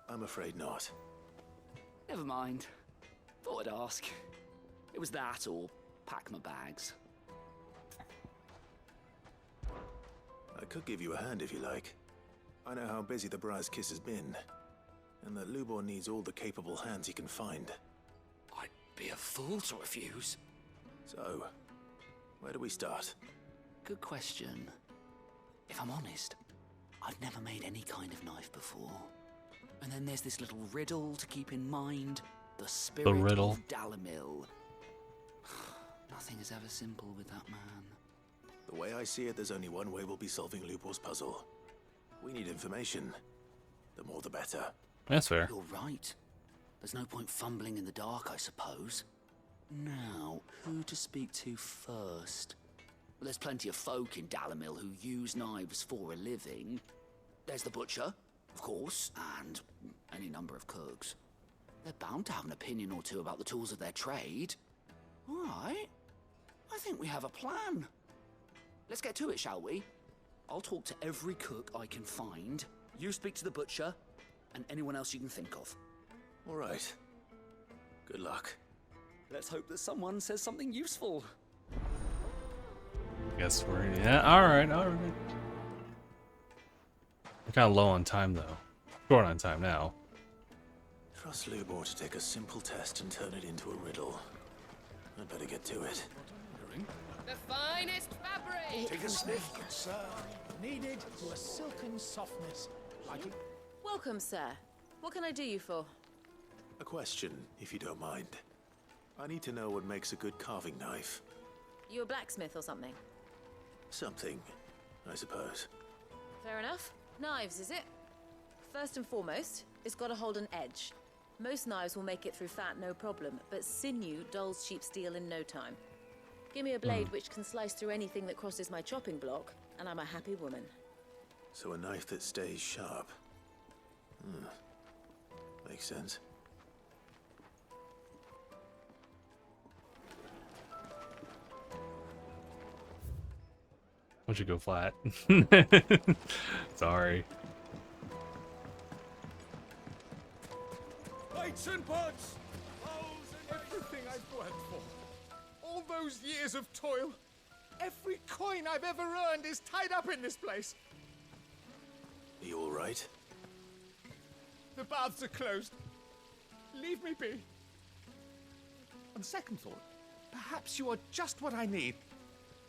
I'm afraid not.
Never mind. Thought I'd ask. It was that or pack my bags.
I could give you a hand if you like. I know how busy the Briar's Kiss has been, and that Lubor needs all the capable hands he can find.
I'd be a fool to refuse.
So, where do we start?
Good question. If I'm honest, I've never made any kind of knife before. And then there's this little riddle to keep in mind. The spirit of Dalamil. Nothing is ever simple with that man.
The way I see it, there's only one way we'll be solving Lubor's puzzle. We need information. The more the better.
That's fair.
You're right. There's no point fumbling in the dark, I suppose. Now, who to speak to first? Well, there's plenty of folk in Dalamil who use knives for a living. There's the butcher, of course, and any number of cooks. They're bound to have an opinion or two about the tools of their trade. All right. I think we have a plan. Let's get to it, shall we? I'll talk to every cook I can find. You speak to the butcher, and anyone else you can think of.
All right. Good luck.
Let's hope that someone says something useful.
Guess we're all right. We're kind of low on time though. Short on time now.
Trust Lubor to take a simple test and turn it into a riddle. I'd better get to it.
The finest fabric!
Take a sniff, sir. Needed to a silken softness. Like it.
Welcome, sir. What can I do you for?
A question, if you don't mind. I need to know what makes a good carving knife.
You a blacksmith or something?
Something, I suppose.
Fair enough. Knives, is it? First and foremost, it's got to hold an edge. Most knives will make it through fat, no problem, but sinew dulls cheap steel in no time. Give me a blade which can slice through anything that crosses my chopping block, and I'm a happy woman.
So a knife that stays sharp. Makes sense.
Why'd you go flat? Sorry.
Lights and pots! Everything I've worked for. All those years of toil. Every coin I've ever earned is tied up in this place.
Are you all right?
The baths are closed. Leave me be. On second thought, perhaps you are just what I need.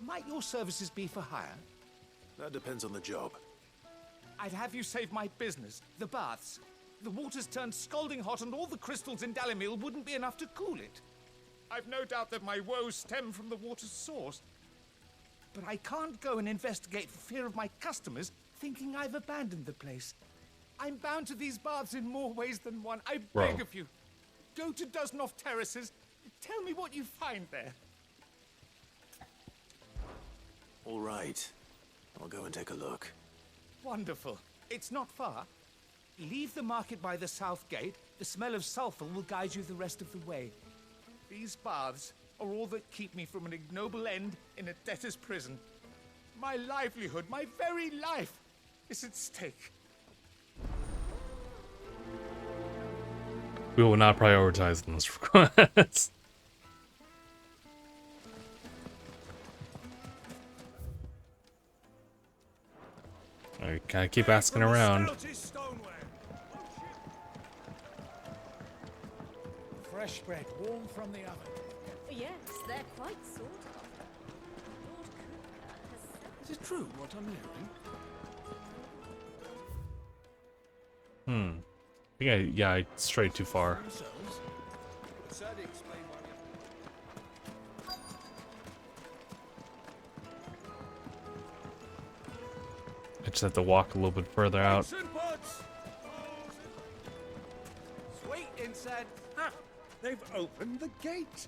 Might your services be for hire?
That depends on the job.
I'd have you save my business, the baths. The water's turned scalding hot and all the crystals in Dalamil wouldn't be enough to cool it. I've no doubt that my woes stem from the water's source. But I can't go and investigate for fear of my customers thinking I've abandoned the place. I'm bound to these baths in more ways than one. I beg of you, go to Dusnoff Terraces. Tell me what you find there.
All right. I'll go and take a look.
Wonderful. It's not far. Leave the market by the south gate. The smell of sulfur will guide you the rest of the way. These baths are all that keep me from an ignoble end in a debtor's prison. My livelihood, my very life, is at stake.
We will not prioritize those requests. I gotta keep asking around.
Fresh bread, warm from the oven.
Yes, they're quite sought after. Lord Cooper has said...
Is it true what I'm hearing?
I think I strayed too far. I just have to walk a little bit further out.
Sweet incense! Ah, they've opened the gate.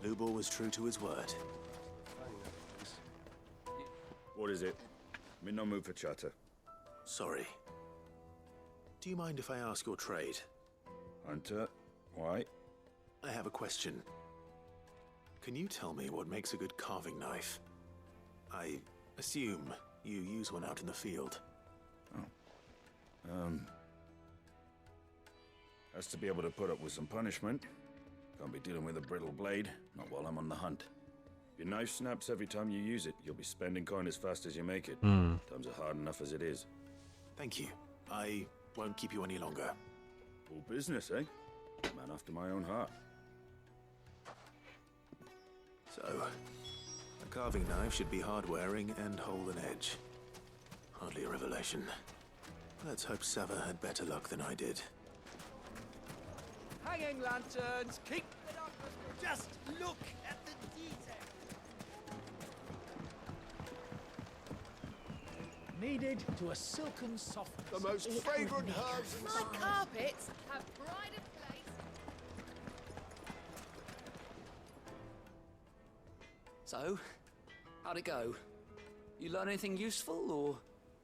Lubor was true to his word.
What is it? I'm in no mood for chatter.
Sorry. Do you mind if I ask your trade?
Hunter, why?
I have a question. Can you tell me what makes a good carving knife? I assume you use one out in the field.
Has to be able to put up with some punishment. Can't be dealing with a brittle blade, not while I'm on the hunt. If your knife snaps every time you use it, you'll be spending coin as fast as you make it. Times are hard enough as it is.
Thank you. I won't keep you any longer.
All business, eh? Man after my own heart.
So, a carving knife should be hard-wearing and hold an edge. Hardly a revelation. Let's hope Sava had better luck than I did.
Hanging lanterns, keep it up. Just look at the detail.
Kneaded to a silken softness.
The most fragrant herbs in
My carpets have pride of place.
So, how'd it go? You learn anything useful, or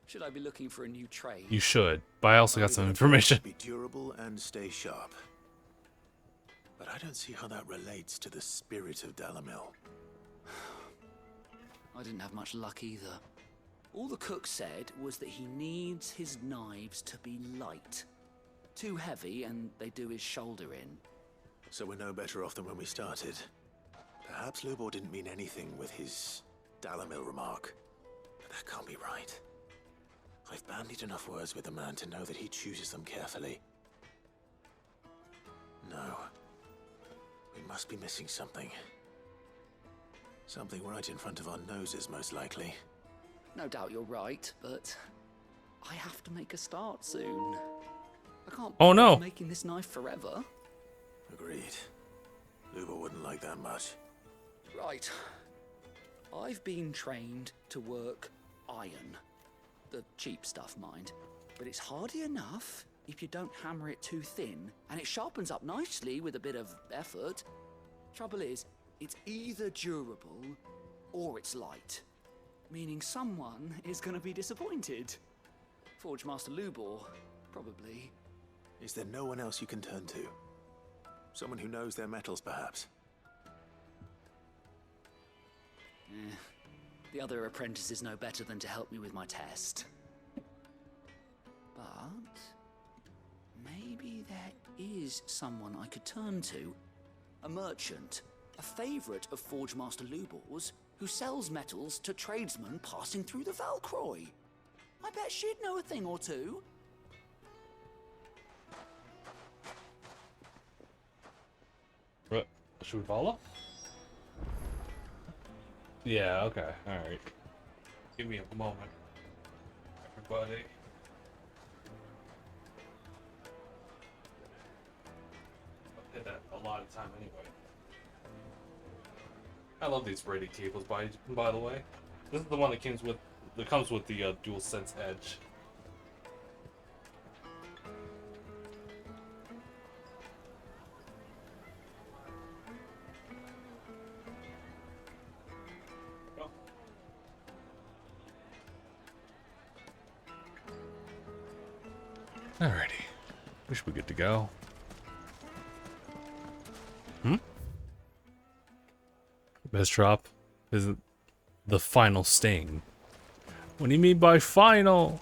should I be looking for a new trade?
You should, but I also got some information.
Be durable and stay sharp. But I don't see how that relates to the spirit of Dalamil.
I didn't have much luck either. All the cook said was that he needs his knives to be light. Too heavy and they do his shoulder in.
So we're no better off than when we started. Perhaps Lubor didn't mean anything with his Dalamil remark. But that can't be right. I've bandied enough words with the man to know that he chooses them carefully. No. We must be missing something. Something right in front of our noses, most likely.
No doubt you're right, but I have to make a start soon. I can't
Oh no!
be making this knife forever.
Agreed. Lubor wouldn't like that much.
Right. I've been trained to work iron. The cheap stuff, mind. But it's hardy enough if you don't hammer it too thin, and it sharpens up nicely with a bit of effort. Trouble is, it's either durable or it's light. Meaning someone is going to be disappointed. Forge Master Lubor, probably.
Is there no one else you can turn to? Someone who knows their metals, perhaps?
The other apprentices know better than to help me with my test. But maybe there is someone I could turn to. A merchant, a favourite of Forge Master Lubor's, who sells metals to tradesmen passing through the Valcroy. I bet she'd know a thing or two.
What? Should we follow? Yeah, okay, alright. Give me a moment, everybody. I did that a lot of time anyway. I love these braided cables, by the way. This is the one that comes with the dual sense edge. Alrighty. We should be good to go. Best drop is the final sting. What do you mean by final?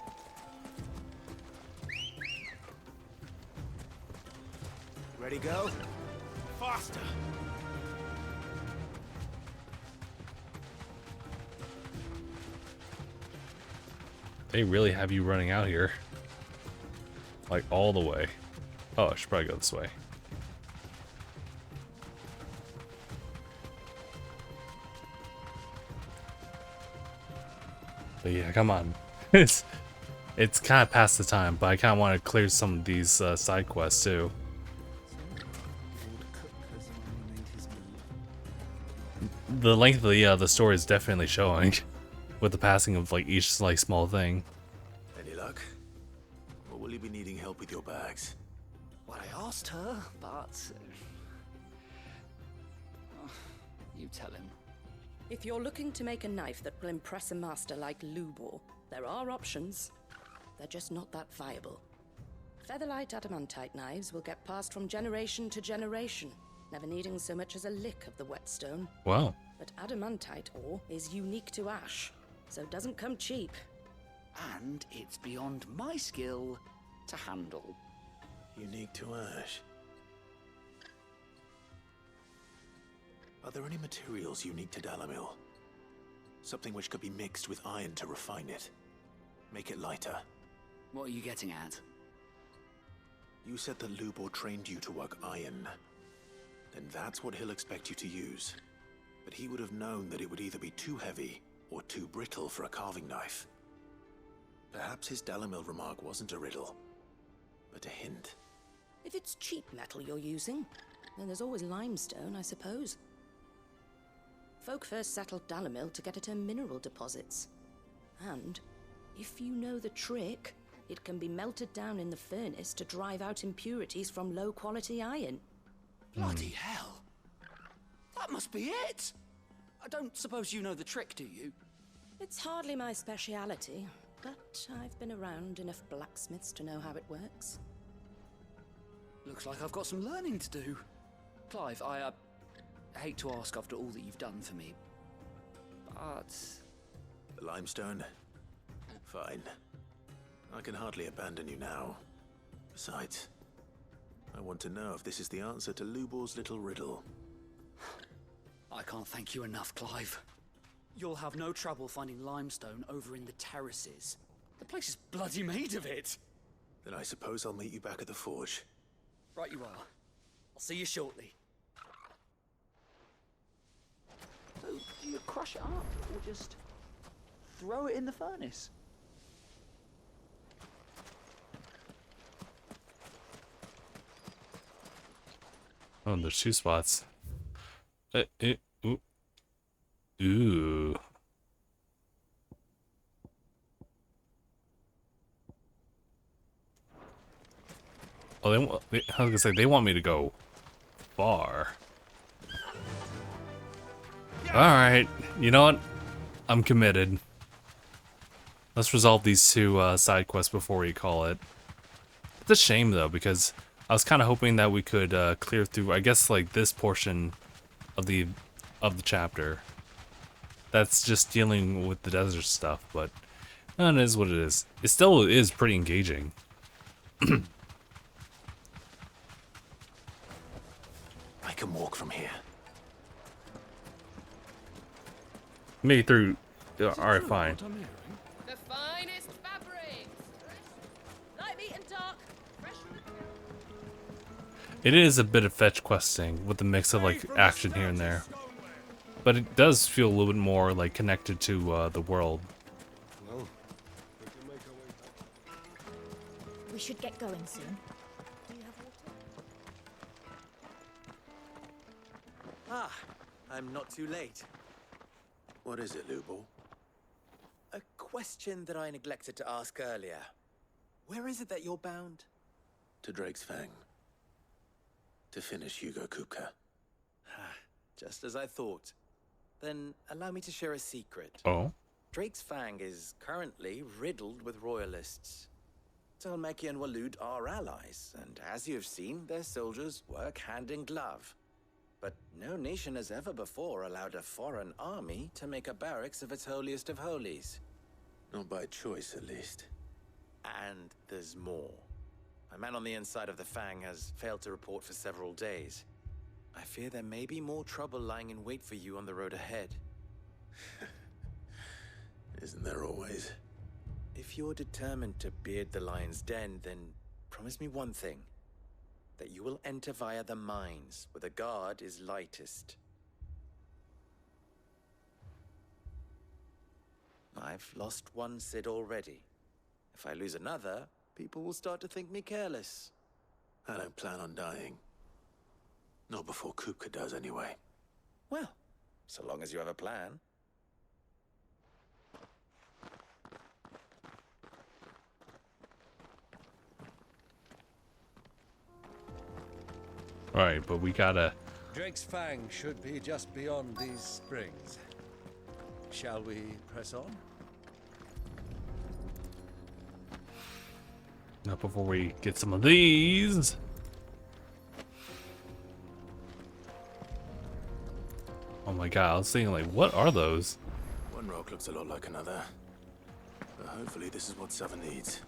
Ready, go?
Faster!
They really have you running out here. Like all the way. Oh, I should probably go this way. But yeah, come on. it's kind of past the time, but I kind of want to clear some of these side quests too. The length of the story is definitely showing, with the passing of like each like small thing.
probably be needing help with your bags.
Well, I asked her, but... you tell him.
If you're looking to make a knife that will impress a master like Lubor, there are options. They're just not that viable. Featherlight adamantite knives will get passed from generation to generation, never needing so much as a lick of the whetstone.
Wow.
But adamantite ore is unique to ash, so it doesn't come cheap.
And it's beyond my skill to handle.
Unique to ash. Are there any materials unique to Dalamil? Something which could be mixed with iron to refine it. Make it lighter.
What are you getting at?
You said that Lubor trained you to work iron. Then that's what he'll expect you to use. But he would have known that it would either be too heavy or too brittle for a carving knife. Perhaps his Dalamil remark wasn't a riddle, but a hint.
If it's cheap metal you're using, then there's always limestone, I suppose. Folk first settled Dalamil to get at her mineral deposits. And, if you know the trick, it can be melted down in the furnace to drive out impurities from low-quality iron.
Bloody hell! That must be it! I don't suppose you know the trick, do you?
It's hardly my speciality, but I've been around enough blacksmiths to know how it works.
Looks like I've got some learning to do. Clive, I hate to ask after all that you've done for me, but...
The limestone? Fine. I can hardly abandon you now. Besides, I want to know if this is the answer to Lubor's little riddle.
I can't thank you enough, Clive. You'll have no trouble finding limestone over in the terraces. The place is bloody made of it.
Then I suppose I'll meet you back at the forge.
Right you are. I'll see you shortly. So, do you crush it up, or just throw it in the furnace?
Oh, there's 2 spots. Ooh. Ooh. Oh, I was gonna say, they want me to go far. Alright, you know what? I'm committed. Let's resolve these 2 side quests before we call it. It's a shame, though, because I was kind of hoping that we could clear through, I guess, like, this portion of the chapter. That's just dealing with the desert stuff, but it is what it is. It still is pretty engaging.
I can walk from here.
Maybe through... Alright, fine.
The finest fabrics! Light, meat, and dark. Fresh from the...
It is a bit of fetch questing with a mix of like action here and there. But it does feel a little bit more like connected to the world.
Well,
we should get going soon.
Ah, I'm not too late.
What is it, Lubor?
A question that I neglected to ask earlier. Where is it that you're bound?
To Drake's Fang. To finish Hugo Kupka.
Just as I thought. Then allow me to share a secret.
Oh?
Drake's Fang is currently riddled with royalists. Talmeki and Walud are allies, and as you have seen, their soldiers work hand in glove. But no nation has ever before allowed a foreign army to make a barracks of its holiest of holies.
Not by choice, at least.
And there's more. A man on the inside of the Fang has failed to report for several days. I fear there may be more trouble lying in wait for you on the road ahead.
Isn't there always?
If you're determined to beard the lion's den, then promise me one thing. That you will enter via the mines, where the guard is lightest. I've lost one Cid already. If I lose another, people will start to think me careless.
I don't plan on dying. Not before Kupka does, anyway.
Well, so long as you have a plan.
Alright, but we gotta...
Drake's Fang should be just beyond these springs. Shall we press on?
Not before we get some of these. Oh my god, I was thinking like, what are those?
One rock looks a lot like another. But hopefully this is what Seven needs.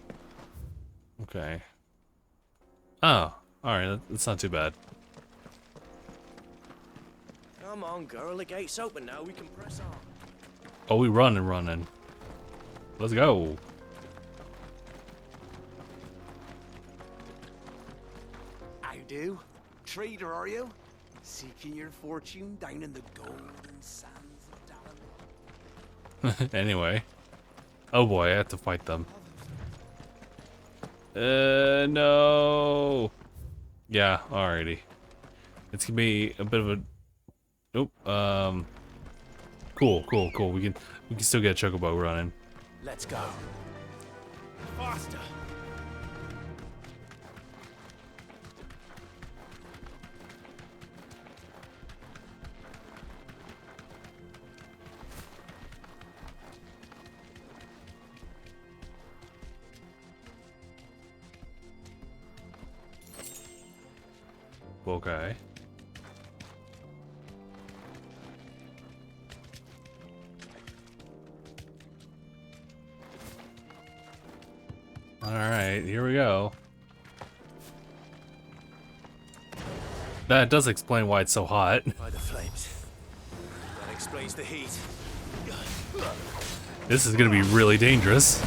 Okay. Oh, alright, that's not too bad.
Come on, girl, the gate's open now, we can press on.
Oh, we running. Let's go.
How do? Trader, are you? Seeking your fortune down in the golden sands of Dallas?
Anyway. Oh boy, I have to fight them. No. Yeah, alrighty. It's gonna be a bit of a... Nope. Cool. We can still get a chocobo running.
Let's go. Faster.
Okay. Alright, here we go. That does explain why it's so hot.
By the flames. That explains the heat.
This is gonna be really dangerous.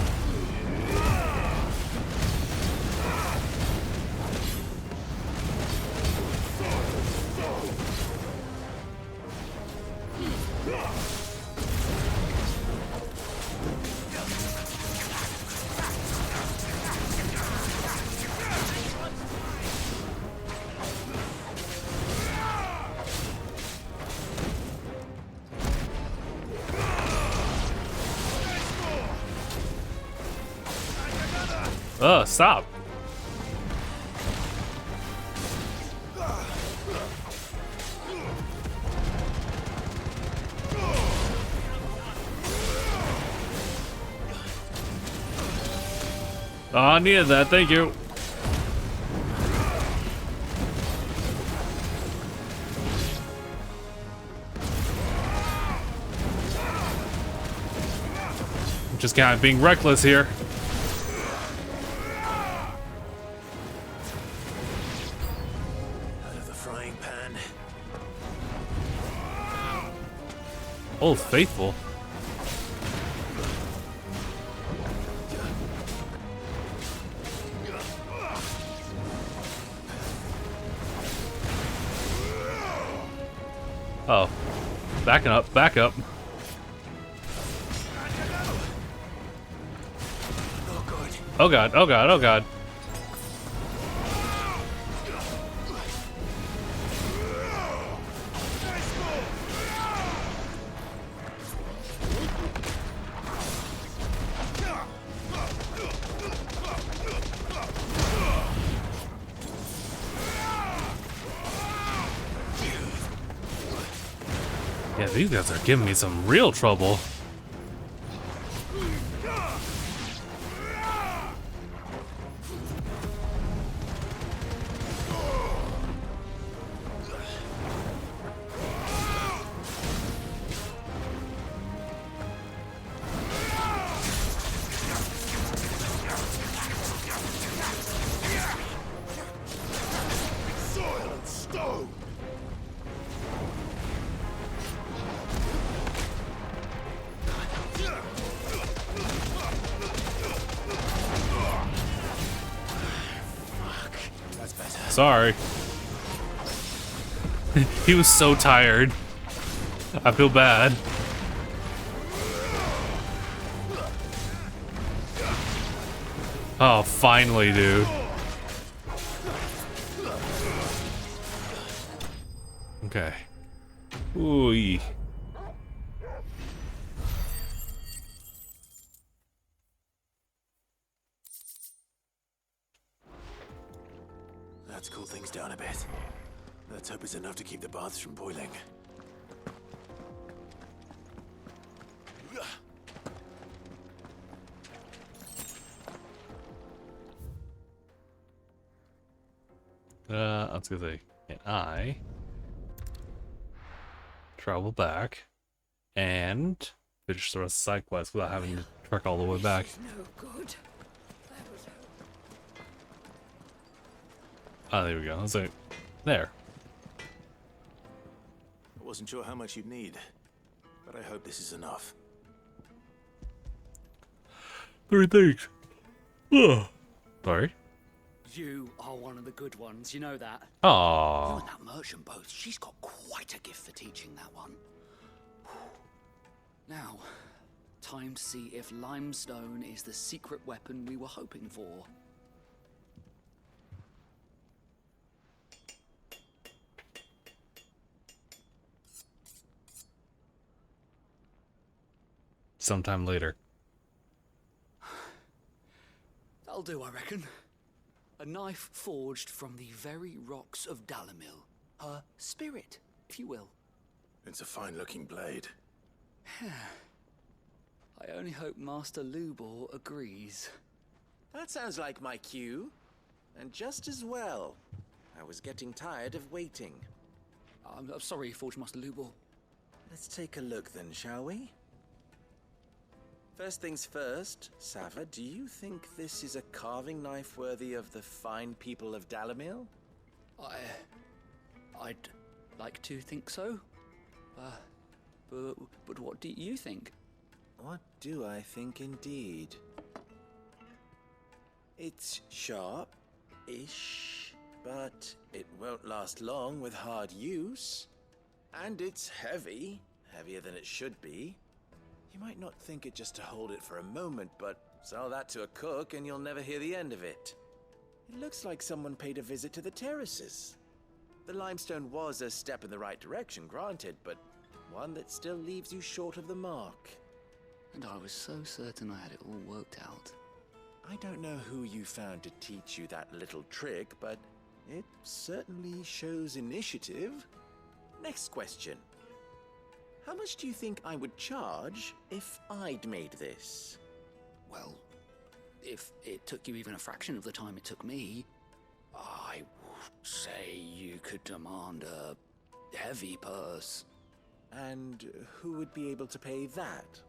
Stop. Oh, I needed that, thank you. I'm just kind of being reckless here. Old Faithful. Oh. Backing up, back up. Oh god, oh god, oh god. Yeah, these guys are giving me some real trouble. Sorry. He was so tired. I feel bad. Oh, finally, dude. Okay. Ooh.
Let's cool things down a bit. Let's hope it's enough to keep the baths from boiling.
I was gonna say, can I travel back and finish the rest of the side quest without having to trek all the way back?
No good.
Oh, there we go. I was like, there.
I wasn't sure how much you'd need, but I hope this is enough.
3 things. Ugh. Sorry.
You are one of the good ones, you know that.
Aww.
You and that merchant both, she's got quite a gift for teaching that one. Now, time to see if limestone is the secret weapon we were hoping for.
Sometime later.
That'll do, I reckon. A knife forged from the very rocks of Dalamil. Her spirit, if you will.
It's a fine-looking blade.
I only hope Master Lubor agrees.
That sounds like my cue. And just as well. I was getting tired of waiting.
I'm sorry, Forge Master Lubor.
Let's take a look then, shall we? First things first, Sava, do you think this is a carving knife worthy of the fine people of Dalamil?
I'd like to think so. But what do you think?
What do I think indeed? It's sharp-ish, but it won't last long with hard use. And it's heavy, heavier than it should be. You might not think it just to hold it for a moment, but sell that to a cook and you'll never hear the end of it. It looks like someone paid a visit to the terraces. The limestone was a step in the right direction, granted, but one that still leaves you short of the mark.
And I was so certain I had it all worked out.
I don't know who you found to teach you that little trick, but it certainly shows initiative. Next question. How much do you think I would charge if I'd made this?
Well, if it took you even a fraction of the time it took me, I would say you could demand a heavy purse.
And who would be able to pay that?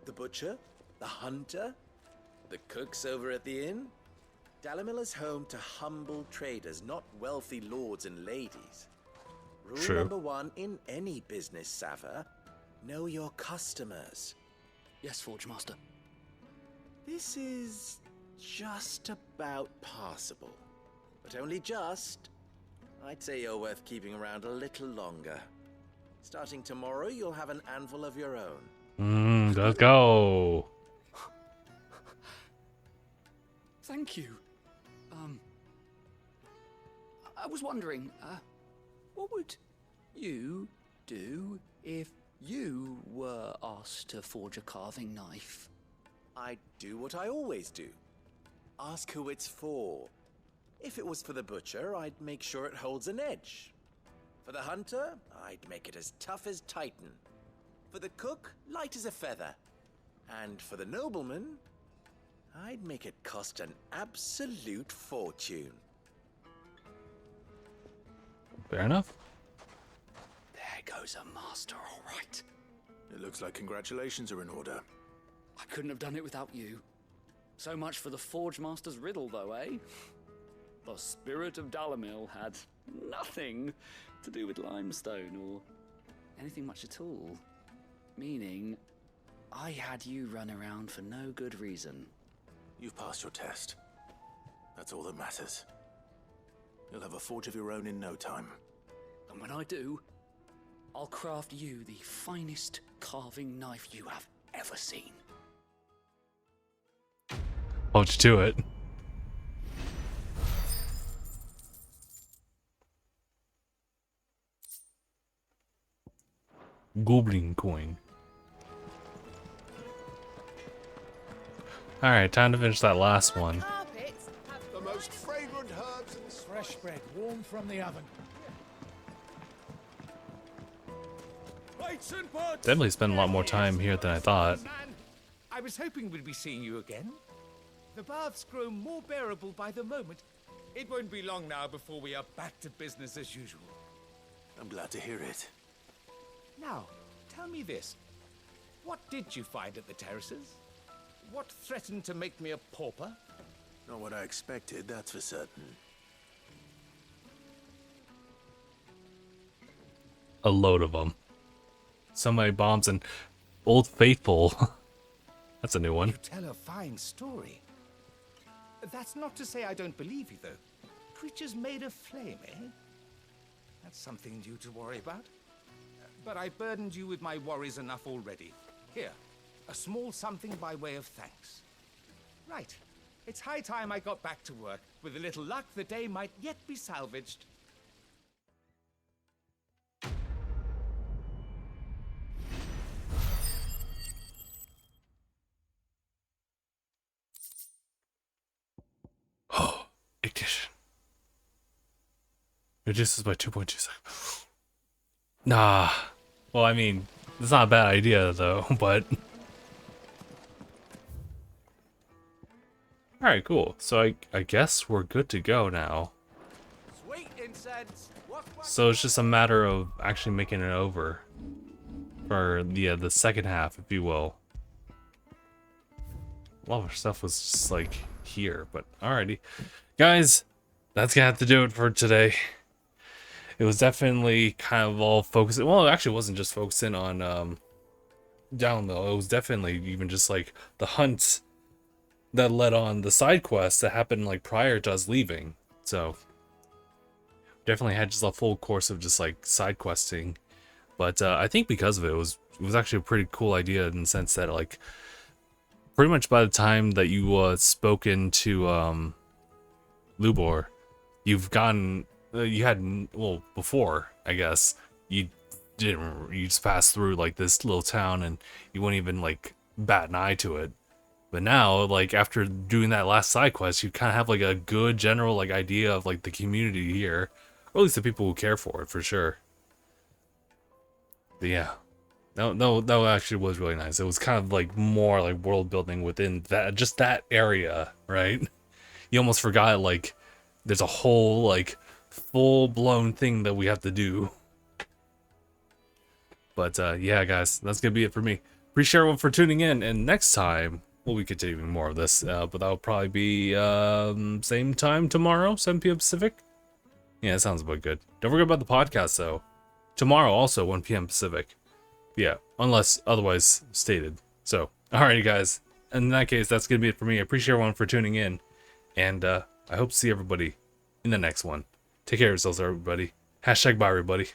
The butcher? The hunter? The cooks over at the inn? Dalamil is home to humble traders, not wealthy lords and ladies. Rule
True.
number 1 in any business, Sava, know your customers.
Yes, Forge Master.
This is just about passable, but only just. I'd say you're worth keeping around a little longer. Starting tomorrow, you'll have an anvil of your own.
Let's go.
Thank you. I was wondering, what would you do if you were asked to forge a carving knife?
I'd do what I always do. Ask who it's for. If it was for the butcher, I'd make sure it holds an edge. For the hunter, I'd make it as tough as Titan. For the cook, light as a feather. And for the nobleman, I'd make it cost an absolute fortune.
Fair enough.
There goes a master, all right.
It looks like congratulations are in order.
I couldn't have done it without you. So much for the Forge Master's riddle, though, eh? The spirit of Dalamil had nothing to do with limestone or anything much at all. Meaning, I had you run around for no good reason.
You've passed your test. That's all that matters. You'll have a forge of your own in no time.
And when I do, I'll craft you the finest carving knife you have ever seen.
Hold you to it. Goblin coin. Alright, time to finish that last one.
The
most fragrant herbs and
fresh bread, warm from the oven.
Definitely spent a lot more time here than I thought.
I was hoping we'd be seeing you again. The baths grow more bearable by the moment. It won't be long now before we are back to business as usual.
I'm glad to hear it.
Now, tell me this. What did you find at the terraces? What threatened to make me a pauper?
Not what I expected, that's for certain.
A load of them. So many bombs and Old Faithful. That's a new one.
You tell a fine story. That's not to say I don't believe you, though. Creatures made of flame, eh? That's something new to worry about. But I burdened you with my worries enough already. Here, a small something by way of thanks. Right. It's high time I got back to work. With a little luck, the day might yet be salvaged.
Oh, ignition. Reduces by 2.2 seconds. Nah. Well, I mean, it's not a bad idea, though, but... Alright, cool. So I guess we're good to go now.
Sweet incense.
So it's just a matter of actually making it over. For the second half, if you will. A lot of stuff was just like here, but alrighty. Guys, that's gonna have to do it for today. It was definitely kind of all focusing, well, it actually wasn't just focusing on Downmill. It was definitely even just like the hunts that led on the side quests that happened like prior to us leaving. So definitely had just a full course of just like side questing. But I think because of it, it was actually a pretty cool idea in the sense that like pretty much by the time that you spoken to Lubor, you've gotten you had, well, before I guess you just passed through like this little town and you wouldn't even like bat an eye to it. But now, like after doing that last side quest, you kind of have like a good general like idea of like the community here, or at least the people who care for it, for sure. But yeah, no, that actually was really nice. It was kind of like more like world building within that, just that area, right? You almost forgot like there's a whole like full-blown thing that we have to do. But yeah, guys, that's gonna be it for me. Appreciate everyone for tuning in, and next time we'll be continuing more of this, but that'll probably be same time tomorrow, 7 p.m. Pacific. Yeah, that sounds about good. Don't forget about the podcast though. Tomorrow also 1 p.m. Pacific. Yeah, unless otherwise stated. So, alrighty guys. In that case, that's gonna be it for me. I appreciate everyone for tuning in, and I hope to see everybody in the next one. Take care of yourselves, everybody. #bye, everybody.